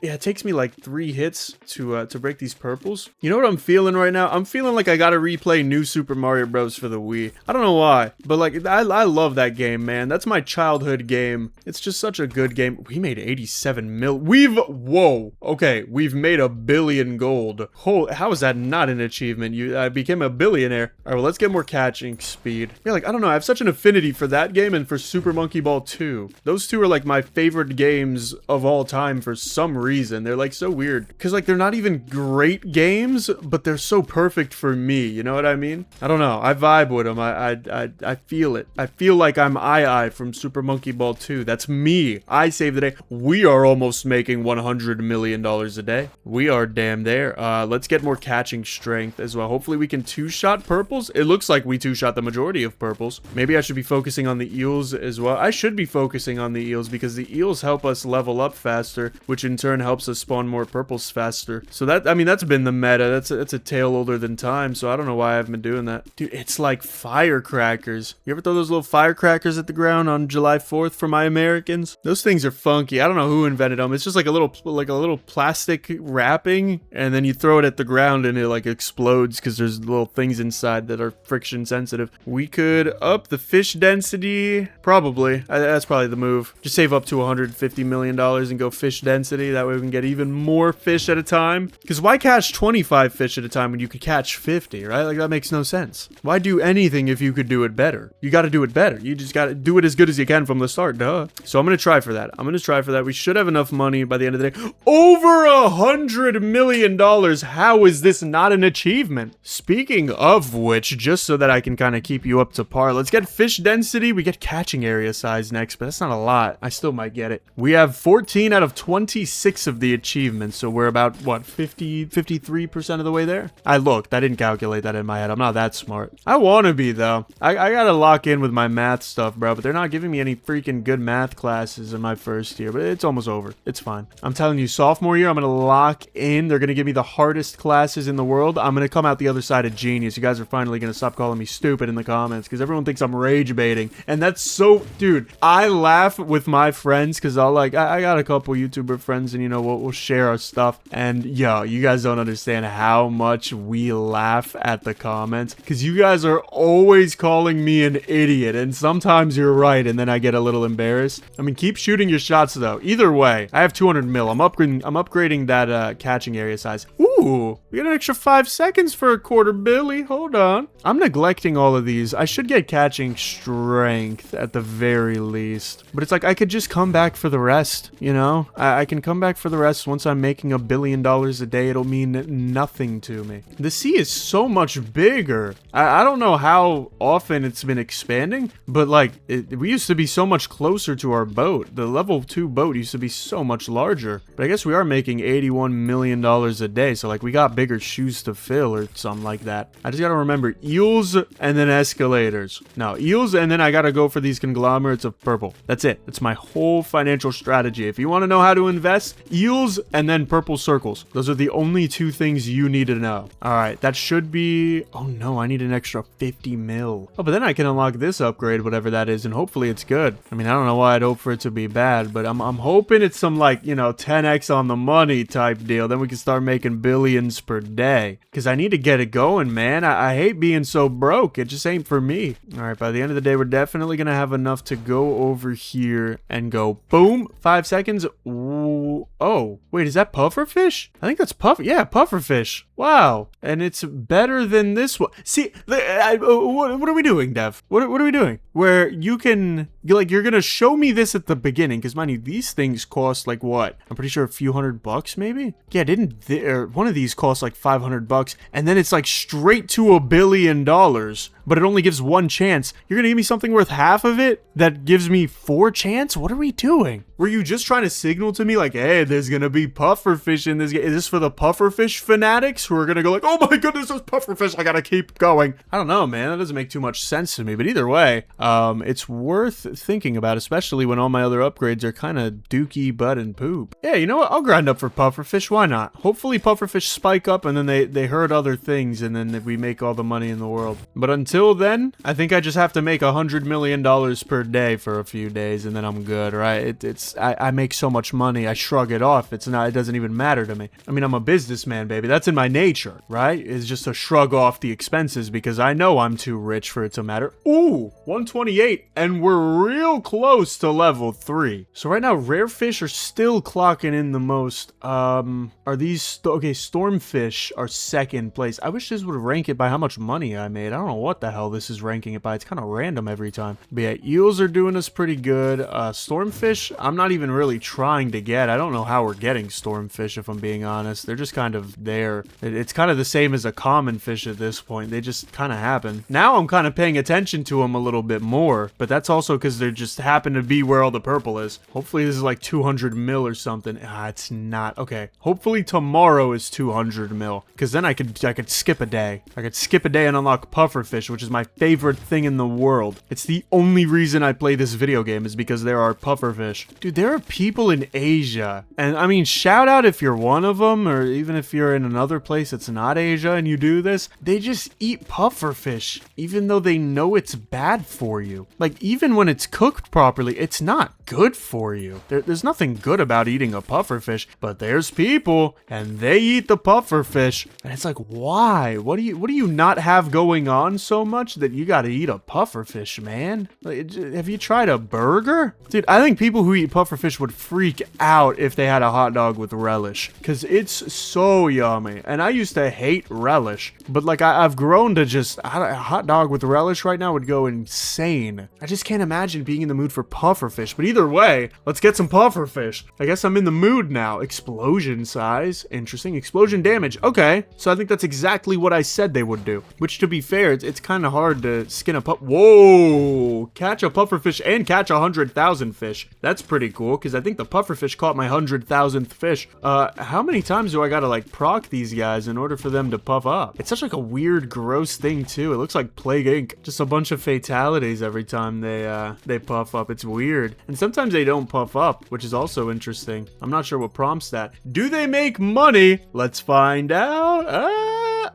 Yeah, it takes me like 3 hits to break these purples. You know what I'm feeling right now? I'm feeling like I gotta replay New Super Mario Bros. For the Wii. I don't know why, but like I love that game, man. That's my childhood game. It's just such a good game. We made 87 mil. Whoa. Okay, we've made $1 billion gold. How is that not an achievement? I became a billionaire. All right, well, let's get more catching speed. Yeah, like, I don't know. I have such an affinity for that game and for Super Monkey Ball 2. Those two are like my favorite games of all time for some reason. They're like so weird because like they're not even great games, but they're so perfect for me. You know what I mean? I don't know. I vibe with them. I feel it. I feel like I'm I from Super Monkey Ball 2. That's me. I save the day. We are almost making $100 million a day. We are damn there. Let's get more catching strength as well. Hopefully we can 2-shot purples. It looks like we 2-shot the majority of purples. Maybe I should be focusing on the eels as well. I should be focusing on the eels because the eels help us level up faster, which in turn helps us spawn more purples faster. So that, I mean, that's been the meta. That's a tale older than time. So I don't know why I haven't been doing that. Dude, it's like firecrackers. You ever throw those little firecrackers at the ground on July 4th for my Americans? Those things are funky. I don't know who invented them. It's just like a little plastic wrapping, and then you throw it at the ground and it like explodes because there's little things inside that are friction sensitive. We could up the fish density. Probably. That's probably the move. Just save up to $150 million and go fish density. That way we can get even more fish at a time. Because why catch 25 fish at a time when you could catch 50, right? Like, that makes no sense. Why do anything if you could do it better? You got to do it better. You just got to do it as good as you can from the start, duh. So I'm going to try for that. We should have enough money by the end of the day. Over $100 million. How is this not an achievement? Speaking of which, just so that I can kind of keep you up to par, let's get fish density. We get catching area size next, but that's not a lot. I still might get it. We have 14 out of 26 of the achievements, so we're about, what, 53% of the way there? I looked. I didn't calculate that in my head. I'm not that smart. I want to be, though. I gotta lock in with my math stuff, bro, but they're not giving me any freaking good math classes in my first year, but it's almost over. It's fine. I'm telling you, sophomore year, I'm gonna lock in. They're gonna give me the hardest classes in the world. I'm gonna come out the other side a genius. You guys are finally gonna stop calling me stupid in the comments because everyone thinks I'm rage baiting, and that's so, dude, I laugh with my friends because I'll like, I got a couple YouTuber friends, and you know, we'll share our stuff, and yo, you guys don't understand how much we laugh at the comments because you guys are always calling me an idiot, and sometimes you're right, and then I get a little embarrassed. I mean, keep shooting your shots though. Either way, I have 200 mil. I'm upgrading that catching area size. Ooh, we got an extra 5 seconds for a quarter billy. Hold on. I'm neglecting all of these. I should get catching strength at the very least. But it's like I could just come back for the rest, you know? I can come back for the rest once I'm making $1 billion a day. It'll mean nothing to me. The sea is so much bigger. I don't know how often it's been expanding, but like we used to be so much closer to our boat. The level 2 boat used to be so much larger. But I guess we are making $81 million a day. So like we got bigger shoes to fill or something like that. I just gotta remember eels and then escalators. No, eels and then I gotta go for these conglomerates of purple. That's it. That's my whole financial strategy. If you want to know how to invest, eels and then purple circles. Those are the only 2 things you need to know. All right, that should be, oh no, I need an extra 50 mil. Oh, but then I can unlock this upgrade, whatever that is, and hopefully it's good. I mean, I don't know why I'd hope for it to be bad, but I'm hoping it's some like, you know, 10x on the money type deal. Then we can start making billions per day. Because I need to get it going, man. I hate being so broke. It just ain't for me. All right, by the end of the day, we're definitely going to have enough to go over here and go boom. 5 seconds. Ooh. Oh, wait, is that pufferfish? I think that's pufferfish. Wow. And it's better than this one. See, what are we doing, Dev? What are we doing? Where you can, you're going to show me this at the beginning. Because, mind you, these things cost like what? I'm pretty sure a few $100 maybe? Yeah, one of these cost like $500. And then it's like straight to $1 billion. But it only gives 1 chance. You're going to give me something worth half of it that gives me 4 chance? What are we doing? Were you just trying to signal to me like, hey, there's going to be pufferfish in this game? Is this for the pufferfish fanatics? who are gonna go like, oh my goodness, those pufferfish, I gotta keep going. I don't know, man. That doesn't make too much sense to me. But either way, it's worth thinking about, especially when all my other upgrades are kind of dookie, butt, and poop. Yeah, you know what? I'll grind up for pufferfish. Why not? Hopefully pufferfish spike up and then they hurt other things and then we make all the money in the world. But until then, I think I just have to make $100 million per day for a few days and then I'm good, right? I make so much money, I shrug it off. It doesn't even matter to me. I mean, I'm a businessman, baby. That's in my nature, right? It's just to shrug off the expenses because I know I'm too rich for it to matter. Ooh, 128, and we're real close to level 3. So right now, rare fish are still clocking in the most. Are these, okay, stormfish are second place. I wish this would rank it by how much money I made. I don't know what the hell this is ranking it by. It's kind of random every time. But yeah, eels are doing us pretty good. Stormfish, I'm not even really trying to get. I don't know how we're getting stormfish, if I'm being honest. They're just kind of there. It's kind of the same as a common fish at this point. They just kind of happen. Now I'm kind of paying attention to them a little bit more, but that's also because they just happen to be where all the purple is. Hopefully this is like 200 mil or something. It's not. Okay. Hopefully tomorrow is 200 mil, because then I could skip a day. I could skip a day and unlock pufferfish, which is my favorite thing in the world. It's the only reason I play this video game is because there are pufferfish. Dude, there are people in Asia, and I mean, shout out if you're one of them, or even if you're in another place that's not Asia and you do this, they just eat pufferfish, even though they know it's bad for you. Like, even when it's cooked properly, it's not good for you. There's nothing good about eating a pufferfish, but there's people, and they eat the pufferfish, and it's like, why? What do you not have going on so much that you gotta eat a pufferfish, man? Like, have you tried a burger? Dude, I think people who eat pufferfish would freak out if they had a hot dog with relish, because it's so yummy, and I used to hate relish, but like I've grown to just, a hot dog with relish right now would go insane. I just can't imagine being in the mood for pufferfish, but either way, let's get some pufferfish. I guess I'm in the mood now. Explosion size, interesting. Explosion damage, okay, so I think that's exactly what I said they would do, which to be fair, it's kind of hard to skin a whoa, catch a pufferfish and catch 100,000 fish. That's pretty cool, because I think the pufferfish caught my 100,000th fish. How many times do I gotta like proc these guys in order for them to puff up? It's such like a weird, gross thing too. It looks like Plague Inc. Just a bunch of fatalities every time they puff up. It's weird. And sometimes they don't puff up, which is also interesting. I'm not sure what prompts that. Do they make money? Let's find out.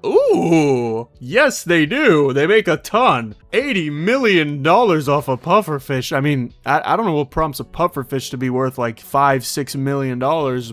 Ooh, yes they do. They make a ton. $80 million off a pufferfish. I mean, I don't know what prompts a pufferfish to be worth like $5-6 million,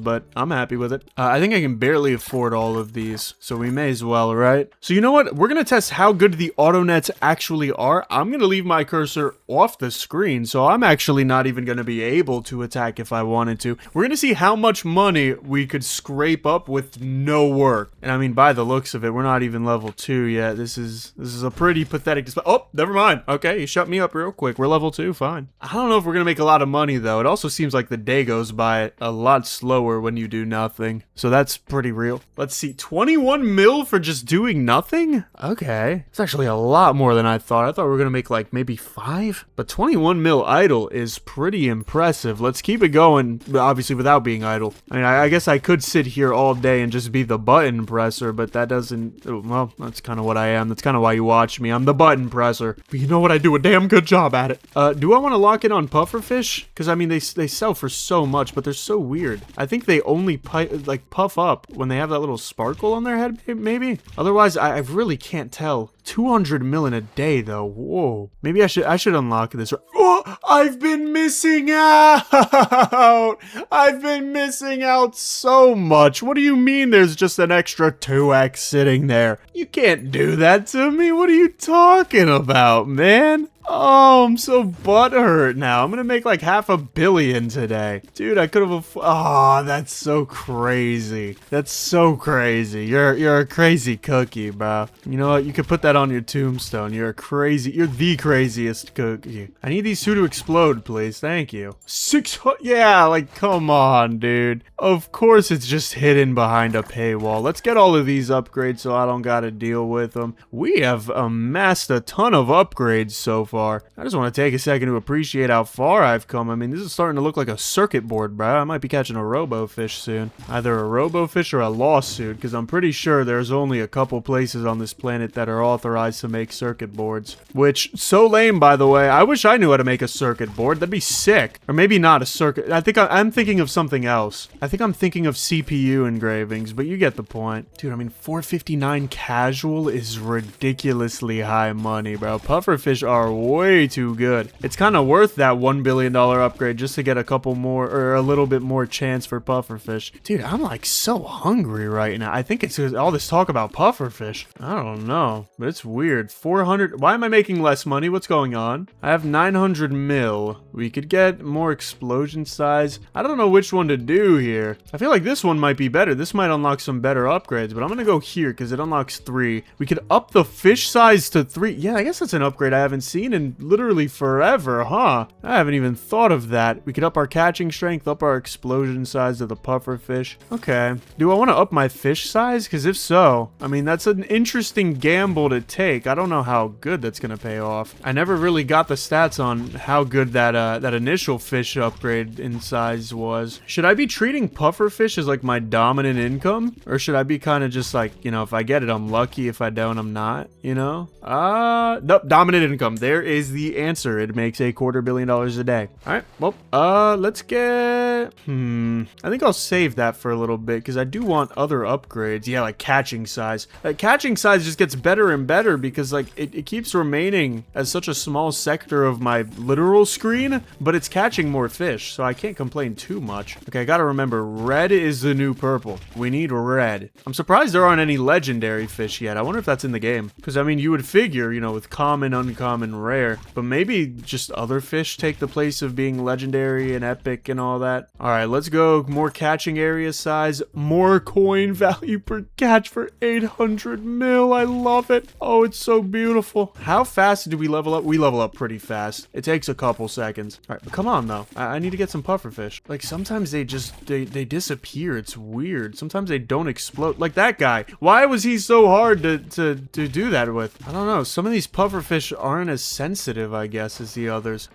but I'm happy with it. I think I can barely afford all of these, so we may as well, right? So you know what? We're gonna test how good the auto nets actually are. I'm gonna leave my cursor off the screen, so I'm actually not even gonna be able to attack if I wanted to. We're gonna see how much money we could scrape up with no work. And I mean, by the looks of it, we're not even level 2 yet. This is a pretty pathetic display. Oh, never mind. Okay, you shut me up real quick. We're level 2, fine. I don't know if we're gonna make a lot of money though. It also seems like the day goes by a lot slower when you do nothing. So that's pretty real. Let's see, 21 mil for just doing nothing? Okay. It's actually a lot more than I thought. I thought we were gonna make like maybe 5, but 21 mil idle is pretty impressive. Let's keep it going, obviously without being idle. I mean, I guess I could sit here all day and just be the button presser, but that doesn't, well, that's kind of what I am. That's kind of why you watch me. I'm the button presser. But you know what? I do a damn good job at it. Do I want to lock in on pufferfish? Because I mean, they sell for so much, but they're so weird. I think they only puff up when they have that little sparkle on their head, maybe. Otherwise, I really can't tell. 200 mil in a day, though. Whoa. Maybe I should unlock this. Oh, I've been missing out. I've been missing out so much. What do you mean there's just an extra 2x sitting there? You can't do that to me. What are you talking about, man? Oh, I'm so butthurt now. I'm gonna make like $500 million today. Dude, I could have... Oh, that's so crazy. That's so crazy. You're a crazy cookie, bro. You know what? You could put that on your tombstone. You're the craziest cookie. I need these two to explode, please. Thank you. 600... Yeah, like, come on, dude. Of course it's just hidden behind a paywall. Let's get all of these upgrades so I don't gotta deal with them. We have amassed a ton of upgrades so far. far. I just want to take a second to appreciate how far I've come. I mean, this is starting to look like a circuit board, bro. I might be catching a robo-fish soon. Either a robo-fish or a lawsuit, because I'm pretty sure there's only a couple places on this planet that are authorized to make circuit boards. Which, so lame, by the way. I wish I knew how to make a circuit board. That'd be sick. Or maybe not a circuit. I think I'm thinking of something else. I think I'm thinking of CPU engravings, but you get the point. Dude, I mean, 459 casual is ridiculously high money, bro. Pufferfish are way too good. It's kind of worth that $1 billion upgrade just to get a couple more, or a little bit more chance for pufferfish. Dude, I'm like so hungry right now. I think it's all this talk about pufferfish. I don't know, but it's weird. 400. Why am I making less money? What's going on? I have 900 mil. We could get more explosion size. I don't know which one to do here. I feel like this one might be better. This might unlock some better upgrades, but I'm gonna go here because it unlocks 3. We could up the fish size to 3. Yeah, I guess that's an upgrade I haven't seen in literally forever, huh? I haven't even thought of that. We could up our catching strength, up our explosion size of the pufferfish. Okay. Do I want to up my fish size? Because if so, I mean, that's an interesting gamble to take. I don't know how good that's gonna pay off. I never really got the stats on how good that initial fish upgrade in size was. Should I be treating pufferfish as like my dominant income? Or should I be kind of just like, you know, if I get it, I'm lucky. If I don't, I'm not, you know? Nope, dominant income. There is the answer. It makes $250 million a day. All right, well, let's get, I think I'll save that for a little bit because I do want other upgrades. Yeah, like catching size. Like catching size just gets better and better because like it keeps remaining as such a small sector of my literal screen, but it's catching more fish, so I can't complain too much. Okay, I gotta remember, red is the new purple. We need red. I'm surprised there aren't any legendary fish yet. I wonder if that's in the game. Because, I mean, you would figure, you know, with common, uncommon, rare. But maybe just other fish take the place of being legendary and epic and all that. Alright, let's go. More catching area size. More coin value per catch for 800 mil. I love it. Oh, it's so beautiful. How fast do we level up? We level up pretty fast. It takes a couple seconds. Alright, come on, though. I need to get some pufferfish. Like, sometimes they just, they disappear. It's weird. Sometimes they don't explode. Like that guy. Why was he so hard to do that with? I don't know. Some of these pufferfish aren't as sensitive, I guess, as the others.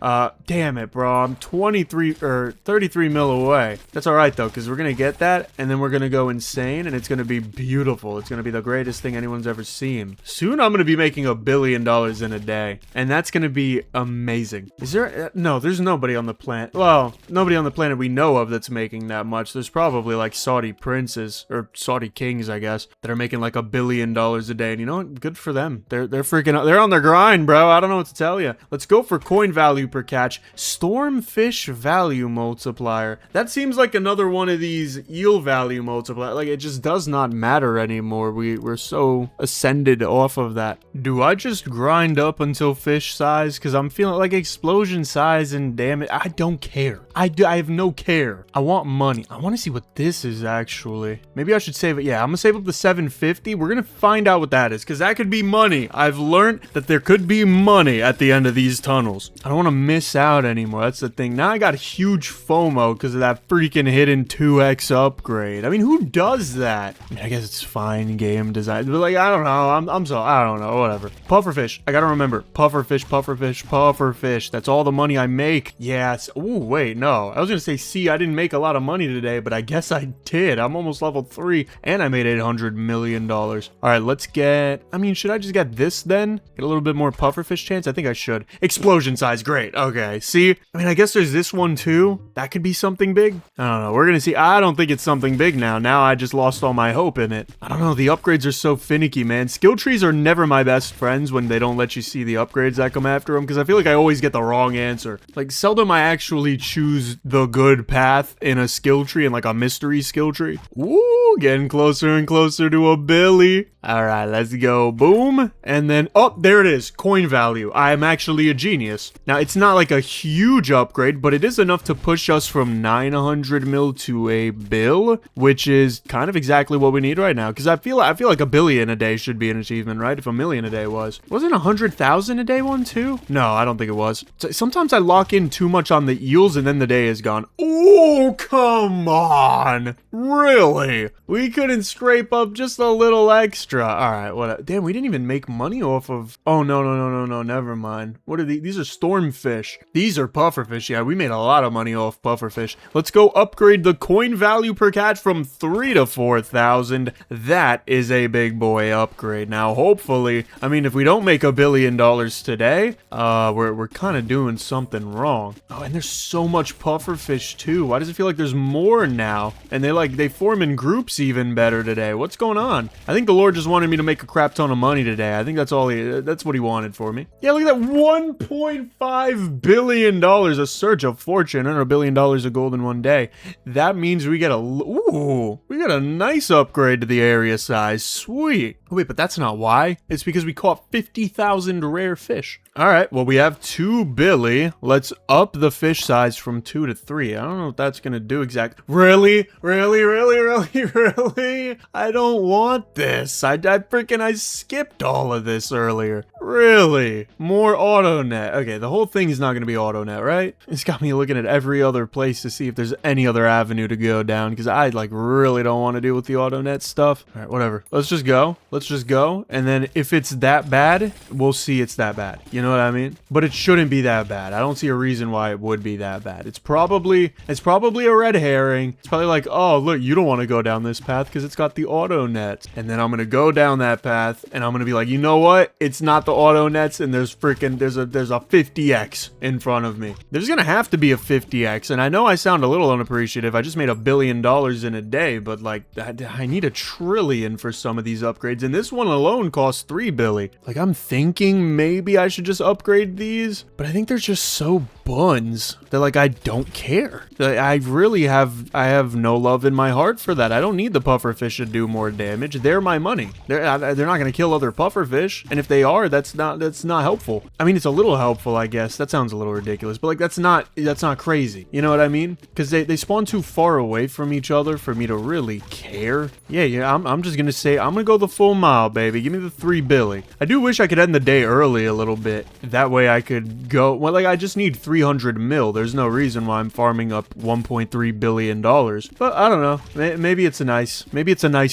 Damn it, bro. I'm 33 mil away. That's alright, though, because we're going to get that, and then we're going to go insane, and it's going to be beautiful. It's going to be the greatest thing anyone's ever seen. Soon, I'm going to be making $1 billion in a day, and that's going to be amazing. Is there... no, there's nobody on the planet. Well, nobody on the planet we know of that's making that much. There's probably, like, Saudi princes, or Saudi kings, I guess, that are making, like, $1 billion a day, and you know what? Good for them. They're freaking out. They're on their grind, bro. I don't know what to tell you. Let's go for coin value per catch. Stormfish value multiplier. That seems like another one of these eel value multiplier. Like, it just does not matter anymore. We're so ascended off of that. Do I just grind up until fish size? Because I'm feeling like explosion size and damn it, I don't care. I have no care. I want money. I want to see what this is actually. Maybe I should save it. Yeah, I'm gonna save up the 750. We're gonna find out what that is because that could be money. I've learned that there could be money at the end of these tunnels. I don't want to miss out anymore. That's the thing. Now I got huge FOMO because of that freaking hidden 2x upgrade. I mean, who does that? I mean, I guess it's fine game design, but like, I don't know. I don't know. Whatever. Pufferfish. I gotta remember. Pufferfish, pufferfish, pufferfish. That's all the money I make. Yes. Ooh, wait, no. I was gonna say, see, I didn't make a lot of money today, but I guess I did. I'm almost level 3, and I made $800 million. All right, let's get... I mean, should I just get this then? Get a little bit more pufferfish chance? I think I should. Explosion size. Great. Okay. See? I mean, I guess there's this one too. That could be something big. I don't know. We're gonna see. I don't think it's something big now. Now I just lost all my hope in it. I don't know. The upgrades are so finicky, man. Skill trees are never my best friends when they don't let you see the upgrades that come after them, because I feel like I always get the wrong answer. Like, seldom I actually choose the good path in a skill tree, in like a mystery skill tree. Woo! Getting closer and closer to a Billy. All right, let's go. Boom. And then, oh, there it is. Coin value. I am actually a genius. Now, it's not like a huge upgrade, but it is enough to push us from 900 mil to a bill, which is kind of exactly what we need right now. Because I feel like $1 billion a day should be an achievement, right? If $1 million a day was. Wasn't 100,000 a day one too? No, I don't think it was. Sometimes I lock in too much on the eels and then the day is gone. Oh, come on. Really? We couldn't scrape up just a little extra. All right, what? Damn, we didn't even make money off of... Oh, no, never mind. What are these? These are stormfish. These are pufferfish. Yeah, we made a lot of money off pufferfish. Let's go upgrade the coin value per catch from 3 to 4,000. That is a big boy upgrade. Now, hopefully, I mean, if we don't make $1 billion today, we're kind of doing something wrong. Oh, and there's so much pufferfish too. Why does it feel like there's more now? And they form in groups even better today. What's going on? I think the Lord just wanted me to make a crap ton of money today. I think that's what he wanted for me. Yeah, look at that, $1.5 billion, a surge of fortune, and $1 billion of gold in one day. That means we get a nice upgrade to the area size. Sweet. Oh, wait, but that's not why. It's because we caught 50,000 rare fish. All right, well, we have 2 Billy. Let's up the fish size from 2 to 3. I don't know what that's gonna do exactly. Really? I don't want this. I skipped all of this earlier. Really? More AutoNet. Okay, the whole thing is not gonna be AutoNet, right? It's got me looking at every other place to see if there's any other avenue to go down, because I really don't want to deal with the AutoNet stuff. All right, whatever. Let's just go, and then if it's that bad, we'll see it's that bad. You know what I mean? But it shouldn't be that bad. I don't see a reason why it would be that bad. It's probably a red herring. It's probably like, oh, look, you don't want to go down this path because it's got the auto nets. And then I'm going to go down that path and I'm going to be like, you know what? It's not the auto nets, and there's a 50x in front of me. There's going to have to be a 50x. And I know I sound a little unappreciative. I just made $1 billion in a day, but like I need $1 trillion for some of these upgrades. And this one alone costs 3 billion. Like, I'm thinking maybe I should just upgrade these, but I think they're just so buns that like I don't care. I have no love in my heart for that. I don't need the pufferfish to do more damage. They're my money. They're not going to kill other pufferfish, and if they are, that's not helpful. I mean, it's a little helpful, I guess. That sounds a little ridiculous, but like that's not crazy. You know what I mean? Because they spawn too far away from each other for me to really care. Yeah. I'm just gonna say I'm gonna go the full mile, baby. Give me the 3 billy. I do wish I could end the day early a little bit. That way I could go. Well, like I just need 300 mil. There's no reason why I'm farming up $1.3 billion. But I don't know. Maybe it's a nice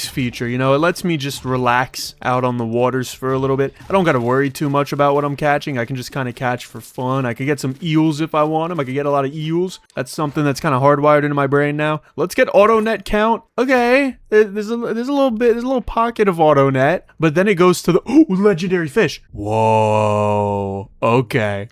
feature. You know, it lets me just relax out on the waters for a little bit. I don't gotta worry too much about what I'm catching. I can just kind of catch for fun. I could get some eels if I want them. I could get a lot of eels. That's something that's kind of hardwired into my brain now. Let's get AutoNet count. Okay, there's a little pocket of AutoNet, but then it goes to the legendary fish. Whoa. Okay.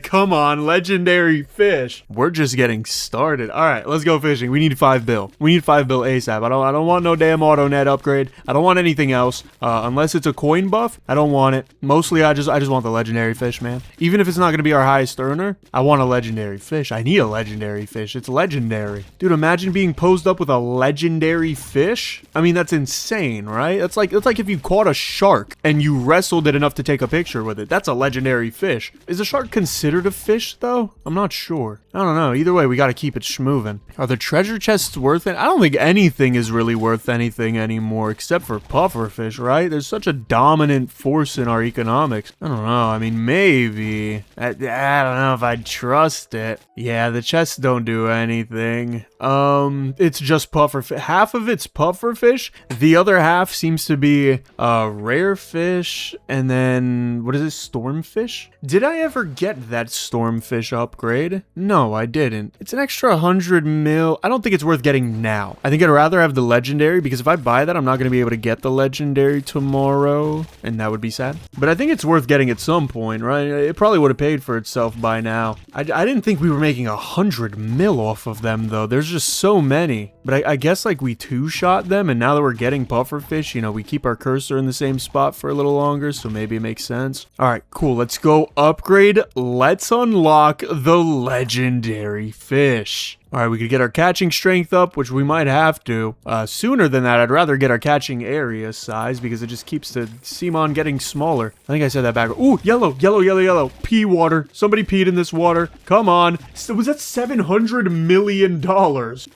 Come on, legendary fish. We're just getting started. All right, let's go fishing. We need 5 bill. We need 5 bill ASAP. I don't want no damn AutoNet upgrade. I don't want anything else. Unless it's a coin buff, I don't want it. Mostly, I just want the legendary fish, man. Even if it's not gonna be our highest earner, I want a legendary fish. I need a legendary fish. It's legendary. Dude, imagine being posed up with a legendary fish. I mean, that's insane, right? It's like if you caught a shark and you wrestled it enough to take a picture with it. That's a legendary fish. Is a shark considered a fish, though? I'm not sure. I don't know. Either way, we gotta keep it schmovin'. Are the treasure chests worth it? I don't think anything is really worth anything anymore, except for pufferfish, right? There's such a dominant force in our economics. I don't know. I mean, maybe. I don't know if I'd trust it. Yeah, the chests don't do anything. It's just pufferfish. Half of it's pufferfish. The other half seems to be rare fish, and then what is it? Stormfish? Did I ever get that stormfish upgrade? No, I didn't. It's an extra 100 mil. I don't think it's worth getting now. I think I'd rather have the legendary, because if I buy that, I'm not going to be able to get the legendary tomorrow, and that would be sad. But I think it's worth getting at some point, right? It probably would have paid for itself by now. I didn't think we were making 100 mil off of them, though. There's just so many. But I guess like we two-shot them, and now that we're getting pufferfish, you know, we keep our cursor in the same spot for a little longer, so maybe it makes sense. All right, cool. Let's go upgrade. Let's unlock the legendary fish. All right, we could get our catching strength up, which we might have to. Sooner than that, I'd rather get our catching area size, because it just keeps the Seamon getting smaller. I think I said that back. Ooh, yellow. Pee water. Somebody peed in this water. Come on. Was that $700 million?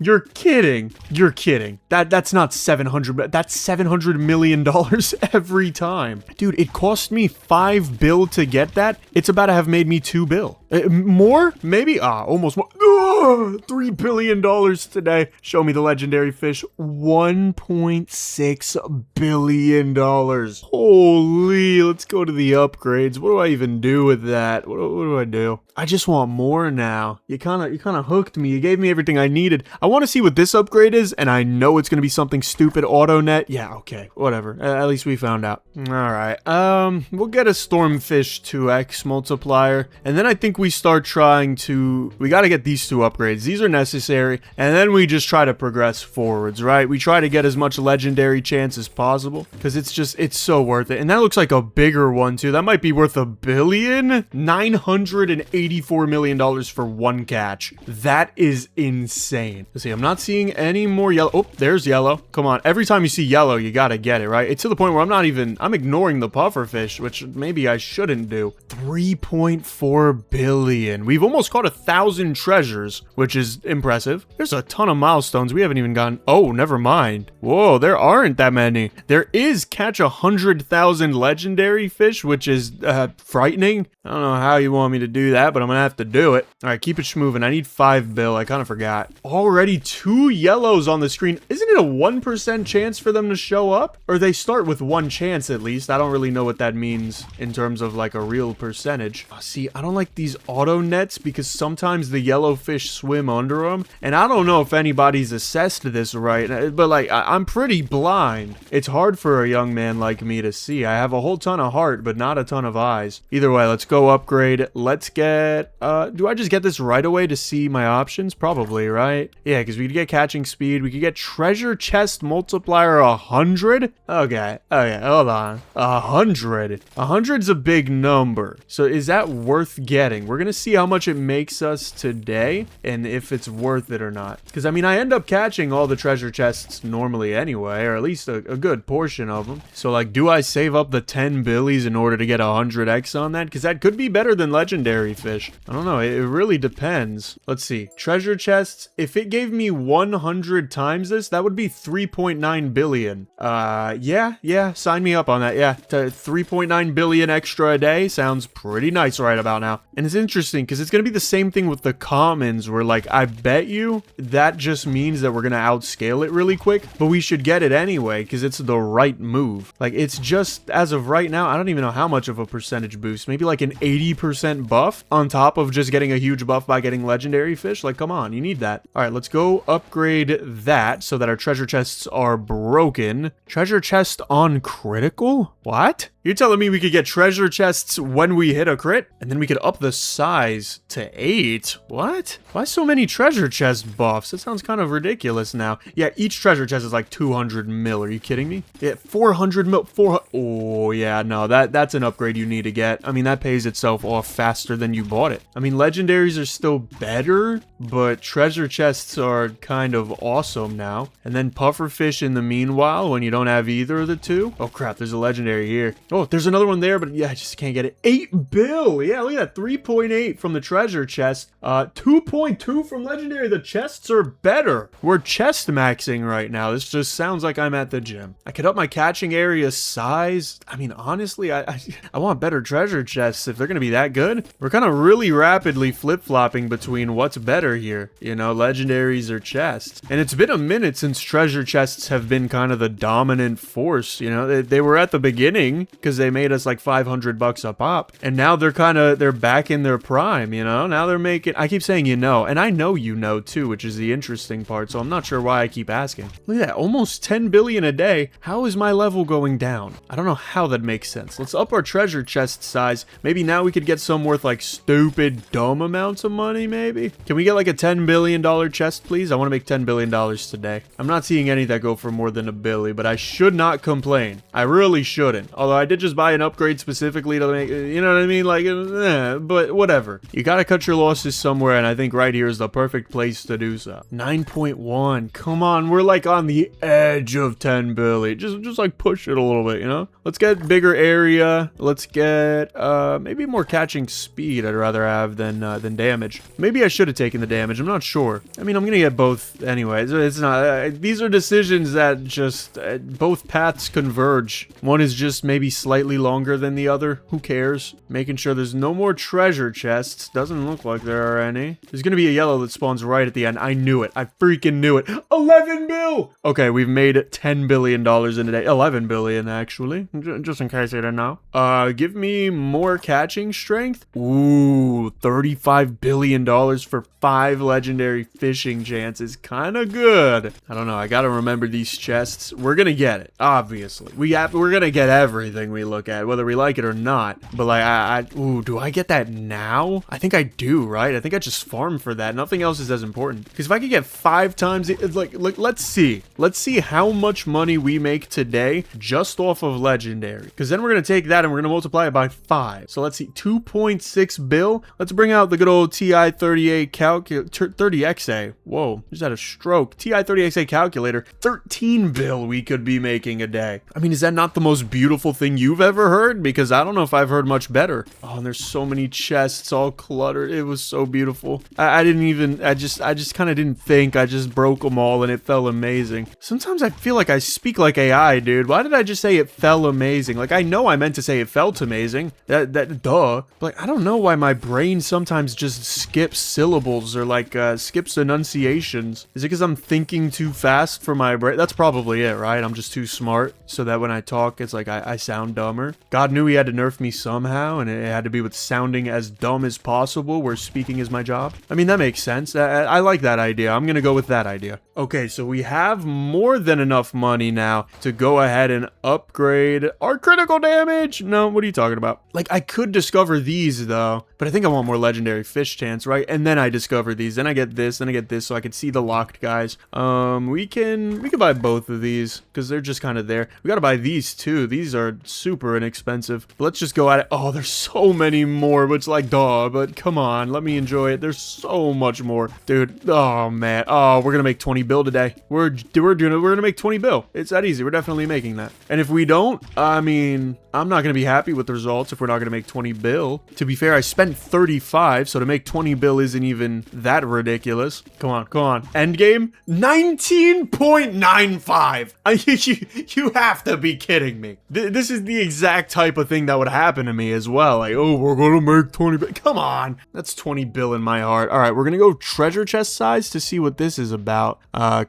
You're kidding. That's not 700. That's $700 million every time. Dude, it cost me 5 bill to get that. It's about to have made me 2 bill. More? Maybe? Almost more. $3 billion today. Show me the legendary fish. $1.6 billion. Holy, let's go to the upgrades. What do I even do with that? What do I do? I just want more now. You kind of hooked me. You gave me everything I needed. I want to see what this upgrade is, and I know it's going to be something stupid. AutoNet. Yeah, okay. Whatever. At least we found out. All right. We'll get a Stormfish 2x multiplier, and then I think we start trying to... We got to get these two upgrades. These are necessary, and then we just try to progress forwards, right? We try to get as much legendary chance as possible, because it's so worth it. And that looks like a bigger one, too. That might be worth $1 billion. $984 million for one catch. That is insane. Let's see, I'm not seeing any more yellow. Oh, there's yellow. Come on. Every time you see yellow, you gotta get it, right? It's to the point where I'm ignoring the pufferfish, which maybe I shouldn't do. 3.4 billion. We've almost caught 1,000 treasures, which is impressive. There's a ton of milestones we haven't even gotten. Oh, never mind. Whoa, there aren't that many. There is catch 100,000 legendary fish, which is frightening. I don't know how you want me to do that, but I'm gonna have to do it. All right, keep it schmoving. I need 5 bill. I kind of forgot. Already 2 yellows on the screen. Isn't it a 1% chance for them to show up? Or they start with 1 chance at least. I don't really know what that means in terms of like a real percentage. See, I don't like these auto nets because sometimes the yellow fish swim under them. And I don't know if anybody's assessed this right, but like I'm pretty blind. It's hard for a young man like me to see. I have a whole ton of heart, but not a ton of eyes. Either way, let's go upgrade. Let's get, do I just get this right away to see my options? Probably, right? Yeah, because we could get catching speed. We could get treasure chest multiplier 100. Okay, hold on. 100. 100's a big number. So is that worth getting? We're gonna see how much it makes us today and if it's worth it or not. Because I mean, I end up catching all the treasure chests normally anyway, or at least a good portion of them. So like, do I save up the 10 billies in order to get 100x on that? Because that could be better than legendary fish. I don't know. It really depends. Let's see. Treasure chests. If it gave me 100 times this, that would be 3.9 billion. Yeah. Sign me up on that. Yeah. 3.9 billion extra a day sounds pretty nice right about now. And it's interesting because it's going to be the same thing with the commons where like, I bet you that just means that we're going to outscale it really quick, but we should get it anyway because it's the right move. Like it's just as of right now, I don't even know how much of a percentage boost, maybe like an 80% buff on top of just getting a huge buff by getting legendary fish. Like, come on, you need that. All right, let's go upgrade that so that our treasure chests are broken. Treasure chest on critical? What? You're telling me we could get treasure chests when we hit a crit? And then we could up the size to 8? What? Why so many treasure chest buffs? That sounds kind of ridiculous now. Yeah, each treasure chest is like 200 mil. Are you kidding me? Yeah, 400 mil. 400. Oh, yeah, no, that's an upgrade you need to get. I mean, that pays itself off faster than you bought it. I mean, legendaries are still better, but treasure chests are kind of awesome now. And then pufferfish in the meanwhile when you don't have either of the two. Oh, crap, there's a legendary here. Oh, there's another one there, but yeah, I just can't get it. 8 bill. Yeah, look at that. 3.8 from the treasure chest. 2.2 from legendary. The chests are better. We're chest maxing right now. This just sounds like I'm at the gym. I could up my catching area size. I mean, honestly, I want better treasure chests if they're going to be that good. We're kind of really rapidly flip-flopping between what's better here. You know, legendaries or chests. And it's been a minute since treasure chests have been kind of the dominant force. You know, they were at the beginning because they made us like 500 bucks a pop, and now they're back in their prime. You know, now they're making, I keep saying, you know, and I know you know too, which is the interesting part, so I'm not sure why I keep asking. Look at that, almost 10 billion a day. How is my level going down? I don't know how that makes sense. Let's up our treasure chest size. Maybe now we could get some worth like stupid dumb amounts of money. Maybe can we get like a $10 billion chest, please? I want to make $10 billion today. I'm not seeing any that go for more than $1 billion, but I should not complain. I really shouldn't. Although I did just buy an upgrade specifically to make, you know what I mean? Like, but whatever. You gotta cut your losses somewhere, and I think right here is the perfect place to do so. 9.1. Come on, we're like on the edge of 10 billion. Just like push it a little bit, you know? Let's get bigger area. Let's get maybe more catching speed. I'd rather have than damage. Maybe I should have taken the damage. I'm not sure. I mean, I'm gonna get both anyway. It's not. These are decisions that just both paths converge. One is just maybe slightly longer than the other. Who cares? Making sure there's no more treasure chests. Doesn't look like there are any. There's gonna be a yellow that spawns right at the end. I knew it. I freaking knew it. 11 bill! Okay, we've made $10 billion in a day. 11 billion, actually. Just in case you didn't know. Give me more catching strength. Ooh, $35 billion for 5 legendary fishing chances. Kinda good. I don't know. I gotta remember these chests. We're gonna get it, obviously. We're gonna get everything we look at, whether we like it or not. But like, ooh, do I get that now? I think I do, right? I think I just farm for that. Nothing else is as important. Because if I could get 5 times, it's like, let's see. Let's see how much money we make today just off of legendary. Because then we're gonna take that and we're gonna multiply it by 5. So let's see, 2.6 bill. Let's bring out the good old TI-38 30XA. Whoa, just had a stroke. TI-30XA calculator. 13 bill we could be making a day. I mean, is that not the most beautiful thing you've ever heard? Because I don't know if I've heard much better. Oh, and there's so many chests all cluttered. It was so beautiful. I just kind of didn't think. I just broke them all and it felt amazing. Sometimes I feel like I speak like AI, dude. Why did I just say it felt amazing? Like, I know I meant to say it felt amazing. Duh. But like, I don't know why my brain sometimes just skips syllables or like skips enunciations. Is it because I'm thinking too fast for my brain? That's probably it, right? I'm just too smart so that when I talk, it's like I sound dumber. God knew he had to nerf me somehow, and it had to be with sounding as dumb as possible, where speaking is my job. I mean, that makes sense. I like that idea. I'm gonna go with that idea. Okay, so we have more than enough money now to go ahead and upgrade our critical damage. No, what are you talking about? Like, I could discover these though, but I think I want more legendary fish chance, right? And then I discover these, then I get this, then I get this, so I can see the locked guys. We can buy both of these because they're just kind of there. We gotta buy these too. These are super inexpensive. But let's just go at it. Oh, there's so many more, but it's like, duh, but come on, let me enjoy it. There's so much more, dude. Oh man. Oh, we're gonna make 20 bill today. We're gonna make 20 bill. It's that easy. We're definitely making that. And if we don't, I mean, I'm not gonna be happy with the results if we're not gonna make 20 bill. To be fair, I spent 35, so to make 20 bill isn't even that ridiculous. Come on. End game 19.95. You have to be kidding me. This is the exact type of thing that would happen to me as well. Like, oh, we're gonna make 20 bill. Come on, that's 20 bill in my heart. All right, we're gonna go treasure chest size to see what this is about.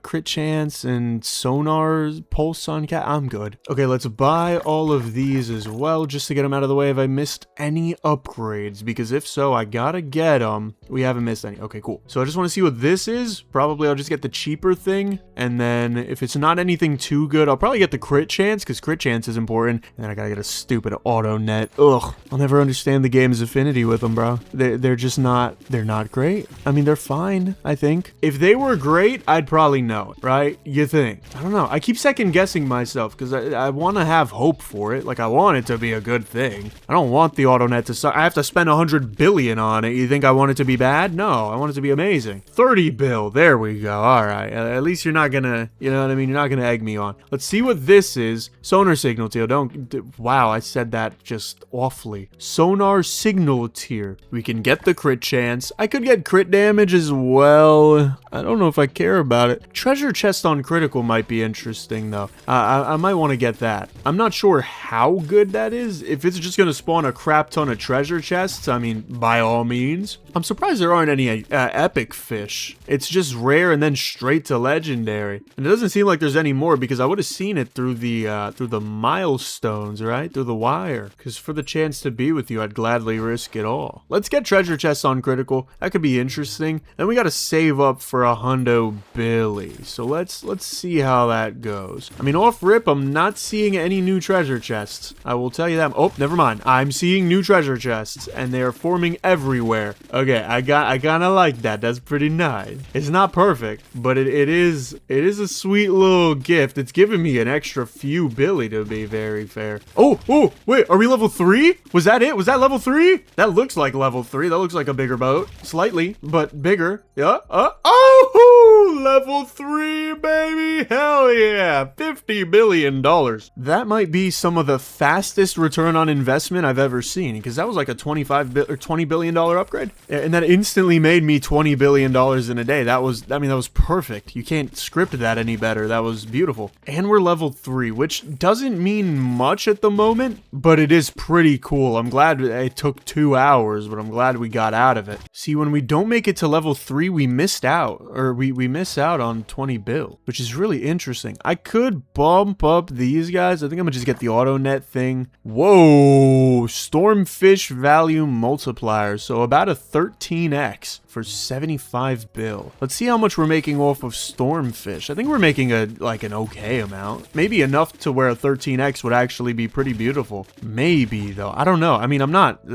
Crit chance and sonar pulse on cat. I'm good. Okay, let's buy all of these as well, just to get them out of the way. Have I missed any upgrades? Because if so, I gotta get them. We haven't missed any. Okay, cool. So I just want to see what this is. Probably I'll just get the cheaper thing, and then if it's not anything too good, I'll probably get the crit chance, because crit chance is important. And then I gotta get a stupid auto net. Ugh, I'll never understand the game's affinity with them, bro. They're just not, they're not great. I mean, they're fine, I think. If they were great, I'd probably know it, right? You think? I don't know. I keep second guessing myself because I want to have hope for it. Like, I want it to be a good thing. I don't want the auto net to suck. I have to spend 100 billion on it. You think I want it to be bad? No, I want it to be amazing. 30 bill. There we go. All right. At least you're not gonna, you know what I mean? You're not gonna egg me on. Let's see what this is. Sonar signal tier. Wow, I said that just awfully. Sonar signal tier. We can get the crit chance. I could get crit damage as well. I don't know if I care about it. Treasure chest on critical might be interesting though. I might want to get that. I'm not sure how good that is. If it's just gonna spawn a crap ton of treasure chests, I mean, by all means. I'm surprised there aren't any epic fish. It's just rare and then straight to legendary. And it doesn't seem like there's any more because I would have seen it through the milestones, right? Through the wire. Because for the chance to be with you, I'd gladly risk it all. Let's get treasure chests on critical. That could be interesting. Then we got to save up for a hundo billy. So let's see how that goes. I mean, off rip, I'm not seeing any new treasure chests. I will tell you that. Oh, never mind. I'm seeing new treasure chests and they are forming everywhere. Okay, I kind of like that. That's pretty nice. It's not perfect, but it is a sweet little gift. It's giving me an extra few billy, to be very fair. Oh, wait, are we level 3? Was that it? Was that level 3? That looks like level 3. That looks like a bigger boat. Slightly, but bigger. Yeah. Oh! Woo! Level 3, baby! Hell yeah! $50 billion. That might be some of the fastest return on investment I've ever seen, because that was like a $20 billion upgrade. And that instantly made me $20 billion in a day. That was perfect. You can't script that any better. That was beautiful. And we're level 3, which doesn't mean much at the moment, but it is pretty cool. I'm glad it took 2 hours, but I'm glad we got out of it. See, when we don't make it to level 3, we missed out, or we miss out on 20 bill, which is really interesting. I could bump up these guys. I think I'm gonna just get the auto net thing. Whoa, stormfish value multiplier. So about a 13x for 75 bill. Let's see how much we're making off of stormfish. I think we're making an okay amount. Maybe enough to where a 13x would actually be pretty beautiful. Maybe though. I don't know. I mean, I'm not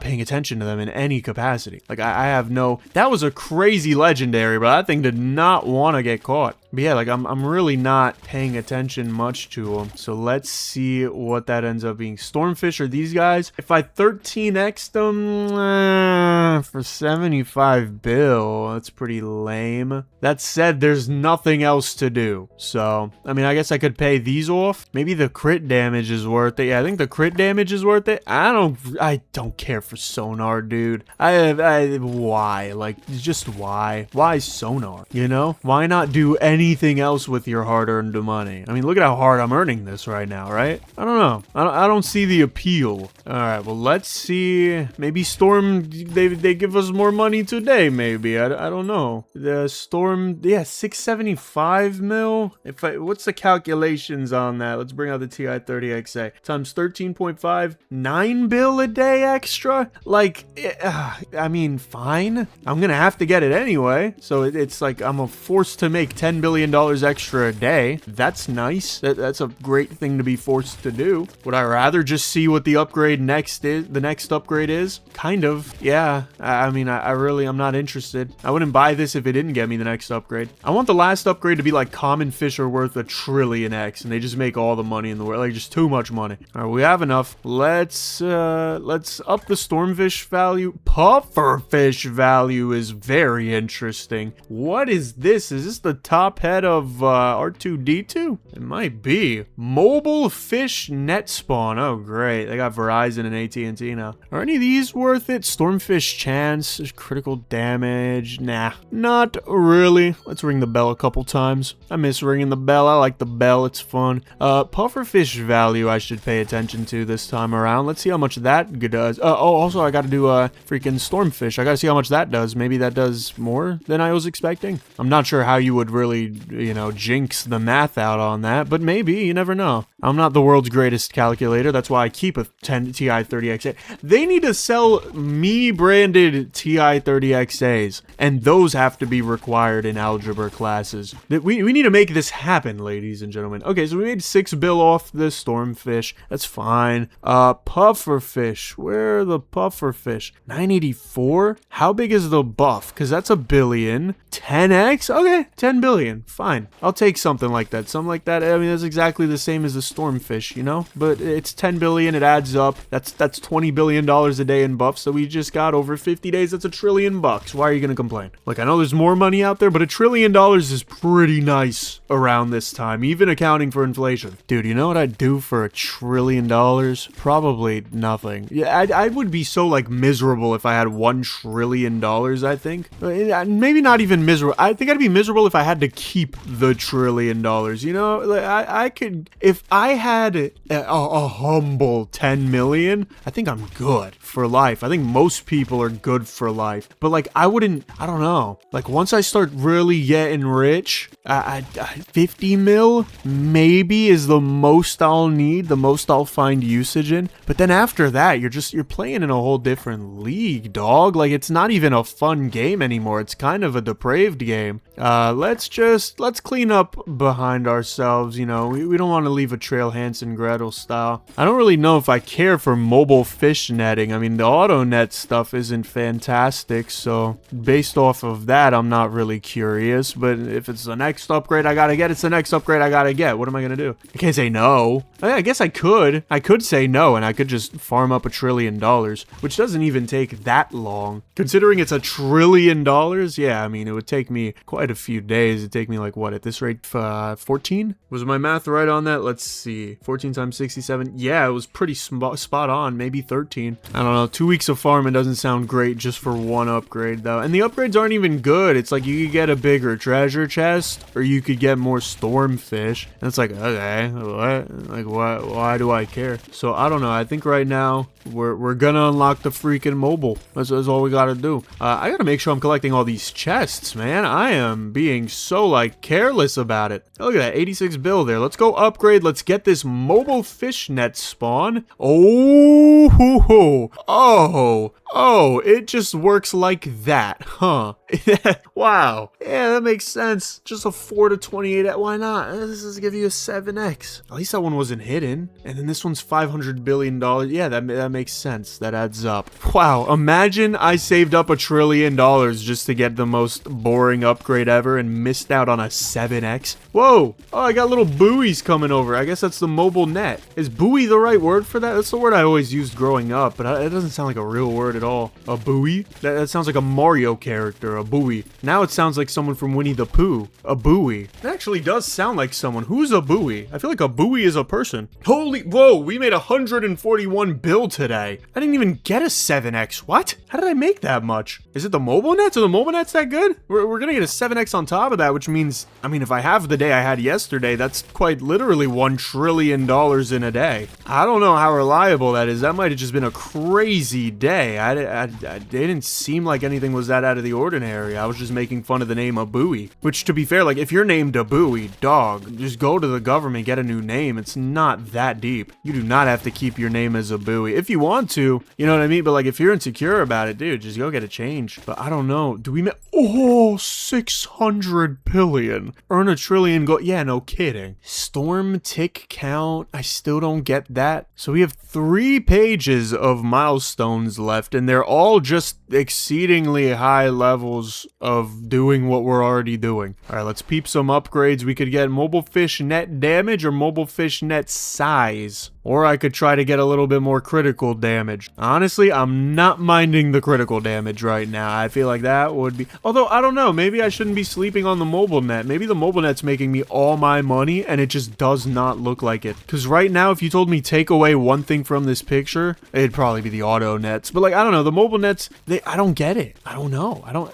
paying attention to them in any capacity. Like I have no, that was a crazy legendary, but that thing did not want to get caught. But yeah, like I'm really not paying attention much to them. So let's see what that ends up being. Stormfish are these guys. If I 13x them for 75 bill, that's pretty lame. That said, there's nothing else to do. So, I mean, I guess I could pay these off. Maybe the crit damage is worth it. Yeah, I think the crit damage is worth it. I don't care for sonar, dude. Why? Like, just why? Why sonar? You know? Why not do anything else with your hard-earned money? I mean, look at how hard I'm earning this right now, right? I don't know. I don't see the appeal. All right, well, let's see. Maybe Storm, they give us more money today, maybe. I don't know. The Storm, yeah, 675 mil. What's the calculations on that? Let's bring out the TI-30XA. Times 13.5, 9 bill a day extra? Like, I mean, fine. I'm gonna have to get it anyway. So it's like I'm forced to make $10 billion extra a day. That's nice. That's a great thing to be forced to do. Would I rather just see what the upgrade next is? The next upgrade is? Kind of. Yeah. I mean, I'm not interested. I wouldn't buy this if it didn't get me the next upgrade. I want the last upgrade to be like common fish are worth 1 trillion X, and they just make all the money in the world. Like, just too much money. All right, we have enough. Let's up the stormfish value. Pufferfish value is very interesting. What is this? Is this the top head of R2-D2? It might be. Mobile fish net spawn. Oh, great. They got Verizon and AT&T now. Are any of these worth it? Stormfish chance, critical damage. Nah, not really. Let's ring the bell a couple times. I miss ringing the bell. I like the bell. It's fun. Pufferfish value I should pay attention to this time around. Let's see how much that does. Also, I gotta do freaking stormfish. I gotta see how much that does. Maybe that does more than I was expecting. I'm not sure how you would really, jinx the math out on that, but maybe. You never know. I'm not the world's greatest calculator. That's why I keep a TI-30XA. They need to sell me-branded TI-30XAs, and those have to be required in algebra classes. We need to make this happen, ladies and gentlemen. Okay, so we made 6 bill off the stormfish. That's fine. Pufferfish. Where are the pufferfish? 984? How big is the buff? Because that's $1 billion. 10x? Okay, 10 billion. Fine. I'll take something like that. Something like that. I mean, that's exactly the same as the stormfish, But it's 10 billion. It adds up. That's $20 billion a day in buffs. So we just got over 50 days. That's $1 trillion. Why are you going to complain? Like, I know there's more money out there, but $1 trillion is pretty nice around this time, even accounting for inflation. Dude, you know what I'd do for $1 trillion? Probably nothing. Yeah, I would be so, miserable if I had $1 trillion, I think. Maybe not even miserable. I think I'd be miserable if I had to keep the $1 trillion, I could, if I had a humble 10 million, I think I'm good for life. I think most people are good for life. But I don't know. Once I start really getting rich, 50 mil maybe is the most I'll need, the most I'll find usage in. But then after that, you're playing in a whole different league, dog. It's not even a fun game anymore. It's kind of a depraved game. Let's clean up behind ourselves. We don't want to leave $1 Trail Hansen Gretel style. I don't really know if I care for mobile fish netting. I mean, the auto net stuff isn't fantastic, so based off of that, I'm not really curious. But if it's the next upgrade I gotta get, it's the next upgrade I gotta get. What am I gonna do? I can't say no. I guess I could. I could say no, and I could just farm up $1 trillion, which doesn't even take that long. Considering it's $1 trillion, yeah, I mean, it would take me quite a few days. It'd take me like, what, at this rate, 14? Was my math right on that? Let's see. 14 times 67. Yeah, it was pretty spot on. Maybe 13. I don't know. 2 weeks of farming doesn't sound great just for one upgrade, though. And the upgrades aren't even good. It's like you could get a bigger treasure chest, or you could get more stormfish. And it's like, okay, what? Like, why do I care? So, I don't know. I think right now, we're gonna unlock the freaking mobile. That's all we gotta do. I gotta make sure I'm collecting all these chests, man. I am being so, like, careless about it. Look at that, 86 bill there. Let's go upgrade. Let's get this mobile fish net spawn. Oh, it just works like that, huh? Wow. Yeah, that makes sense. Just a 4 to 28. Why not? This is give you a 7x. At least that one wasn't hidden. And then this one's $500 billion. Yeah, that makes sense. That adds up. Wow. Imagine I saved up $1 trillion just to get the most boring upgrade ever and missed out on a 7x. Whoa. Oh, I got little buoys coming over. I guess that's the mobile net. Is buoy the right word for that? That's the word I always used growing up, but it doesn't sound like a real word at all. A buoy? That sounds like a Mario character, a buoy. Now it sounds like someone from Winnie the Pooh. A buoy. It actually does sound like someone. Who's a buoy? I feel like a buoy is a person. Whoa, we made 141 bill today. I didn't even get a 7x. What? How did I make that much? Is it the mobile nets? Are the mobile nets that good? We're gonna get a 7x on top of that, which means, I mean, if I have the day I had yesterday, that's quite literally $1 trillion in a day. I don't know how reliable that is. That might have just been a crazy day. It didn't seem like anything was that out of the ordinary. I was just making fun of the name a buoy. Which, to be fair, like, if you're named a buoy, dog, just go to the government, get a new name. It's not that deep. You do not have to keep your name as a buoy. If you want to, you know what I mean? But, like, if you're insecure about it, dude, just go get a change. But I don't know. Do we make... Oh, 600 billion. Earn $1 trillion gold. Yeah, no kidding. Storm tick count. I still don't get that. So we have 3 pages of milestones left, and they're all just exceedingly high levels of doing what we're already doing. All right, let's peep some upgrades. We could get mobile fish net damage or mobile fish net size. Or I could try to get a little bit more critical damage. Honestly, I'm not minding the critical damage right now. I feel like that would be... Although, I don't know. Maybe I shouldn't be sleeping on the mobile net. Maybe the mobile net's making me all my money, and it just does not look like it. Because right now, if you told me take away one thing from this picture, it'd probably be the auto nets. But, like, I don't know. The mobile nets, I don't get it. I don't know. I'm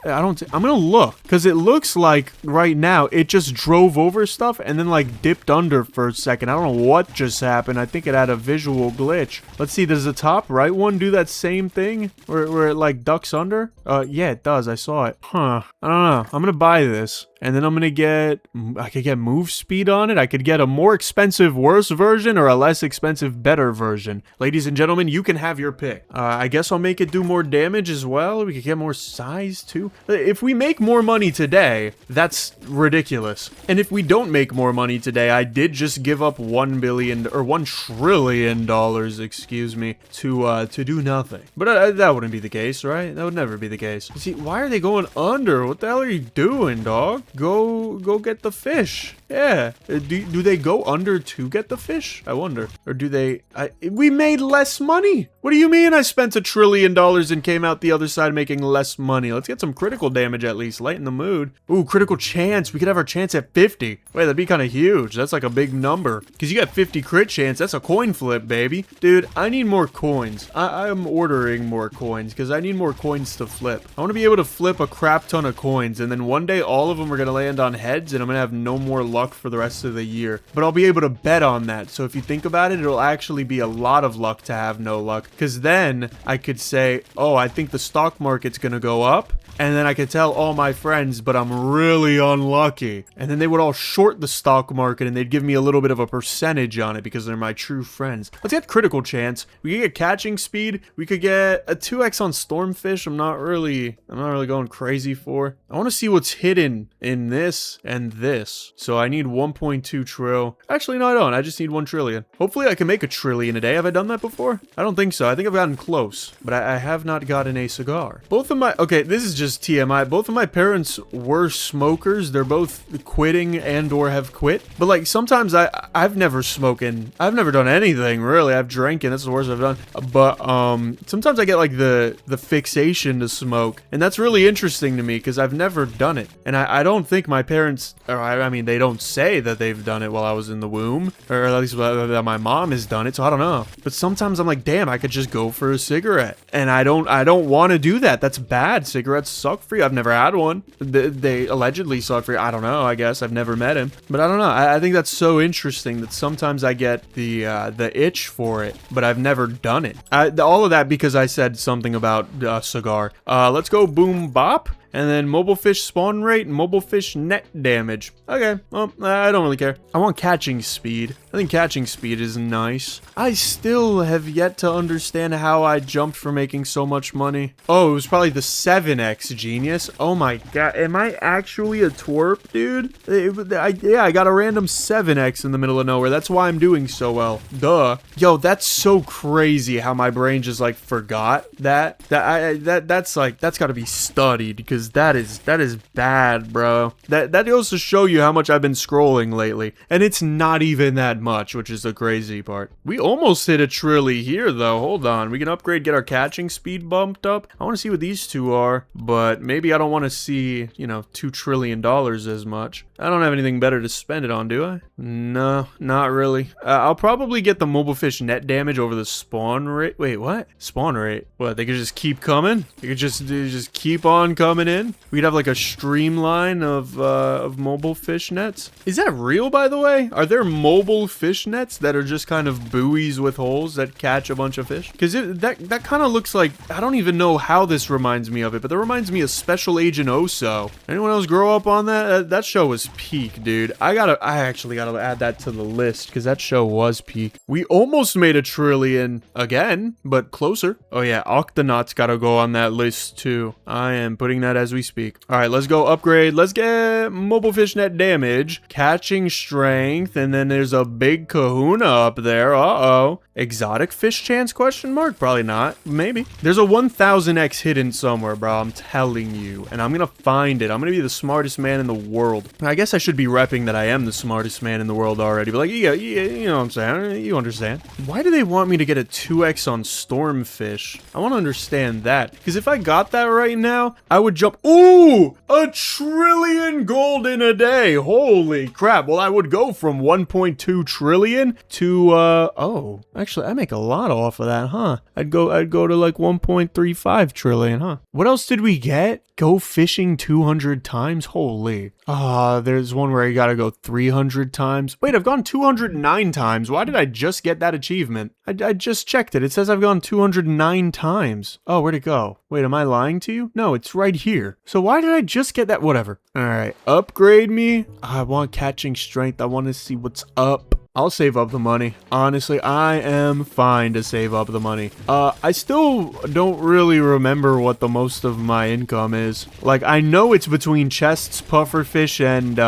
gonna look. Because it looks like, right now, it just drove over stuff and then, like, dipped under for a second. I don't know what just happened. I think it had a visual glitch. Let's see, does the top right one do that same thing where it like ducks under? Yeah, it does. I saw it. Huh. I don't know. I'm gonna buy this. And then I'm gonna get, I could get move speed on it. I could get a more expensive, worse version or a less expensive, better version. Ladies and gentlemen, you can have your pick. I guess I'll make it do more damage as well. We could get more size too. If we make more money today, that's ridiculous. And if we don't make more money today, I did just give up $1 billion or $1 trillion, excuse me, to do nothing. But that wouldn't be the case, right? That would never be the case. See, why are they going under? What the hell are you doing, dog? Go get the fish. Yeah. Do they go under to get the fish? I wonder. Or do they... we made less money. What do you mean I spent $1 trillion and came out the other side making less money? Let's get some critical damage at least. Lighten the mood. Ooh, critical chance. We could have our chance at 50. Wait, that'd be kind of huge. That's like a big number. Because you got 50 crit chance. That's a coin flip, baby. Dude, I need more coins. I'm ordering more coins because I need more coins to flip. I want to be able to flip a crap ton of coins, and then one day all of them are going to land on heads, and I'm going to have no more luck for the rest of the year. But I'll be able to bet on that. So if you think about it, it'll actually be a lot of luck to have no luck. because then I could say, oh, I think the stock market's gonna go up. And then I could tell all my friends, but I'm really unlucky. And then they would all short the stock market and they'd give me a little bit of a percentage on it because they're my true friends. Let's get critical chance. We could get catching speed. We could get a 2x on stormfish. I'm not really going crazy for. I want to see what's hidden in this and this. So I need 1.2 trill. Actually, no, I don't. I just need 1 trillion. Hopefully I can make a trillion a day. Have I done that before? I don't think so. I think I've gotten close, but I have not gotten a cigar. Both of my, okay, this is just TMI. Both of my parents were smokers. They're both quitting and or have quit. But like sometimes I've never smoking. I've never done anything really. I've drank and that's the worst I've done. But sometimes I get like the fixation to smoke. And that's really interesting to me because I've never done it. And I don't think my parents, or I mean they don't say that they've done it while I was in the womb. Or at least that my mom has done it. So I don't know. But sometimes I'm like, damn, I could just go for a cigarette. And I don't want to do that. That's bad. Cigarettes suck for you. I've never had one. They allegedly suck for you. I don't know. I guess I've never met him, but I don't know. I think that's so interesting that sometimes I get the itch for it, but I've never done it. All of that because I said something about cigar. Let's go boom bop. And then mobile fish spawn rate and mobile fish net damage. Okay, well, I don't really care. I want catching speed. I think catching speed is nice. I still have yet to understand how I jumped for making so much money. Oh, it was probably the 7x genius. Oh my god, am I actually a twerp, dude? Yeah, I got a random 7x in the middle of nowhere. That's why I'm doing so well. Duh. Yo, that's so crazy how my brain just like forgot that. That's got to be studied because that is bad, bro. That goes to show you how much I've been scrolling lately. And it's not even that much, which is the crazy part. We almost hit a trilly here, though. Hold on. We can upgrade, get our catching speed bumped up. I want to see what these two are, but maybe I don't want to see, you know, $2 trillion as much. I don't have anything better to spend it on, do I? No, not really. I'll probably get the mobile fish net damage over the spawn rate. Wait, what? Spawn rate? What, they could just keep coming? They could just keep on coming in? We'd have like a streamline of mobile fish nets. Is that real, by the way? Are there mobile fish nets that are just kind of buoys with holes that catch a bunch of fish? Because that kind of looks like, I don't even know how this reminds me of it, but that reminds me of Special Agent Oso. Anyone else grow up on that? That show was peak, dude. I actually gotta add that to the list because that show was peak. We almost made a trillion again, but closer. Oh yeah, Octonauts gotta go on that list too. I am putting that as we speak. All right, let's go upgrade. Let's get mobile fish net damage, catching strength, and then there's a big kahuna up there. Uh-oh. Exotic fish chance question mark? Probably not. Maybe. There's a 1000x hidden somewhere, bro. I'm telling you. And I'm gonna find it. I'm gonna be the smartest man in the world. I guess I should be repping that I am the smartest man in the world already. But like, yeah, you know what I'm saying? You understand. Why do they want me to get a 2x on stormfish? I want to understand that. Because if I got that right now, I would jump. Ooh! A trillion gold in a day. Holy crap. Well, I would go from 1.2 trillion to, oh. Actually, I make a lot off of that, huh? I'd go to like 1.35 trillion, huh? What else did we get? Go fishing 200 times? Holy. There's one where you gotta go 300 times. Wait, I've gone 209 times. Why did I just get that achievement? I just checked it. It says I've gone 209 times. Oh, where'd it go? Wait, am I lying to you? No, it's right here. So why did I just get that? Whatever. All right, upgrade me. I want catching strength. I want to see what's up. I'll save up the money. Honestly, I am fine to save up the money. I still don't really remember what the most of my income is. Like, I know it's between chests, pufferfish, and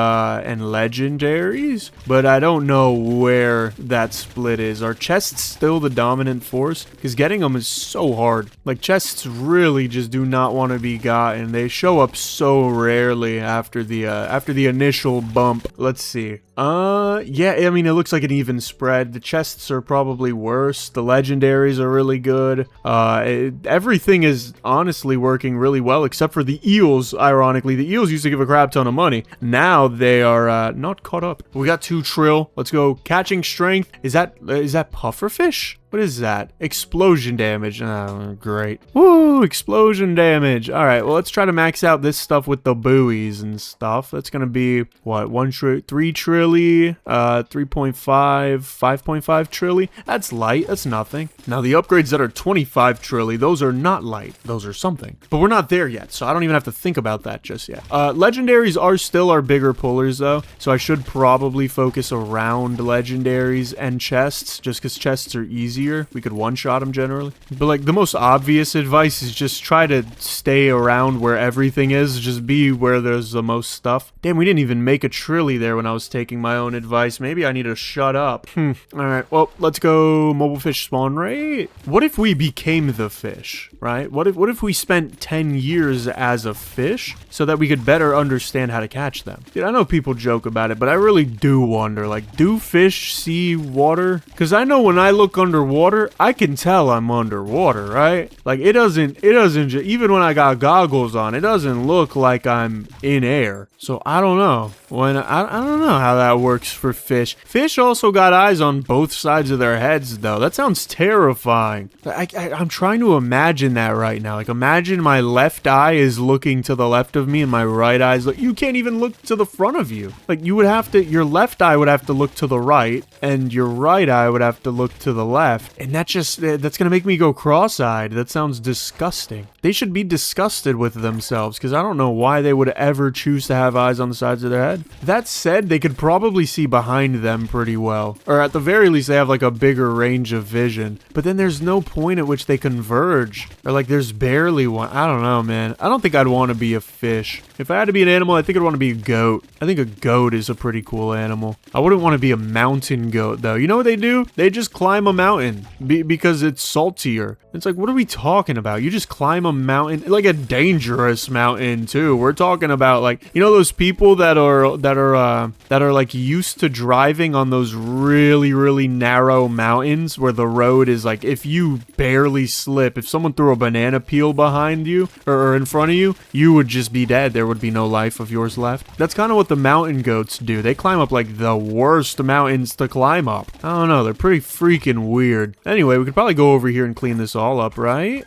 legendaries, but I don't know where that split is. Are chests still the dominant force? Because getting them is so hard. Like, chests really just do not want to be gotten. They show up so rarely after the initial bump. Let's see. Yeah, I mean, it looks like an even spread. The chests are probably worse. The legendaries are really good. Everything is honestly working really well, except for the eels, ironically. The eels used to give a crap ton of money. Now they are, not caught up. We got 2 trill. Let's go. Catching strength. Is that pufferfish? What is that? Explosion damage. Oh, great. Woo, explosion damage. All right, well, let's try to max out this stuff with the buoys and stuff. That's going to be, what, 3 trillion, 3.5, 5.5 trillion. That's light. That's nothing. Now, the upgrades that are 25 trillion, those are not light. Those are something. But we're not there yet, so I don't even have to think about that just yet. Legendaries are still our bigger pullers, though, so I should probably focus around legendaries and chests, just because chests are easier. We could one-shot them generally. But like the most obvious advice is just try to stay around where everything is. Just be where there's the most stuff. Damn, we didn't even make a trilly there when I was taking my own advice. Maybe I need to shut up. Alright, well, let's go mobile fish spawn rate. What if we became the fish, right? What if we spent 10 years as a fish so that we could better understand how to catch them? Dude, I know people joke about it, but I really do wonder, like, do fish see water? Because I know when I look underwater, I can tell I'm underwater, right? Like it doesn't even when I got goggles on, it doesn't look like I'm in air. So I don't know. I don't know how that works for fish. Fish also got eyes on both sides of their heads, though. That sounds terrifying. I'm trying to imagine that right now. Like imagine my left eye is looking to the left of me and my right eye is you can't even look to the front of you. Like you would have to, your left eye would have to look to the right and your right eye would have to look to the left. And that's gonna make me go cross-eyed. That sounds disgusting. They should be disgusted with themselves because I don't know why they would ever choose to have eyes on the sides of their head. That said, they could probably see behind them pretty well. Or at the very least, they have like a bigger range of vision. But then there's no point at which they converge. Or like there's barely one. I don't know, man. I don't think I'd want to be a fish. If I had to be an animal, I think I'd want to be a goat. I think a goat is a pretty cool animal. I wouldn't want to be a mountain goat, though. You know what they do? They just climb a mountain because it's saltier. It's like, what are we talking about? You just climb a mountain, like a dangerous mountain, too. We're talking about, like, you know those people that are like used to driving on those really, really narrow mountains where the road is like, if you barely slip, if someone threw a banana peel behind you or in front of you, you would just be dead. There would be no life of yours left. That's kind of what the mountain goats do. They climb up like the worst mountains to climb up. I don't know. They're pretty freaking weird. Anyway, we could probably go over here and clean this all up, right?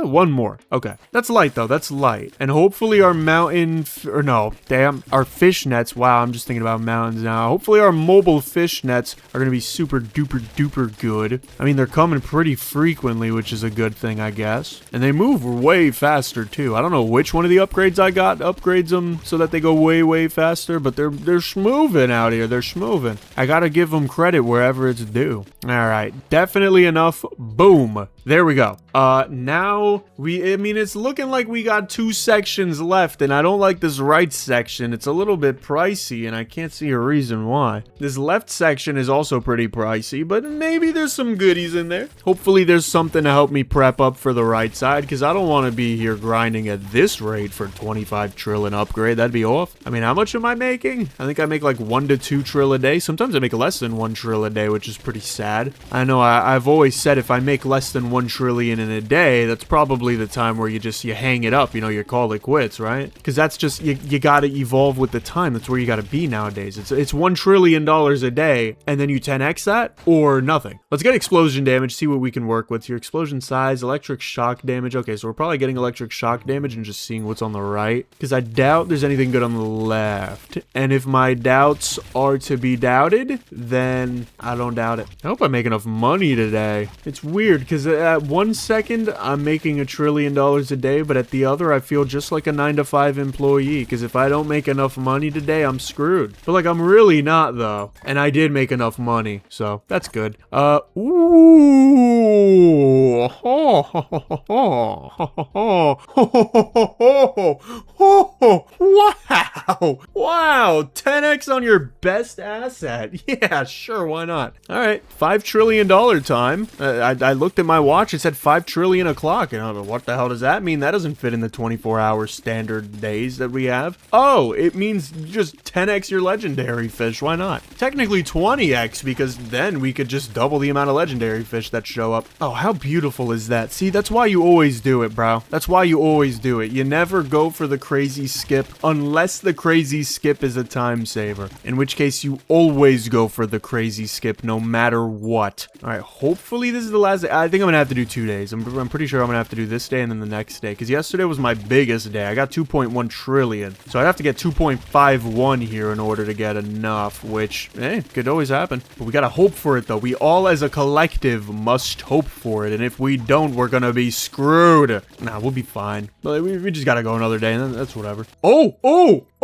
One more. Okay. That's light, though. That's light. And hopefully our our fish nets. Wow, I'm just thinking about mountains now. Hopefully our mobile fish nets are going to be super duper duper good. I mean, they're coming pretty frequently, which is a good thing, I guess. And they move way faster, too. I don't know which one of the upgrades I got upgrades them so that they go way, way faster, but they're schmoving out here. They're schmoving. I got to give them credit wherever it's due. All right. Definitely enough. Boom. There we go. Now I mean, it's looking like we got 2 sections left, and I don't like this right section. It's a little bit pricey, and I can't see a reason why. This left section is also pretty pricey, but maybe there's some goodies in there. Hopefully there's something to help me prep up for the right side, because I don't want to be here grinding at this rate for 25 trillion upgrade. That'd be off. I mean, how much am I making? I think I make like 1 to 2 trill a day. Sometimes I make less than 1 trill a day, which is pretty sad. I know I've always said if I make less than 1 trillion in a day, that's probably the time where you hang it up, you call it quits, right? Because that's just, you gotta evolve with the time. That's where you gotta be nowadays. It's $1 trillion a day, and then you 10x that, or nothing. Let's get explosion damage, see what we can work with here. Explosion size, electric shock damage. Okay, so we're probably getting electric shock damage and just seeing what's on the right, because I doubt there's anything good on the left. And if my doubts are to be doubted, then I don't doubt it. I hope I make enough money today. It's weird, because at 1 second, I'm making $1 trillion a day, but at the other, I feel just like a 9-to-5 employee, because if I don't make enough money today, I'm screwed. But like, I'm really not, though. And I did make enough money, so that's good. Ooh. Wow. Wow. 10x on your best asset. Yeah, sure, why not? All right, $5 trillion time. I looked at my watch, it said 5 trillion o'clock. And I don't know, what the hell does that mean? That doesn't fit in the 24-hour standard days that we have. Oh, it means just 10x your legendary fish. Why not? Technically 20x, because then we could just double the amount of legendary fish that show up. Oh, how beautiful is that? See, that's why you always do it, bro. That's why you always do it. You never go for the crazy skip unless the crazy skip is a time saver, in which case you always go for the crazy skip no matter what. All right, hopefully this is the last day. I think I'm gonna have to do 2 days. I'm pretty sure I'm gonna have to do this day and then the next day, because yesterday was my biggest day. I got 2.1 trillion, so I'd have to get 2.51 here in order to get enough, which, could always happen. But we gotta hope for it, though. We all as a collective must hope for it, and if we don't, we're gonna be screwed. Nah, we'll be fine. But we just gotta go another day, and that's whatever.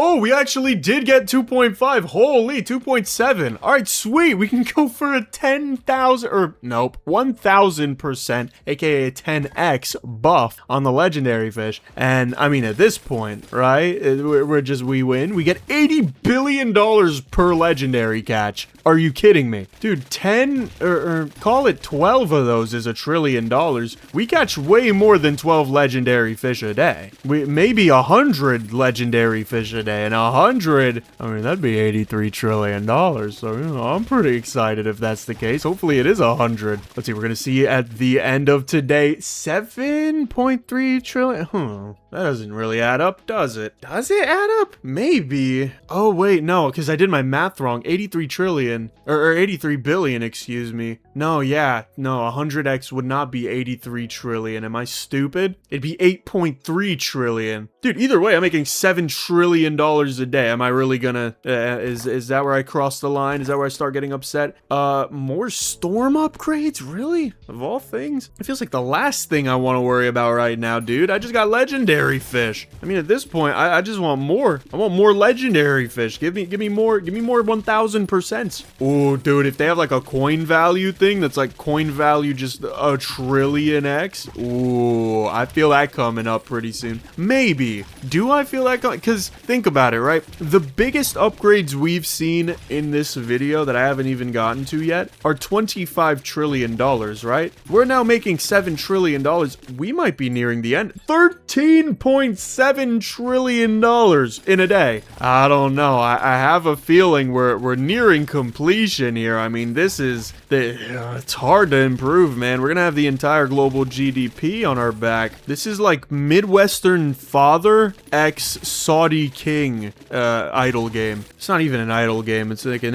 Oh, we actually did get 2.5. Holy, 2.7. All right, sweet. We can go for a 10,000, or nope, 1,000%, aka 10x buff on the legendary fish. And I mean, at this point, right, we win. We get $80 billion per legendary catch. Are you kidding me? Dude, 10 or call it 12 of those is $1 trillion. We catch way more than 12 legendary fish a day. Maybe 100 legendary fish a day, and 100, I mean, that'd be $83 trillion. So, you know, I'm pretty excited if that's the case. Hopefully it is 100. Let's see, we're gonna see at the end of today, 7.3 trillion. That doesn't really add up, does it? Does it add up? Maybe. Oh, wait, no, because I did my math wrong. 83 trillion, or 83 billion, excuse me. No, yeah, no, 100x would not be 83 trillion. Am I stupid? It'd be 8.3 trillion. Dude, either way, I'm making $7 trillion a day. Am I really gonna, is that where I cross the line? Is that where I start getting upset? More storm upgrades? Really? Of all things? It feels like the last thing I want to worry about right now, dude. I just got legendary fish. I mean, at this point, I just want more. I want more legendary fish. Give me more 1,000%. Oh, dude, if they have like a coin value thing that's like coin value just a trillion X. Ooh, I feel that coming up pretty soon. Maybe. Do I feel that coming? Because think about it, right? The biggest upgrades we've seen in this video that I haven't even gotten to yet are $25 trillion, right? We're now making $7 trillion. We might be nearing the end. $13.7 trillion in a day. I don't know. I have a feeling we're nearing completion here. I mean, this is it's hard to improve, man. We're gonna have the entire global GDP on our back. This is like Midwestern father x Saudi king idle game. It's not even an idle game. It's like an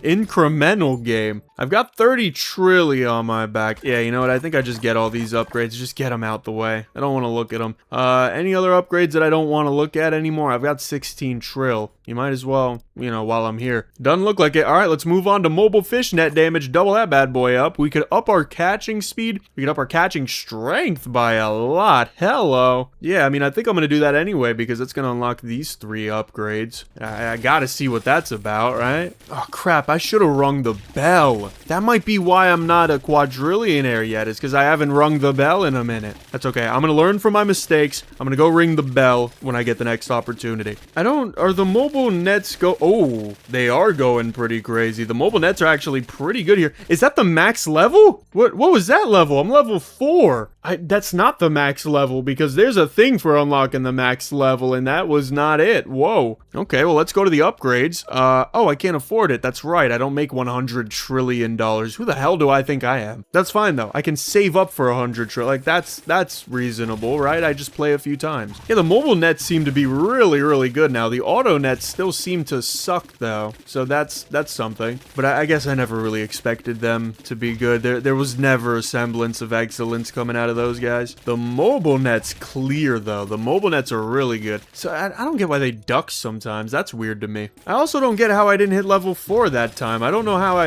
incremental game. I've got 30 trillion on my back. Yeah, you know what? I think I just get all these upgrades. Just get them out the way. I don't want to look at them. Any other upgrades that I don't want to look at anymore? I've got 16 trill. You might as well, you know, while I'm here. Doesn't look like it. All right, let's move on to mobile fish net damage. Double that bad boy up. We could up our catching speed. We could up our catching strength by a lot. Hello. Yeah, I mean, I think I'm going to do that anyway because it's going to unlock these 3 upgrades. I got to see what that's about, right? Oh, crap. I should have rung the bell. That might be why I'm not a quadrillionaire yet, is because I haven't rung the bell in a minute. That's okay. I'm going to learn from my mistakes. I'm going to go ring the bell when I get the next opportunity. Are the mobile nets oh, they are going pretty crazy. The mobile nets are actually pretty good here. Is that the max level? What was that level? I'm level 4. That's not the max level because there's a thing for unlocking the max level and that was not it. Whoa. Okay, well, let's go to the upgrades. Oh, I can't afford it. That's right. I don't make $100 trillion. Who the hell do I think I am? That's fine though. I can save up for 100 trillion. Like that's reasonable, right? I just play a few times. Yeah, the mobile nets seem to be really, really good now. The auto nets still seem to suck though. So that's something. But I guess I never really expected them to be good. There was never a semblance of excellence coming out of those guys. The mobile nets clear though. The mobile nets are really good. So I don't get why they duck sometimes. That's weird to me. I also don't get how I didn't hit level 4 that time. I don't know how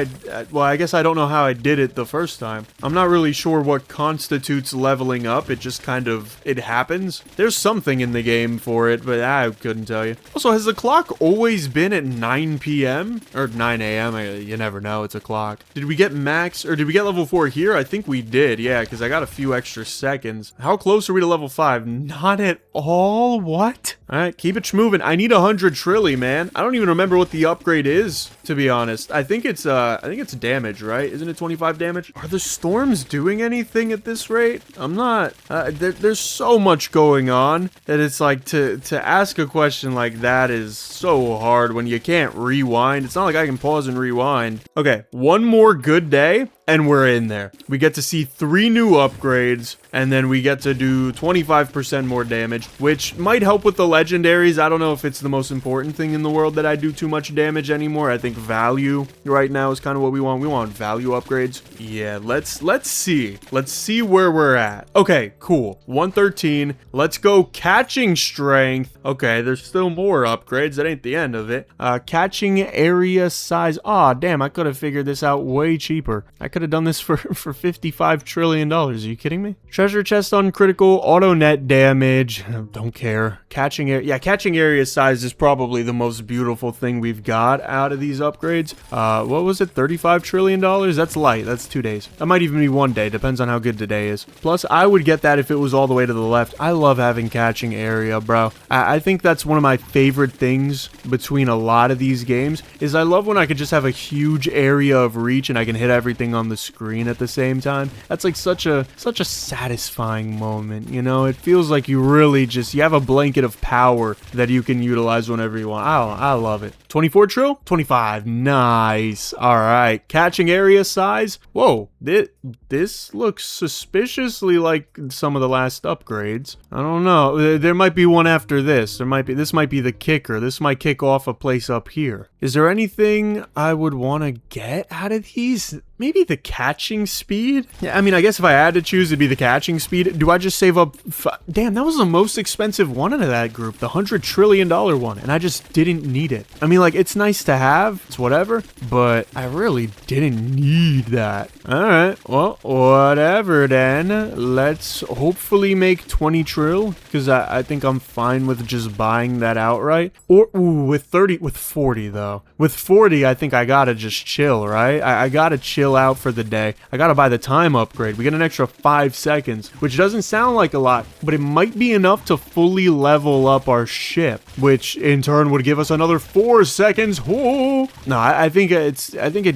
well, I guess I don't know how I did it the first time. I'm not really sure what constitutes leveling up. It just kind of, it happens. There's something in the game for it, but I couldn't tell you. Also, has the clock always been at 9 p.m. or 9 a.m.? You never know. It's a clock. Did we get max or did we get level 4 here? I think we did. Yeah, because I got a few extra extra seconds. How close are we to level 5? Not at all. What? All right, keep it moving. I need 100 trilli, man. I don't even remember what the upgrade is, to be honest. I think it's damage, right? Isn't it 25 damage? Are the storms doing anything at this rate? I'm not. There's so much going on that it's like to ask a question like that is so hard when you can't rewind. It's not like I can pause and rewind. Okay, one more good day and we're in there. We get to see 3 new upgrades, and then we get to do 25% more damage, which might help with the legendaries. I don't know if it's the most important thing in the world that I do too much damage anymore. I think value right now is kind of what we want. We want value upgrades. Yeah, let's see. Let's see where we're at. Okay, cool. 113. Let's go catching strength. Okay, there's still more upgrades. That ain't the end of it. Catching area size. Aw, damn, I could have figured this out way cheaper. I could have done this for $55 trillion. Are you kidding me? Treasure chest uncritical, auto net damage. Don't care. Catching area. Yeah, catching area size is probably the most beautiful thing we've got out of these upgrades. What was it? $35 trillion? That's light. That's 2 days. That might even be 1 day. Depends on how good today is. Plus, I would get that if it was all the way to the left. I love having catching area, bro. I think that's one of my favorite things between a lot of these games is I love when I could just have a huge area of reach and I can hit everything on the screen at the same time. That's like such a satisfying moment, you know? It feels like you really just, you have a blanket of power that you can utilize whenever you want. I love it. 24 trill? 25. Nice. All right. Catching area size. Whoa. This looks suspiciously like some of the last upgrades. I don't know. There might be one after this. This might be the kicker. This might kick off a place up here. Is there anything I would want to get out of these? Maybe the catching speed? Yeah, I mean, I guess if I had to choose, it'd be the catching speed. Do I just save up? Damn, that was the most expensive one out of that group. The $100 trillion one. And I just didn't need it. I mean, like, it's nice to have. It's whatever. But I really didn't need that. All right. Well, whatever then. Let's hopefully make 20 trill. Because I think I'm fine with just buying that outright. Or, ooh, with 40 though. With 40, I think I gotta just chill, right? I gotta chill out for the day. I gotta buy the time upgrade. We get an extra 5 seconds, which doesn't sound like a lot, but it might be enough to fully level up our ship, which in turn would give us another 4 seconds. Oh! No, I think it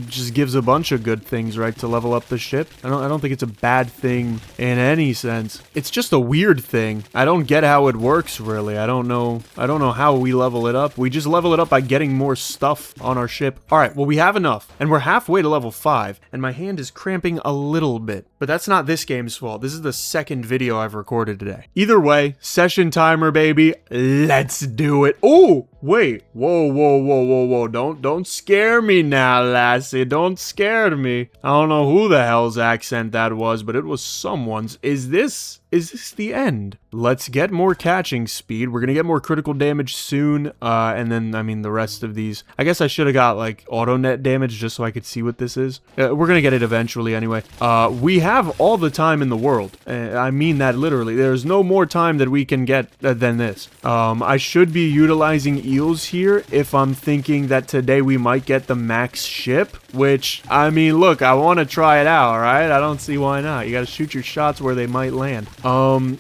just gives a bunch of good things, right, to level up the ship. I don't think it's a bad thing in any sense. It's just a weird thing. I don't get how it works, really. I don't know how we level it up. We just level it up by getting more stuff on our ship. All right, well, we have enough, and we're halfway to level 5, and my hand is cramping a little bit, but that's not this game's fault. This is the second video I've recorded today. Either way, session timer, baby. Let's do it. Oh, wait. Whoa. Don't scare me now, lassie. Don't scare me. I don't know who the hell's accent that was, but it was someone's. Is this the end? Let's get more catching speed. We're gonna get more critical damage soon, and then, I mean, the rest of these. I guess I should have got, like, auto net damage just so I could see what this is. We're gonna get it eventually anyway. We have all the time in the world. I mean that literally. There's no more time that we can get than this. I should be utilizing eels here if I'm thinking that today we might get the max ship, which, I mean, look, I want to try it out, right? I don't see why not. You gotta shoot your shots where they might land.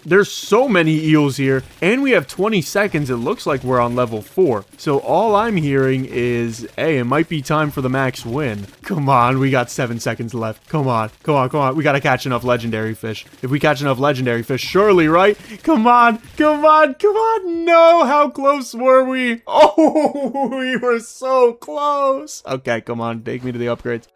There's so many eels here, and we have 20 seconds. It looks like we're on level 4. So all I'm hearing is, hey, it might be time for the max win. Come on, we got 7 seconds left. Come on. We gotta catch enough legendary fish. If we catch enough legendary fish, surely, right? Come on. No, how close were we? Oh, we were so close. Okay, come on, take me to the upgrades.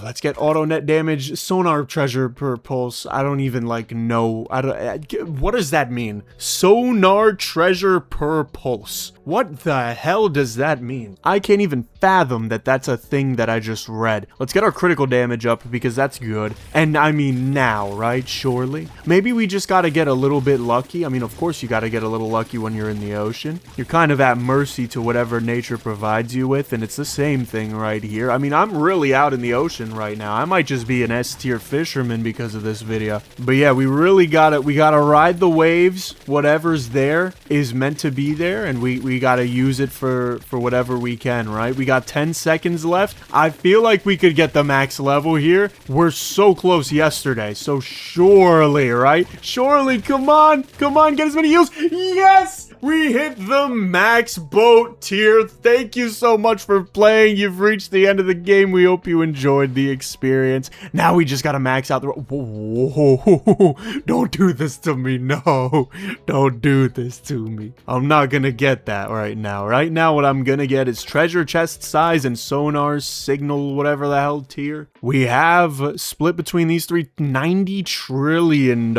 Let's get auto net damage, sonar treasure per pulse. I don't even, like, know. What does that mean? Sonar treasure per pulse. What the hell does that mean? I can't even fathom that that's a thing that I just read. Let's get our critical damage up because that's good. And I mean now, right? Surely. Maybe we just gotta get a little bit lucky. I mean, of course you gotta get a little lucky when you're in the ocean. You're kind of at mercy to whatever nature provides you with, and it's the same thing right here. I mean, I'm really out in the ocean right now. I might just be an S-tier fisherman because of this video. But yeah, we really gotta ride the waves. Whatever's there is meant to be there, and we we gotta use it for whatever we can, right? We got 10 seconds left. I feel like we could get the max level here. We're so close yesterday, so surely, right? Surely, come on, get as many heals. Yes! We hit the max boat tier. Thank you so much for playing. You've reached the end of the game. We hope you enjoyed the experience. Now we just gotta max out the... Whoa, don't do this to me. No, don't do this to me. I'm not gonna get that right now. Right now, what I'm gonna get is treasure chest size and sonar signal, whatever the hell tier. We have split between these three, $90 trillion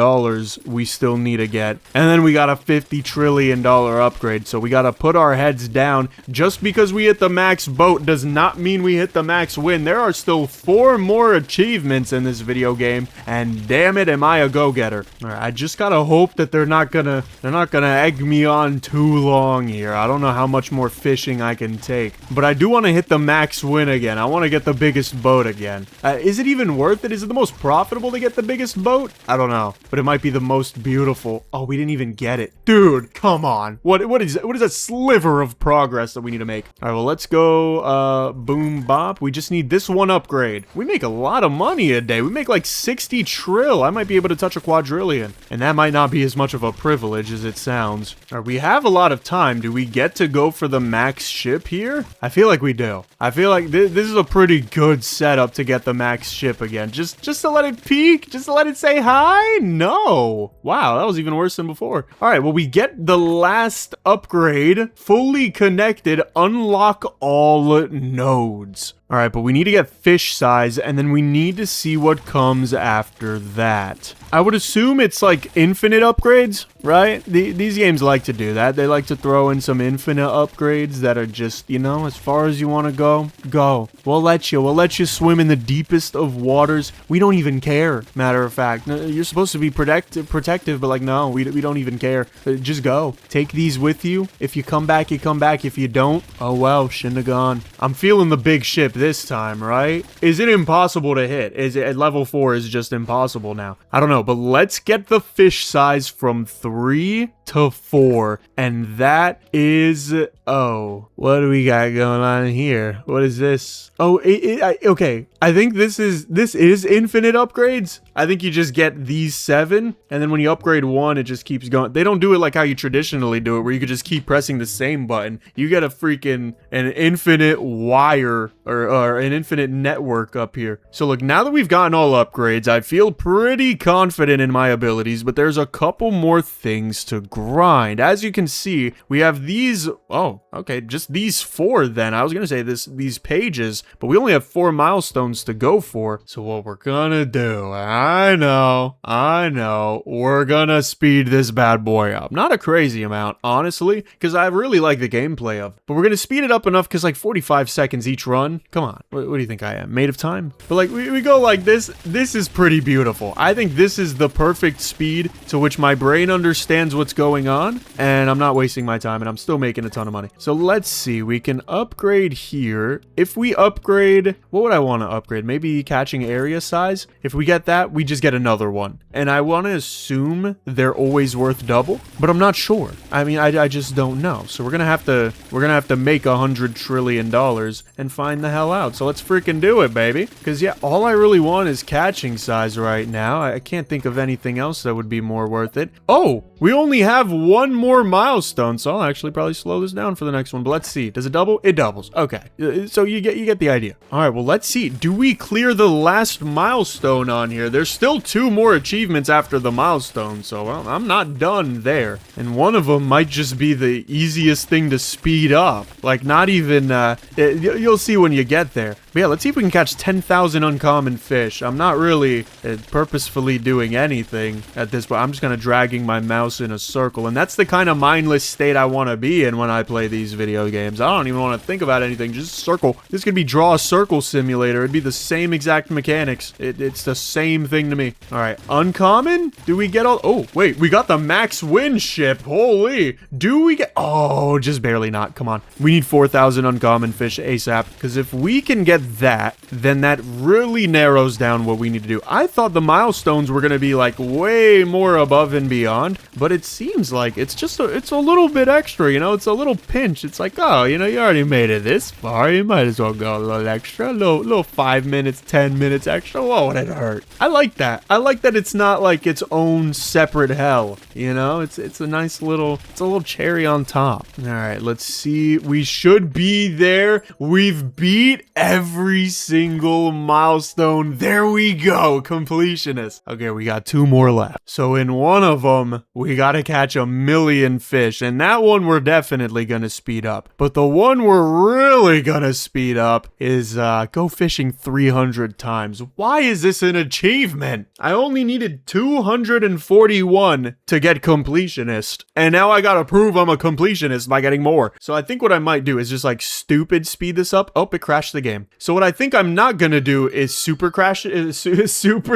we still need to get. And then we got a $50 trillion upgrade, so we gotta put our heads down. Just because we hit the max boat does not mean we hit the max win. There are still 4 more achievements in this video game, and damn it, am I a go-getter. All right, I just gotta hope that they're not gonna egg me on too long here. I don't know how much more fishing I can take, but I do want to hit the max win again. I want to get the biggest boat again. Is it even worth it? Is it the most profitable to get the biggest boat? I don't know, but it might be the most beautiful. Oh, we didn't even get it, dude. Come on. What is a sliver of progress that we need to make? All right, well, let's go boom bop. We just need this one upgrade. We make a lot of money a day. We make like 60 trill. I might be able to touch a quadrillion, and that might not be as much of a privilege as it sounds. All right, we have a lot of time. Do we get to go for the max ship here? I feel like we do. I feel like this is a pretty good setup to get the max ship again. Just to let it peek, just to let it say hi. No, wow, that was even worse than before. All right, well, we get the last upgrade, fully connected, unlock all nodes. All right, but we need to get fish size, and then we need to see what comes after that. I would assume it's like infinite upgrades, right? These games like to do that. They like to throw in some infinite upgrades that are just, you know, as far as you want to go, go. We'll let you swim in the deepest of waters. We don't even care, matter of fact. You're supposed to be protective, but like, no, we don't even care. Just go. Take these with you. If you come back, you come back. If you don't, oh well, shouldn't have gone. I'm feeling the big ship this time, right? Is it impossible to hit? Is it at level 4 is just impossible now? I don't know, but let's get the fish size from 3 to 4, and that is, oh, what do we got going on here? What is this? Oh, okay. I think this is infinite upgrades. I think you just get these 7, and then when you upgrade 1, it just keeps going. They don't do it like how you traditionally do it, where you could just keep pressing the same button. You get an infinite wire or an infinite network up here. So look, now that we've gotten all upgrades, I feel pretty confident in my abilities, but there's a couple more things to grind. As you can see, we have these, oh, okay, just these 4 then. I was gonna say these pages, but we only have 4 milestones to go for. So what we're gonna do, I know, we're gonna speed this bad boy up. Not a crazy amount, honestly, because I really like the gameplay of it, but we're gonna speed it up enough because like 45 seconds each run. Come on, what do you think I am, made of time? But like we go like this is pretty beautiful. I think this is the perfect speed to which my brain understands what's going on, and I'm not wasting my time, and I'm still making a ton of money. So let's see, we can upgrade here. If we upgrade, what would I want to upgrade? Maybe catching area size. If we get that, we just get another one, and I want to assume they're always worth double, but I'm not sure. I mean, I just don't know. So we're gonna have to make $100 trillion and find the hell out. So let's freaking do it, baby. Because yeah, all I really want is catching size right now. I can't think of anything else that would be more worth it. Oh, we only have 1 more milestone, so I'll actually probably slow this down for the next one. But let's see, does it double? It doubles. Okay, so you get the idea. All right, well, let's see. Do we clear the last milestone on here? There's still 2 more achievements after the milestone, so well, I'm not done there. And one of them might just be the easiest thing to speed up. Like, not even, you'll see when you get there. But yeah, let's see if we can catch 10,000 uncommon fish. I'm not really purposefully doing anything at this point. I'm just kind of dragging my mouse in a circle, and that's the kind of mindless state I want to be in when I play these video games. I don't even want to think about anything, just circle. This could be draw a circle simulator. It'd be the same exact mechanics. It's the same thing to me. All right, uncommon? Do we get all, oh, wait, we got the max win ship. Holy, do we get, oh, just barely not. Come on. We need 4,000 uncommon fish ASAP, because if we can get get that, then that really narrows down what we need to do. I thought the milestones were going to be like way more above and beyond, but it seems like it's just it's a little bit extra, you know, it's a little pinch. It's like, oh, you know, you already made it this far, you might as well go a little extra, a little 5 minutes, 10 minutes extra. What would it hurt? I like that. I like that it's not like its own separate hell, you know, it's a nice little, it's a little cherry on top. All right, let's see. We should be there. We've beat every single milestone. There we go, completionist. Okay, we got 2 more left. So in one of them, we got to catch 1,000,000 fish, and that one we're definitely gonna speed up. But the one we're really gonna speed up is go fishing 300 times. Why is this an achievement? I only needed 241 to get completionist, and now I gotta prove I'm a completionist by getting more. So I think what I might do is just like stupid speed this up. Oh, it crashed the game. So what I think I'm not gonna do is super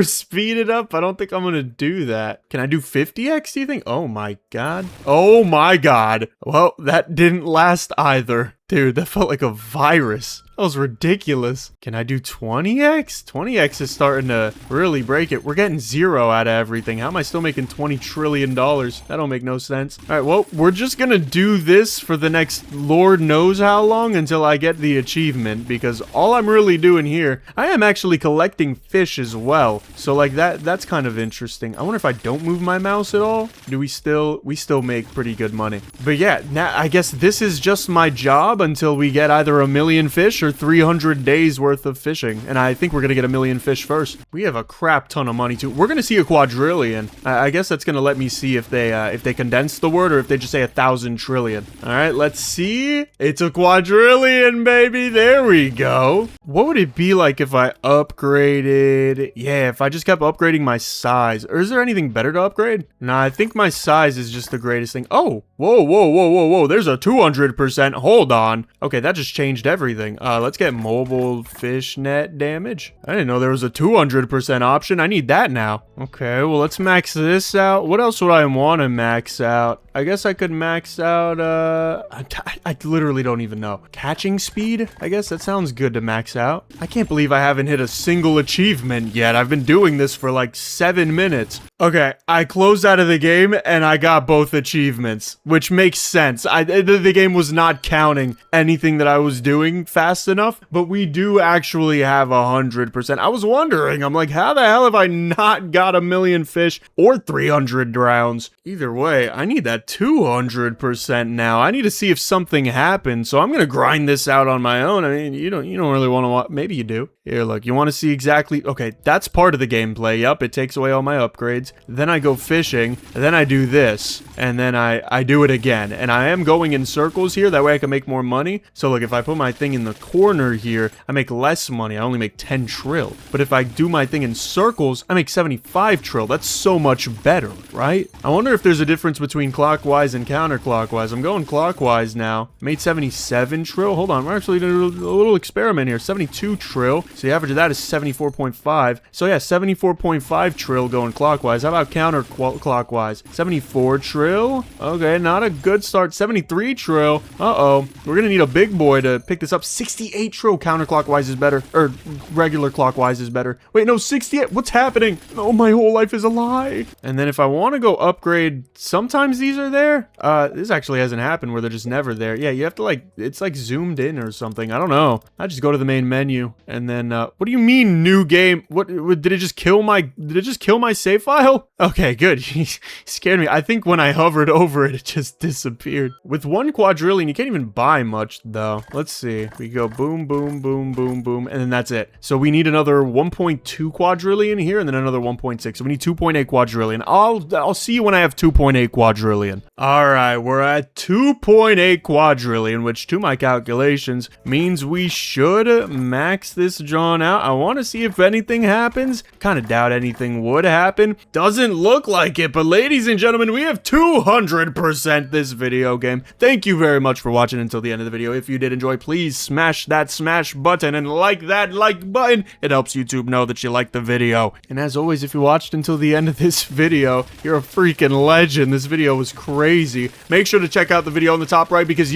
speed it up. I don't think I'm gonna do that. Can I do 50x, do you think? Oh my god. Oh my god. Well, that didn't last either. Dude, that felt like a virus. That was ridiculous. Can I do 20x? 20x is starting to really break it. We're getting 0 out of everything. How am I still making $20 trillion? That don't make no sense. All right, well, we're just gonna do this for the next Lord knows how long until I get the achievement, because all I'm really doing here, I am actually collecting fish as well. So like that's kind of interesting. I wonder if I don't move my mouse at all, do we still make pretty good money. But yeah, now I guess this is just my job until we get either 1,000,000 fish or 300 days worth of fishing. And I think we're gonna get 1,000,000 fish first. We have a crap ton of money too. We're gonna see a quadrillion. I guess that's gonna let me see if they condense the word or if they just say 1,000 trillion. All right, let's see. It's a quadrillion, baby. There we go. What would it be like if I upgraded? Yeah, if I just kept upgrading my size. Or is there anything better to upgrade? Nah, I think my size is just the greatest thing. Oh, whoa. There's a 200%. Hold on. Okay, that just changed everything. Let's get mobile fish net damage. I didn't know there was a 200% option. I need that now. Okay, well, let's max this out. What else would I want to max out? I guess I could max out, I literally don't even know. Catching speed? I guess that sounds good to max out. I can't believe I haven't hit a single achievement yet. I've been doing this for like 7 minutes. Okay, I closed out of the game and I got both achievements, which makes sense. The game was not counting anything that I was doing fast enough, but we do actually have 100%. I was wondering, I'm like, how the hell have I not got 1,000,000 fish or 300 rounds? Either way, I need that 200% now. I need to see if something happens, so I'm gonna grind this out on my own. I mean, you don't really want to. Maybe you do. Here, look, you want to see exactly. Okay, that's part of the gameplay. Yup, it takes away all my upgrades. Then I go fishing, and then I do this, and then I do it again. And I am going in circles here. That way I can make more money. So look, if I put my thing in the corner here, I make less money. I only make 10 trill. But if I do my thing in circles, I make 75 trill. That's so much better, right? I wonder if there's a difference between clockwise and counterclockwise. I'm going clockwise now. Made 77 trill. Hold on, we're actually doing a little experiment here. 72 trill. So the average of that is 74.5. So yeah, 74.5 trill going clockwise. How about counterclockwise? 74 trill. Okay, not a good start. 73 trill. Uh-oh. We're gonna need a big boy to pick this up. 68 trill. Counterclockwise is better. Or regular clockwise is better. Wait, no, 68. What's happening? Oh, my whole life is a lie. And then if I want to go upgrade, sometimes these are there. This actually hasn't happened where they're just never there. Yeah, you have to like, it's like zoomed in or something. I don't know. I just go to the main menu and then, what do you mean new game? What did it just kill my save file? Okay, good. You scared me. I think when I hovered over it, it just disappeared. With 1 quadrillion, you can't even buy much though. Let's see. We go boom, boom, boom, boom, boom, and then that's it. So we need another 1.2 quadrillion here and then another 1.6. So we need 2.8 quadrillion. I'll see you when I have 2.8 quadrillion. All right, we're at 2.8 quadrillion, which to my calculations means we should max this drawn out. I want to see if anything happens. Kind of doubt anything would happen. Doesn't look like it, but ladies and gentlemen, we have 200% this video game. Thank you very much for watching until the end of the video. If you did enjoy, please smash that smash button and like that like button. It helps YouTube know that you liked the video. And as always, if you watched until the end of this video, you're a freaking legend. This video was crazy. Make sure to check out the video on the top right because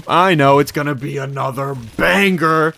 I know it's gonna be another banger.